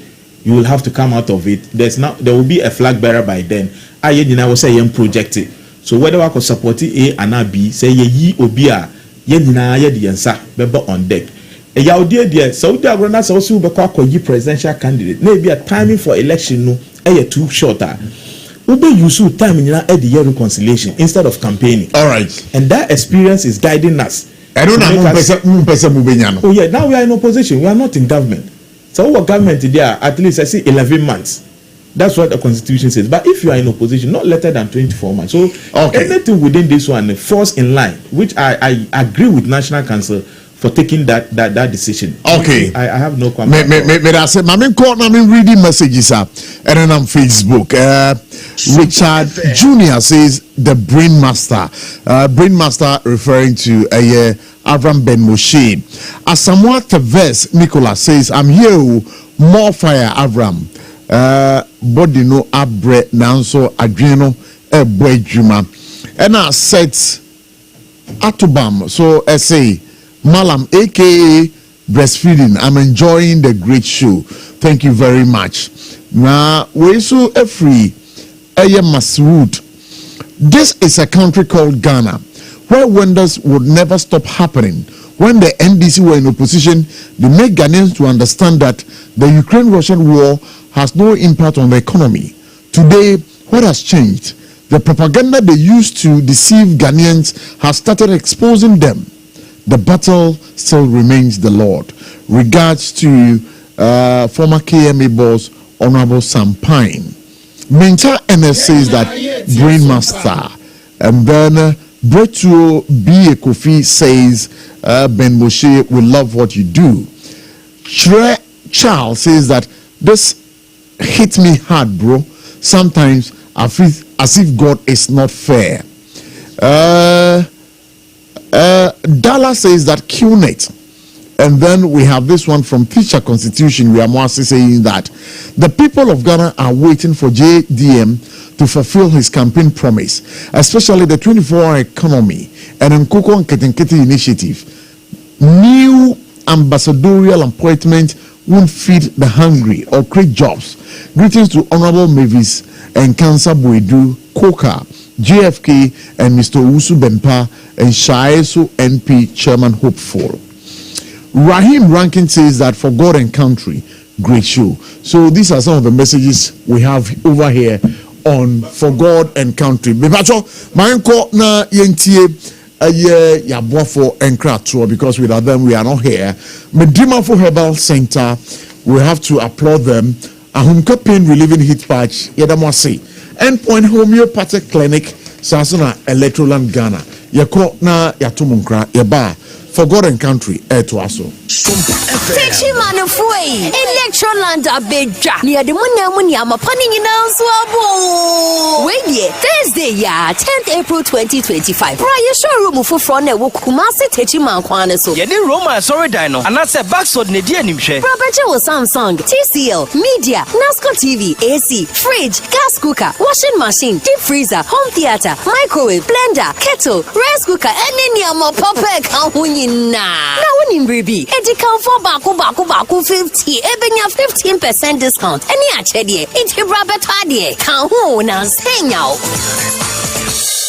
you will have to come out of it. There will be a flag bearer by then. I was saying project So whether we could support A and B, say ye obia, ye nyina ye the answer, beba on deck. A yaudia dear, Saudi Arabia also be called presidential candidate. Maybe a timing for election no, too shorter. Ube use time in the year reconciliation instead of campaigning. All right. And that experience is guiding us. I don't know. Oh yeah, now we are in opposition. We are not in government. So our government there, at least I see 11 months. That's what the constitution says. But if you are in opposition, not later than 24 months. So anything within this one falls in line, which I agree with National Council for taking that decision. Okay. I have no comment. I say, I'm reading messages and then on Facebook. Richard Jr. says the brain master. Brain master referring to AVRAM Ben Moshe. Asamoah Teves Nicola says, I'm here. More fire AVRAM. Body no abre nanso adweno boy juma. And I said Atubam. So I say Malam aka breastfeeding. I'm enjoying the great show. Thank you very much. Now we so free Masood. This is a country called Ghana where wonders would never stop happening. When the NDC were in opposition, they made Ghanaians to understand that the Ukraine-Russian war has no impact on the economy. Today, what has changed? The propaganda they used to deceive Ghanaians has started exposing them. The battle still remains the Lord. Regards to former KMA boss, Honorable Sampine. Minta NS says that Brain Master. And then Bretuo B. Kofi says, Ben Moshe, we love what you do. Shre Charles says that this hit me hard, bro. Sometimes I feel as if God is not fair. Dalla says that QNet. And then we have this one from Teacher Constitution. We are more saying that the people of Ghana are waiting for JDM to fulfill his campaign promise, especially the 24-hour economy and Nkoko and Ketenkete initiative. New ambassadorial appointment won't feed the hungry or create jobs. Greetings to Honorable Mavis and Kansa Boedu, Koka, JFK, and Mr. Usu Bempa and Shaeso NP Chairman Hopeful. Rahim Rankin says that for God and country, great show. So these are some of the messages we have over here on For God and Country. Bebacho, my uncle na yentie yabuafo enkra because without them we are not here. Medima for Herbal Center, we have to applaud them. Ahumka pain relieving heat patch, yedamwase. Endpoint homeopathic clinic, Sasuna Electoral Ghana. Yako na yatumunkra yaba. For God and country, to us. Teaching man of way, Electoral Abeja. Near the money, I'm a punning in Answabo. Wait, Thursday, 10th April 2025. Prior showroom for front network Kumasi teaching man Quanaso. Yeni Roma, sorry, Dino, and that's a backsword Nidia Nimshe. Property was Samsung, TCL, Media, NASCO TV, AC, fridge, gas cooker, washing machine, deep freezer, home theater, microwave, blender, kettle, rice cooker, and any more pop now when in baby, discount for baku 50, ebenya 15% discount. Any achedie, it's a rabbit idea. Count who now saying out.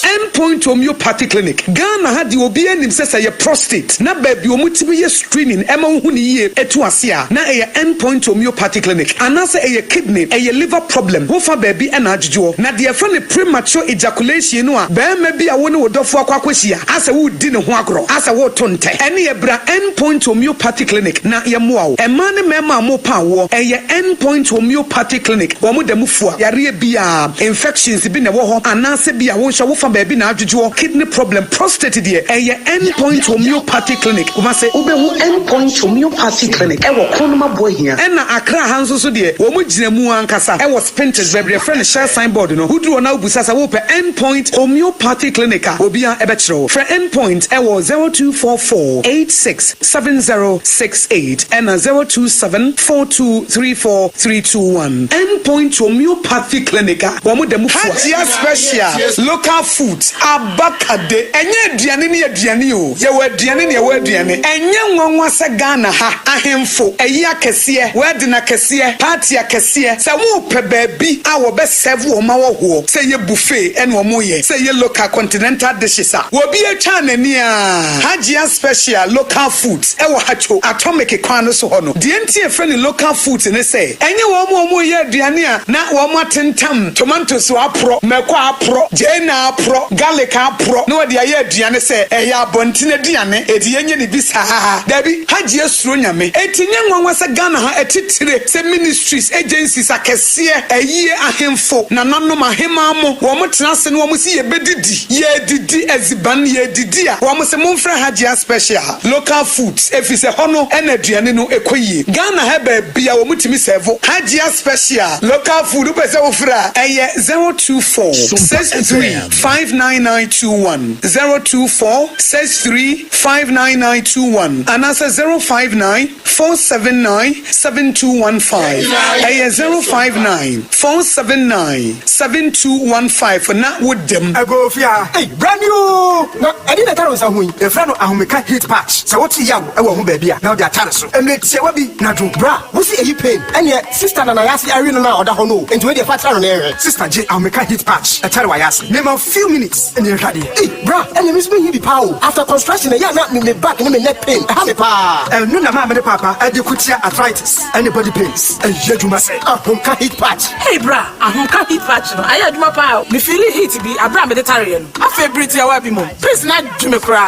Endpoint homeopathic clinic. Ghana had the obia nim says a prostate. Na baby omutibi screening. Emma huni ye etuasia. Na a endpoint homeopathic clinic. Anasa a kidney, a liver problem. Wofa baby and ajujo. Na the friendly premature ejaculation no. Be maybe a one would offer kwakweshia. As a wood dinner huagro. As a wood tonte. Any a bra endpoint homeopathic clinic. Na ya muau. A man mema mo power. A endpoint homeopathic clinic. Wamu de mufua. Yari bia infections been a woho. Anase bia wosha wofa baby na ajuju kidney problem prostate there endpoint homeopathic clinic kuma say obehu endpoint homeopathic clinic e wo konoma boy here e na Accra hanso so there wo mo gina mu ankasa e wo spinches baby friend share signboard no hudu na obusasa wo pe endpoint homeopathic clinic obia e be kire for endpoint e wo 0244867068 and 0274234321 endpoint homeopathic clinic wo mo demu for special local foods abakade enye aduane ne aduane o ye wa aduane ne ye wa aduane enye nwanwa se Ghana ha ahemfo eyi akese word na kese party akese se wo pe baabi a wo be serve wo ma wo ho se ye buffet ene wo mo ye se ye local continental dishes a wo bi atwa nani a hajia special local foods e wo hacho atomic kwan no so ho no de entie friend local foods ne se enye wo mo ye aduane a na wo mo atentam tomatoes apro meko apro jena apro garlic apro no de aye aduane se eya abontine aduane edi yenye ne bisa dabi hajia suro nyame etinye nwanwa se Ghana ha etitire se ministries agencies akese eyi ahemfo na nanom ahema mo wo mo tenase no wo mo si ye bedidi ye didi eziban ye didi a wo mo se mo mfra hajia special local foods efise hono ena aduane no ekoyie Ghana ha ba bia wo mutimi serve hajia special local food pese wo fra eye 024 63 59921 024 63 59921 and answer 059 479 7215 eye 059 479 7215 for na with them ago fia hey brand new na edi na taro sa hu e fra no ahomeka heat patch se what yam e wo ho ba bia na de atare so emre wa bi na do bra wo si eyi pain ene sister na yasi ari no na oda ho no enti we de fatara no na ere sister je ahomeka heat patch atare wa yasi name a few minutes ene hwade hey bra ene mi so bi power after construction ya na me back ne me neck pain ha me pa no na ma me papa e de kutia arthritis anybody pains e yeduma say ahomeka heat patch hey bra ahomeka heat patch no ayeduma pa me feel heat bi abra me de tare no afa briti ya wa bi mo please na jume kra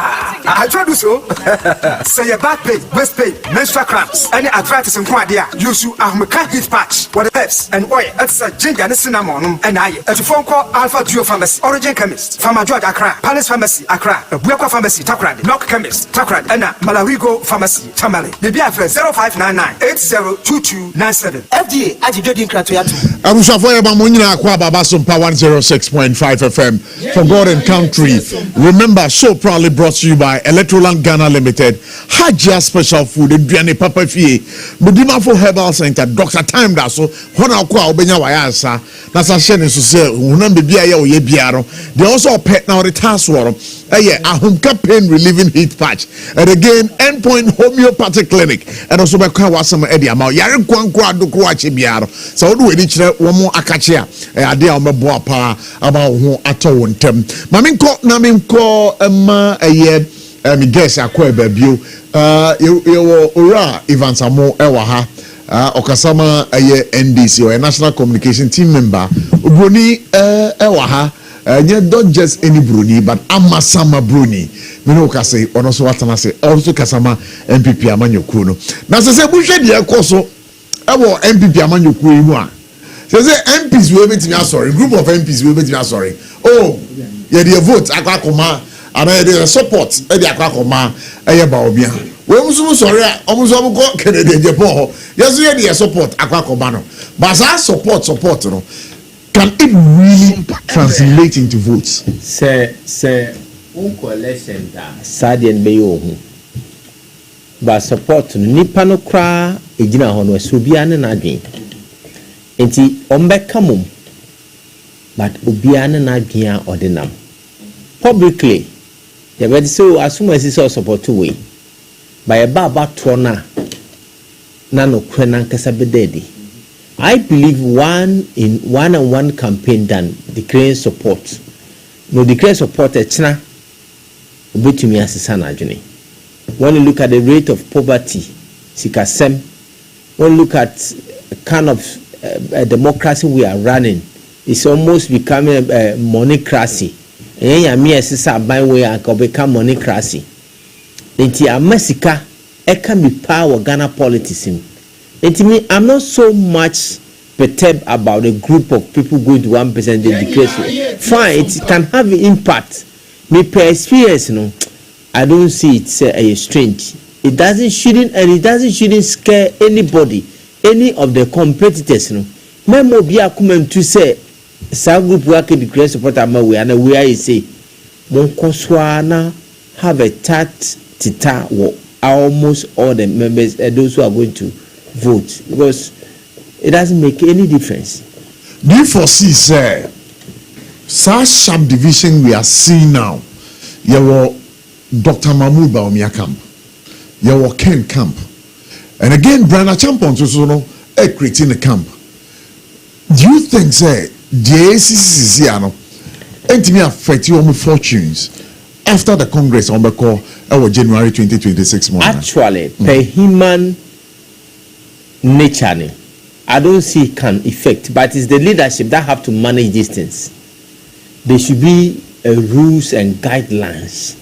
I try do so say your back pain waist pain menstrual cramps any arthritis in kwade a use ahomeka heat patch what the herbs and oil it's a ginger and cinnamon and aye at phone call Alpha Duo Pharmacy Origin Chemist Pharma George Accra Palace Pharmacy Accra Buakwa Pharmacy Takrade Knock Chemist Takrade and Malarigo Pharmacy Tamale the BFS 0599 802297 FDA Ajidin Kratoyatu Abusafo yeba mo nyina akwa baba SOMPA 106.5 FM for God and country. Remember, show proudly brought to you by Electoral Ghana Limited. Hajia special food eduane papa fie. Budima for Herbal Center Dr. Time da so hona akwa obenya wayansa na sa hye so se hunam bibia ye oye biaro. They also pet now the task woro ahomeka pain relieving heat patch and again endpoint homeopathic clinic and also be kwa wasam e dia ma yare kwankwa adokro ache biaro so wo do edi kire wo mo akache a ade a omebo apa aba ho ato wontem ma menko ma mi guess akwa babio yo ora Ivan Samo ewa ha okasama NDC or National Communication Team member Bruni ewa ha not just any Bruni but Amasama Bruni mino kase ono so watana se also kasama MPP amanyoku no na se buhwe de ekoso ewo MPP amanyoku yi mu a se MPs we betimi asori group of MPs we betimi asori oh ye dey vote akakoma and dey support e dey akakoma eye ba obia we musumu sori a omuso ko Kennedy Jepo yeso ye dey support akakoma no but that support no can it really translate into votes? Say, election da sadian be yo hu. But support nipa no kra ejina ho no so bia ne na adwen. Enti ombeka mum. But obia ne na adwen a odinam. Publicly, the be so assume say support we. By a baba to na no kra na nkasa bededi. I believe one-on-one campaign done declaring support. No declare support echna obetumi asesa na adwene. When you look at the rate of poverty, sikasem, when you look at kind of a democracy we are running, it's almost becoming a monocracy. And ya me asesa ban way and become monocracy. Enti amasika eka mi power Ghana politics. And to me, I'm not so much perturbed about a group of people going to 1% declaration. Fine, it can have an impact. Me per experience, I don't see it a strange. It shouldn't scare anybody, any of the competitors. Memo be a comment to say, some group working declare support we and where I say, Monkoswana have a tita almost all the members, those who are going to vote, because it doesn't make any difference. Do you foresee, sir, such sharp division we are seeing now. You were Dr. Mahmoud Baumia camp. You were Ken camp. And again, Brana Champon to creating the camp. Do you think, say, the ACCC may affect your fortunes after the Congress on the call our January 2026 month? Actually, per human nature, I don't see it can affect, but it's the leadership that have to manage these things. There should be rules and guidelines.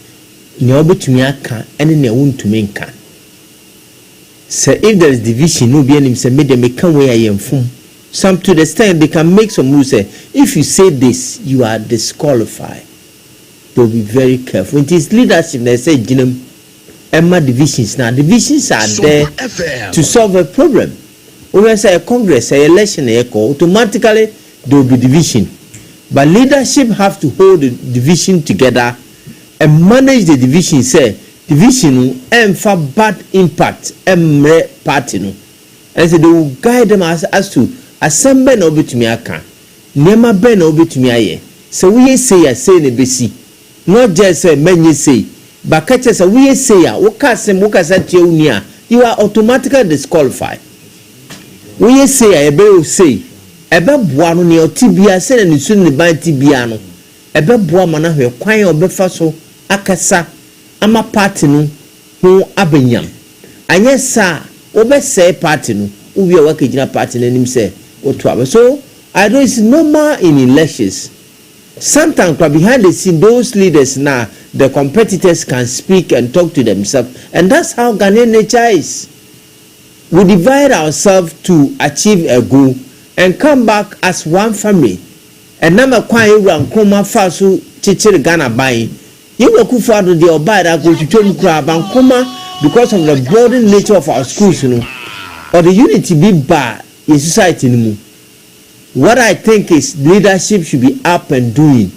So if there is division, no be any say make them come where I am from. Some to the extent they can make some rules. Say if you say this, you are disqualified. They'll be very careful. It is leadership. They say, Emma divisions now. Divisions are there to solve a problem. When say a Congress, a election, automatically there will be division. But leadership have to hold the division together and manage the division. Say division for bad impact party no. And so they will guide them as to assemble no betumi aka. Nema ben no betumi aye. So we say ne besi. Not just say many say, but catch us we say you are automatically disqualified. We say ebe say ebe boa no ne otibia say na nisu ne ban tibia no ebe boa ma na hwe kwan obefa so akasa ama party no ho abenyam anye sa obese party no ubi wakejina party na nim say oto. So I know it's normal in elections. Sometimes behind the scene, those leaders now, the competitors can speak and talk to themselves, and that's how Ghanaian nature is. We divide ourselves to achieve a goal and come back as one family. And now, Kwai Koma Fasu Chichiri Ghana buying. You will go for the Obada go to Tony Crab and Koma because of the broadened nature of our schools, you know, or the unity be bad in society anymore. What I think is leadership should be up and doing.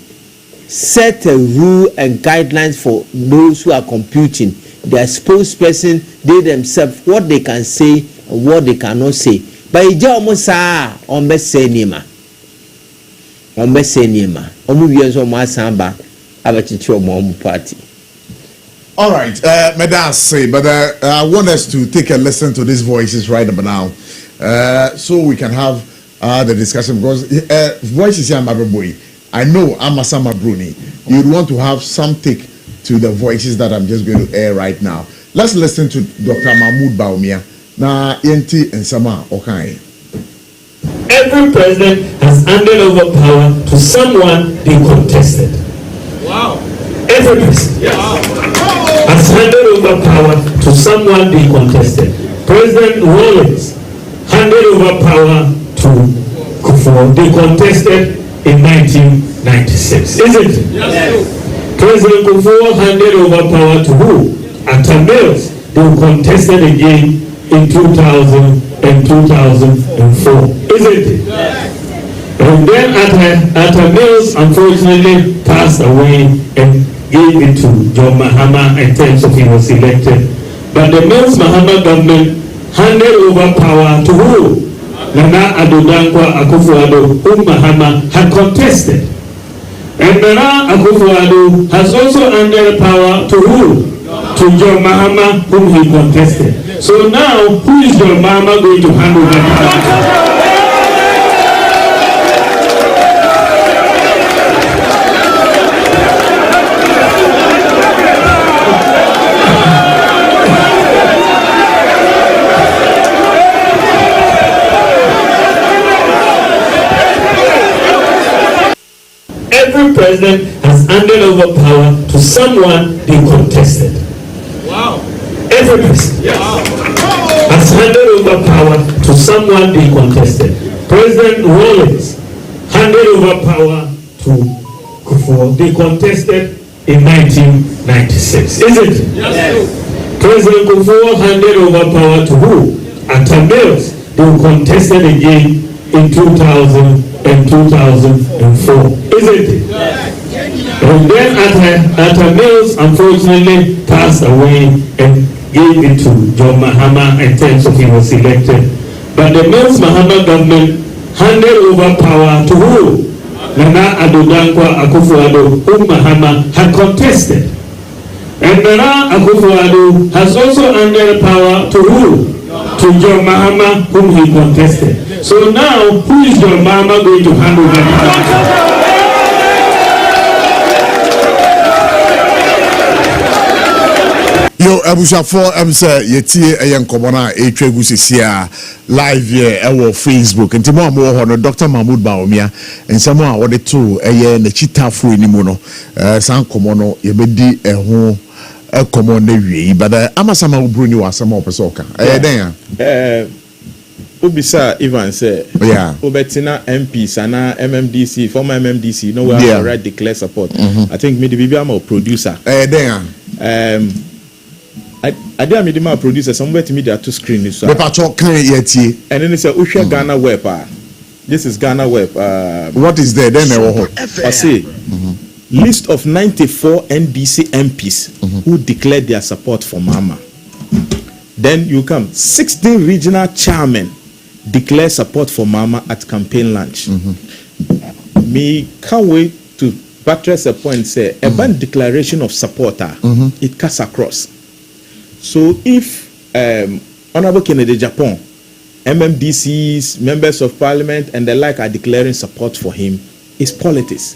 Set a rule and guidelines for those who are computing. Their spokesperson, they themselves, what they can say and what they cannot say. But it's almost on best say nima. On best say nima. Party. All right, Medase, but I want us to take a listen to these voices right about now, so we can have the discussion, because voices here, boy. I know Amasama Bruni. You'd want to have some take to the voices that I'm just going to air right now. Let's listen to Dr. Mahmoud Baumia. Na Yenti and Sama Okai. Every president has handed over power to someone they contested. Wow. Every president has handed over power to someone they contested. President Rawlings handed over power to Kufuor. They contested in 1996, isn't it? Yes. President Kufuor handed over power to who? Atta Mills. They contested again in 2000 and 2004, isn't it? Yes. And then Atta Mills unfortunately passed away and gave it to John Mahama in terms of he was elected. But the Mills Mahama government handed over power to who? Nana Adodankwa Akufo-Addo, whom Mahama had contested. And Nana Akufo-Addo has also handed power to who? To John Mahama, whom he contested. So now, who is John Mahama going to hand over power to? Every president has handed over power to someone they contested. Wow. Every president has handed over power to someone they contested. President Rawlings handed over power to Kufuor. They contested in 1996, isn't it? Yes. President Kufuor handed over power to who? Atta Mills. They contested again in 2000 and 2004, isn't it? Yes. And then Atta Mills unfortunately passed away and gave it to John Mahama in terms of he was elected. But the Mills Mahama government handed over power to who? Nana Addo Dankwa Akufo-Addo, whom Mahama had contested. And Nana Akufo-Addo has also handed power to who? To John Mahama, whom he contested. So now, who is John Mahama going to hand over power? Yo, Abushafo, say yetie eyen komona etwegu sisia live here ewo Facebook. Ntimo amo ho no Dr. Mahmoud Baomia nsemo a wode to eye na chitafo enimu no san komono yebedi eho komo na wie but amasama ubru ni wasama opese oka den Obisa Ivan say Obetina MP sana MMDC former MMDC no we already declare support. I think me the bibi am a producer den I did a media producer somewhere to media to screen this. And then they say, Usha Ghana Web. This is Ghana Web. What is there? Then I say, list of 94 NDC MPs who declared their support for Mama. Then you come 16 regional chairmen declare support for Mama at campaign launch. Me can't wait to buttress a point. Say a band declaration of supporter. It cuts across. So if Honorable Kennedy Japan, MMDCs, members of parliament and the like are declaring support for him, it's politics.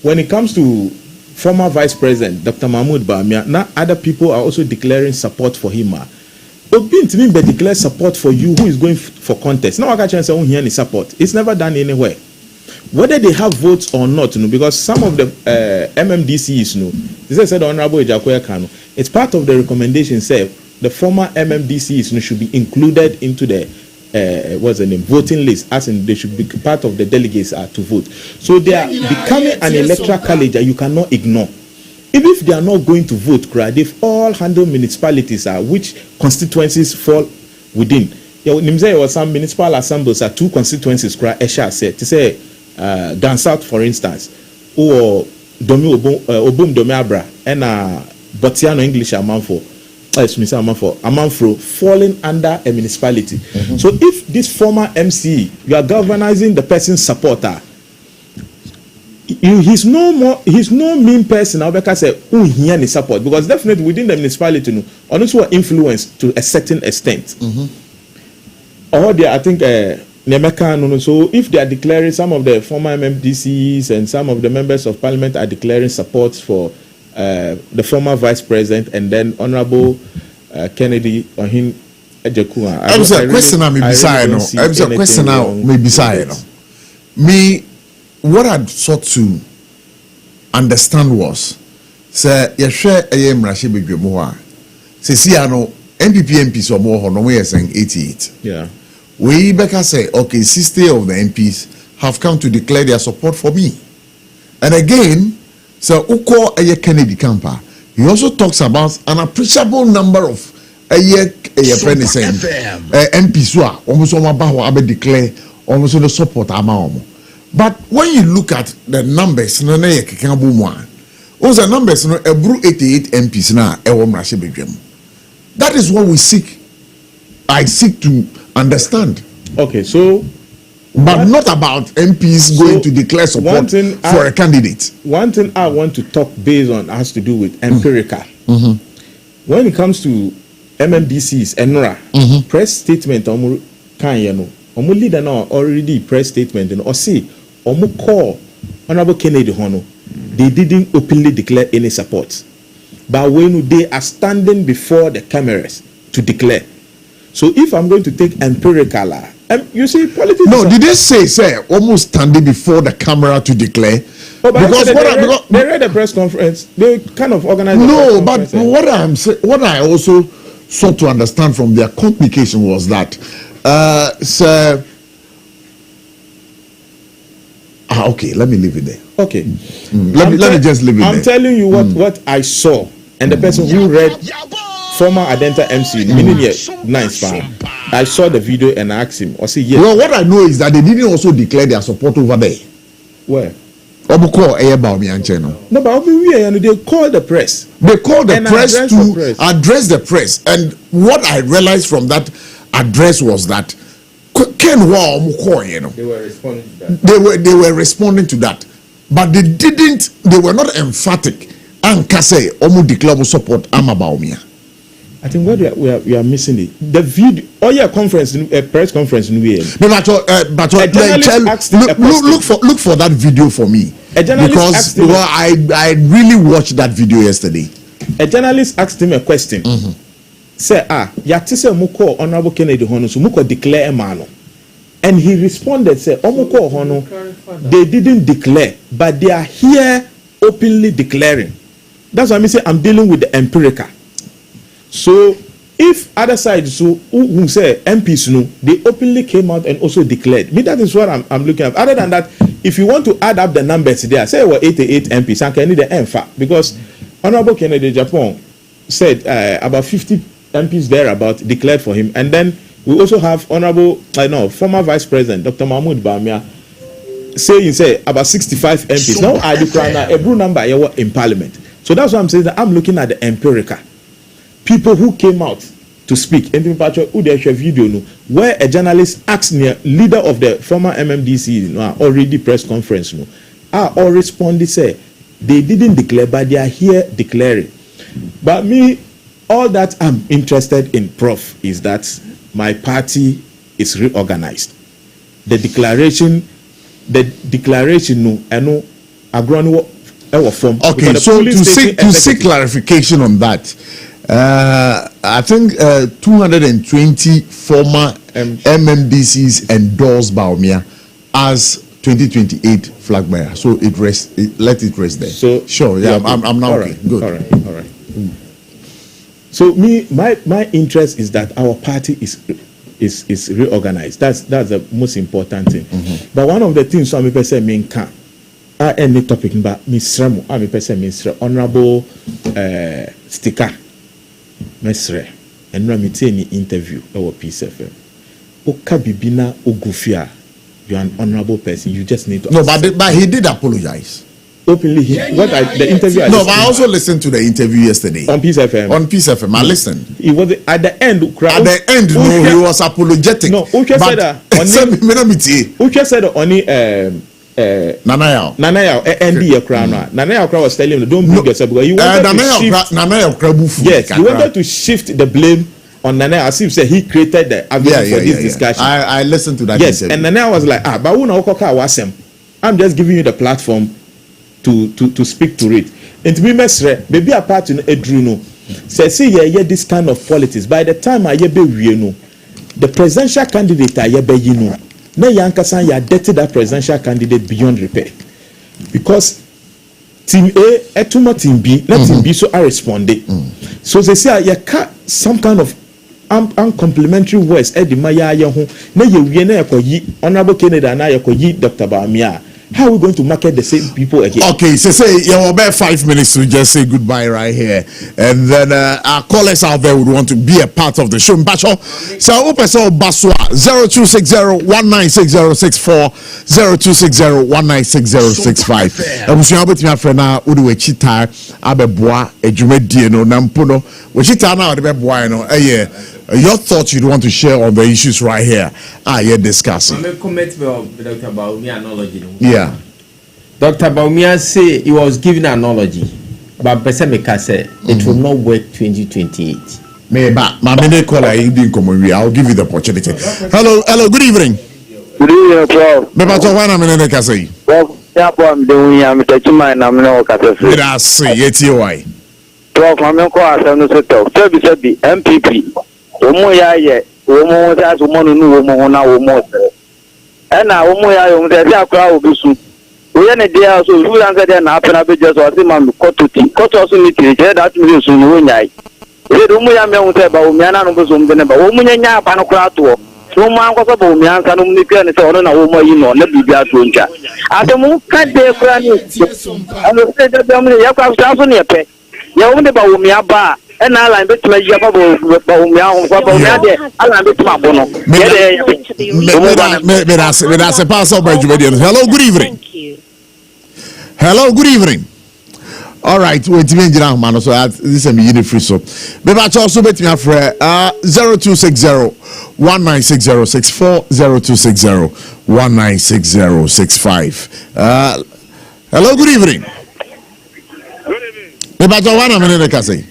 When it comes to former Vice President Dr. Mahmoud Baomia, now other people are also declaring support for him. Obin to me, but declare support for you who is going for contest. Now I can't chance hear any support. It's never done anywhere. Whether they have votes or not, because some of the MMDCs, this said Honorable Ejakoya Kanu, it's part of the recommendation. Say the former MMDCs should be included into the voting list, as in they should be part of the delegates to vote. So they are becoming an electoral college that you cannot ignore. Even if they are not going to vote, they've all handled municipalities which constituencies fall within. There was some municipal assemblies are 2 constituencies. Esha said to say Gan South, for instance, or Obum Domiabra and Botiano English Amanfo, falling under a municipality. So if this former MC, you are galvanizing the person's supporter, he's no mean person. I'll say who he any support, because definitely within the municipality, on also influence to a certain extent. Or there, I think so if they are declaring, some of the former MMDCs and some of the members of parliament are declaring support for the former vice president and then Honorable Kennedy or him. What I sought to understand was, say, you share a Mrashi Bigremoa. Say, see, I know MPs or more, no way saying 88. Yeah. We Becca say, okay, 60 of the MPs have come to declare their support for me. And again, so Uko Eye Kennedy Camper, he also talks about an appreciable number of friend is saying MPs who are almost on declare almost the support amount. But when you look at the numbers, no also numbers no 88 MPs now that is what we seek. I seek to understand. Okay, so but not about MPs going to declare support for a candidate. One thing I want to talk based on has to do with empirical. When it comes to MMDCs, ENRA, press statement, leader now already press statement and or see call Honorable Kennedy Hono, they didn't openly declare any support. But when they are standing before the cameras to declare. So if I'm going to take empirical, you see, politics. No, did they say almost standing before the camera to declare? Oh, because they read the press conference. They kind of organized. No, but what I also sought to understand from their communication was that, sir. Okay, let me leave it there. Okay, let me just leave it there. I'm telling you what I saw, and the person who read former Adenta MC, meaning nice fan. I saw the video and I asked him. I said, yes. Well, what I know is that they didn't also declare their support over there. Where? No, but they called the press. They called the press to address the press, and what I realized from that address was that they were responding to that. They were responding to that. but they were not emphatic. And Kase, Omu declare support Amabaumia. I think what we are missing it. The video, conference, a press conference in look for that video for me. Because I really watched that video yesterday. A journalist asked him a question. Say, Yatise Muko Honorable Kennedy Hono, so Muko declare a mano. And he responded, say, Omuko Hono, they didn't declare, but they are here openly declaring. That's why I say I'm dealing with the empirical. So if other sides who say MPs they openly came out and also declared. Me, that is what I'm looking at. Other than that, if you want to add up the numbers there, say we're 88 MPs, and can need the MFA because Honorable Kennedy Japan said about 50 MPs thereabout declared for him, and then we also have former Vice President Dr. Mahmoud Bamia saying about 65 MPs. Now I declare a blue number in Parliament. So that's why I'm saying that I'm looking at the empirical. People who came out to speak. And video where a journalist asked the leader of the former MMDC already press conference all responded say they didn't declare, but they are here declaring. But me, all that I'm interested in, Prof, is that my party is reorganized. The declaration Okay, so to seek clarification on that, I think 220 former MMDCs endorsed Baumia as 2028 flag bearer. So let it rest there. So sure, yeah, I'm now okay. Good. All right. So my interest is that our party is reorganized. That's the most important thing. But one of the things I'm say can any topic about Misremo, I'm a honorable sticker. Mesre, and Ramitani interview our Peace FM. Okabibina Ogufia, you're an honorable person. You just need to. No, but he did apologize. Openly, the interview. No, but I also listened to the interview yesterday on Peace FM. On Peace FM, I listened. He was at the end. At the end, he was apologetic. No, Uche said that. Uche said only. Nanayao ND crown. Nanayao was telling him don't bring yourself because you wanted to shift the blame on Nanayao as if he created the avenue for this discussion. I listened to that. Yes, and Nanayao was like, but I'm just giving you the platform to speak to it. And to be mesre, maybe a part in Edruno say this kind of politics. By the time I be the presidential candidate na Yankasan ya dated that presidential candidate beyond repair because team A etuma team B let team B so I responded so they say you cut some kind of uncomplimentary words at the maya yahu na ye na yakoyi honorable Kennedy na yakoyi Dr. Bamia. How are we going to market the same people again? Okay, so say you have about 5 minutes to just say goodbye right here, and then our callers out there would want to be a part of the show. Bacho, so open so Baswa 0260196064 0260196065. I was able to my friend now Udu Chita Abeboa Ejumedie no Nampuno. We chita now the Beboa no your thoughts you'd want to share on the issues right here. You're discussing. I'm a comment with Dr. Baumia analogy. Yeah. Dr. Baumia say he was giving an analogy, but Pesemeka said it will not work 2028. I'll give you the opportunity. Hello, good evening. Good evening, Prof. Prof, MPP. Omo ya ye omo ta so mo nu omo na omo se e na omo ya yo se akwa obisu o ye ne dia so ru yan se na apena be je so se ma mi koto so mi ti je that me so no nyai e do omo ya me hu se ba omo na no bo so mbe ne ba omo nya apa no kra to so mo an kwaso ba omo ansa no mi pia ne se ono na omo yi no na bibia to ncha ademu ka de kra ni ano se de be omo ya kwa so ne pe ya omo de ba omo aba and I like to make you about hello, good evening. Hello, good evening. All right, wait to me, man. So this is a minute free. So, maybe I also bet me a friend 0260196064 0260196065. Hello, good evening. Good evening. Mebajo wana menene kase.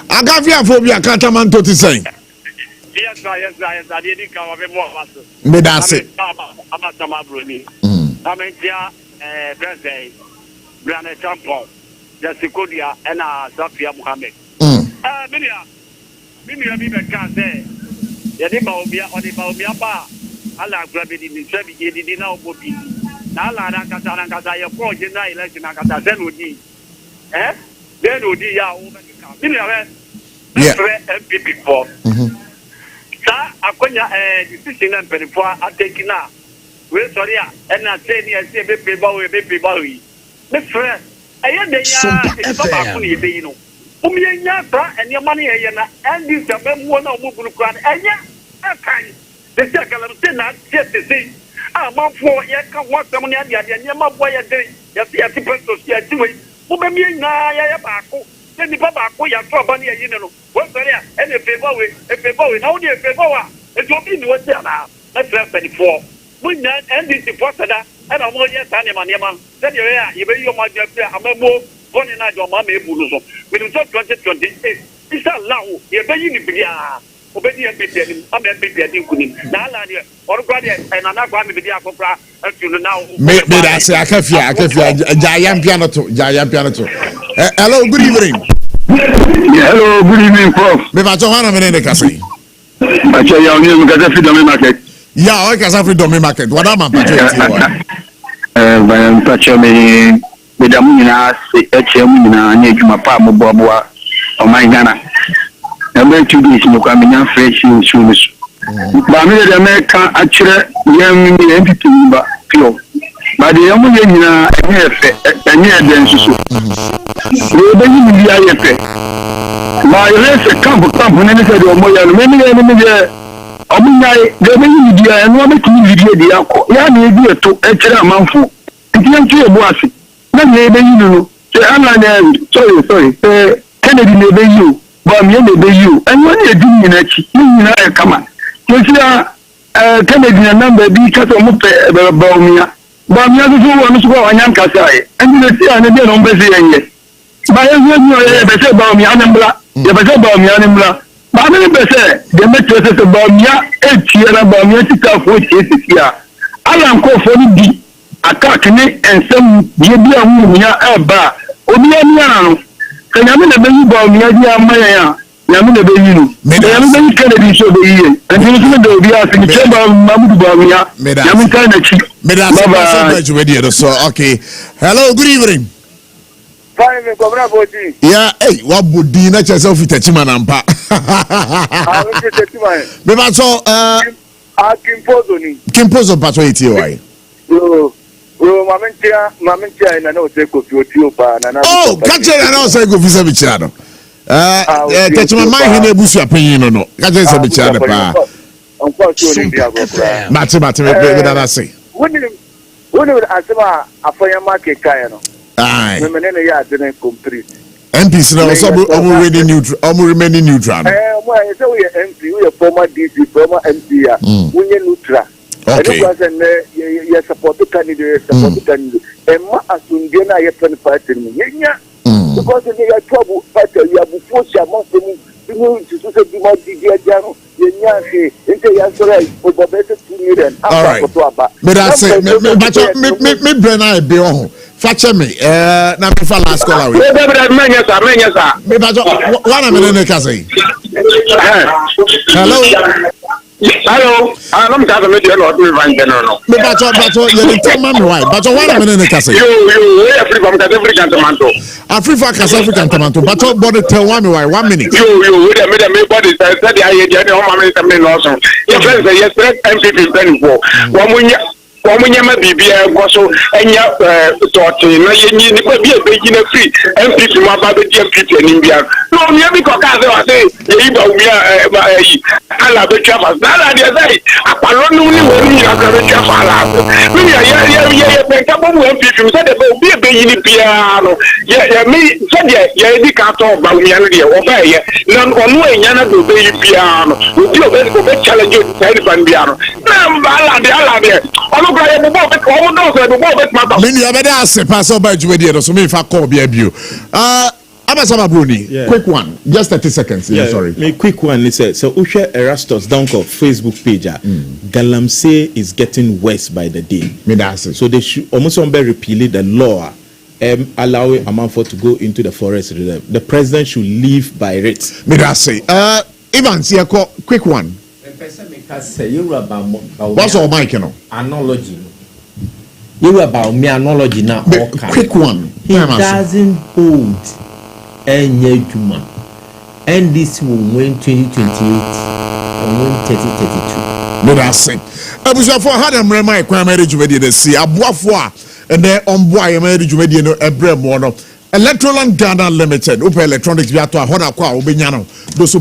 Agavia phobia katamanto ti say. Yes, I didn't come up with more. Medase. I'm a Bruni. I'm in Thursday, Brandon Champo, Jessicodia, and Safia Muhammad. Minia, can't say. Yadibia on the Baubia Bar. Allah grabbed in the Chevy, he did not be. Allah Nakasa, your poor general election, Nakasa, then would be. Eh? Then would be our woman. MPP for. Sir, Akonya decision and before I take now. We're sorry, and I say, I say, baby boy. The friend, I am the young. And your money, and this is one of Mugukan, and yeah, I can. The second of the just to say, I'm up for yet come what someone had and my boy a day. Yes, yes, to see a two-way. Umami, I am. Then the Papa, we are trouble, you know. What's there? And if they go, only if they go, it will be what's there now. Let's have 24. When that ended the poster, and I'm more yet animal. Then you may your mother, I'm a more funny night or mammy Buluso. We do talk 2028. It's a law, you're very in obedient people, I'm a big deal. Now, or brother, and I'm not going to be there for now. Maybe I say, I can feel giant piano too. Hello, good evening. Hello, good evening, Prof. Maybe I don't want to say. I tell you, I'm going to the market. Yeah, I can have the market. What am I touching me with the Muna, HM, need my palm of Boboa or my Ghana. I'm going to be smoking fresh shoes. But I'm in America, actually, young entity, but pure. But the only thing I hear them so. We're being the IFA. My race company, and said, oh, my enemy, the media, and one video, the alcohol, yeah, to extra amount for. It's not clear, boss. Not maybe you know. Sorry, Kennedy, maybe you. But me maybe you. And when you're doing it, you come on. You see, Kennedy number because of Baumia. But me want to go on Yankasai. And you see, and then on Bessie. But as you better about me, Anambla, you better about me, Anambla. But I better the matters about me, 8 years about me, 6 years. Alan call for the attack and some Yabia Mumia bar. Obianiano. Can you never be about me? I am the baby. Maybe I'm going to Kennedy show the year. And you know, we are in the chamber of Mamu Bamia. I'm kind of cheap. So, okay. Hello, good evening. Yeah, hey, what would be not yourself with a chimanampa? Maybe so, Kimpozo Patroiti. Mamintia, and I know take of your tuba. Oh, catch it and also go visit Michado. Catch my mind in a bush opinion or no. Catch it, Michado. Matty, say. Wouldn't answer a fire market, Kayano. Aye, I didn't complete. MPs now remaining neutral. Well, so we are MP, we are former DC, former MP, we are neutral. Okay. You support the candidate, and Asundena, you can fight in me. Because they are trouble, fighter, you have forced your monster to be more DDR, you for the better 2 million. All right. But I say, me Brenna Bion, Fatcher me, now before last call. Hello. Hello, I'm going to make you not run general. But you tell me why. But one minute, Cassie. You are free from African tomato. I'm free for African tomato. But what body tell one why 1 minute? You would have made a body said I had your home. I'm also. Your friends say yes, MPP 24. wɔn nyɛma biribiara nkɔ so ɛnyɛ tɔɔte na yɛnyi nipa bi a ebegyina firi MPP mu aba abɛdi MPP anim biara na onua bi kɔka sɛ wɔsɛ yɛyi ba omia ɛyi ala abɛtwa fa na ala deɛ sɛ akpalɔ no ne wɔn nyinaa kɔ abɛtwa fa ala ase ne yɛ pɛnka bɔ mu MPP mu sɛdeɛ bɛ obi ebɛyi ni biara no yɛ sɛdeɛ yɛdi ka tɔ ba omia no deɛ wɔbɛɛyɛ na ɔno enya na do bɛyi biara no obi obɛ challenge saa nipa no biara no na ala deɛ ɔno kora yɛ bobɔ ɔbɛ ɔmo dɔw sɛ bobɔ ɔbɛ tuma ba. menu abɛde ase pa sɛ ɔba adwumadie no so mefa kɔɔ bia bio abasama broni quick one just 30 seconds sorry me quick one is so Usha Erastus Donko Facebook page Galamsey is getting worse by the day. Me that's so they should almost repeal the law allowing Amanfo to go into the forest reserve. The president should live by it. Me that's Ivan Siako quick one. What's all Mike, you know? Analogy. You about me analogy now. Quick one. He doesn't hold any human. And this will win 2028 or win 3032. But I say, I was for had a marriage marriage with the sea, a bois, and then on boy marriage with you know a bread one. Electoral Ghana Limited, Open Electronics, Viato, Honakwa, Obenyano, those who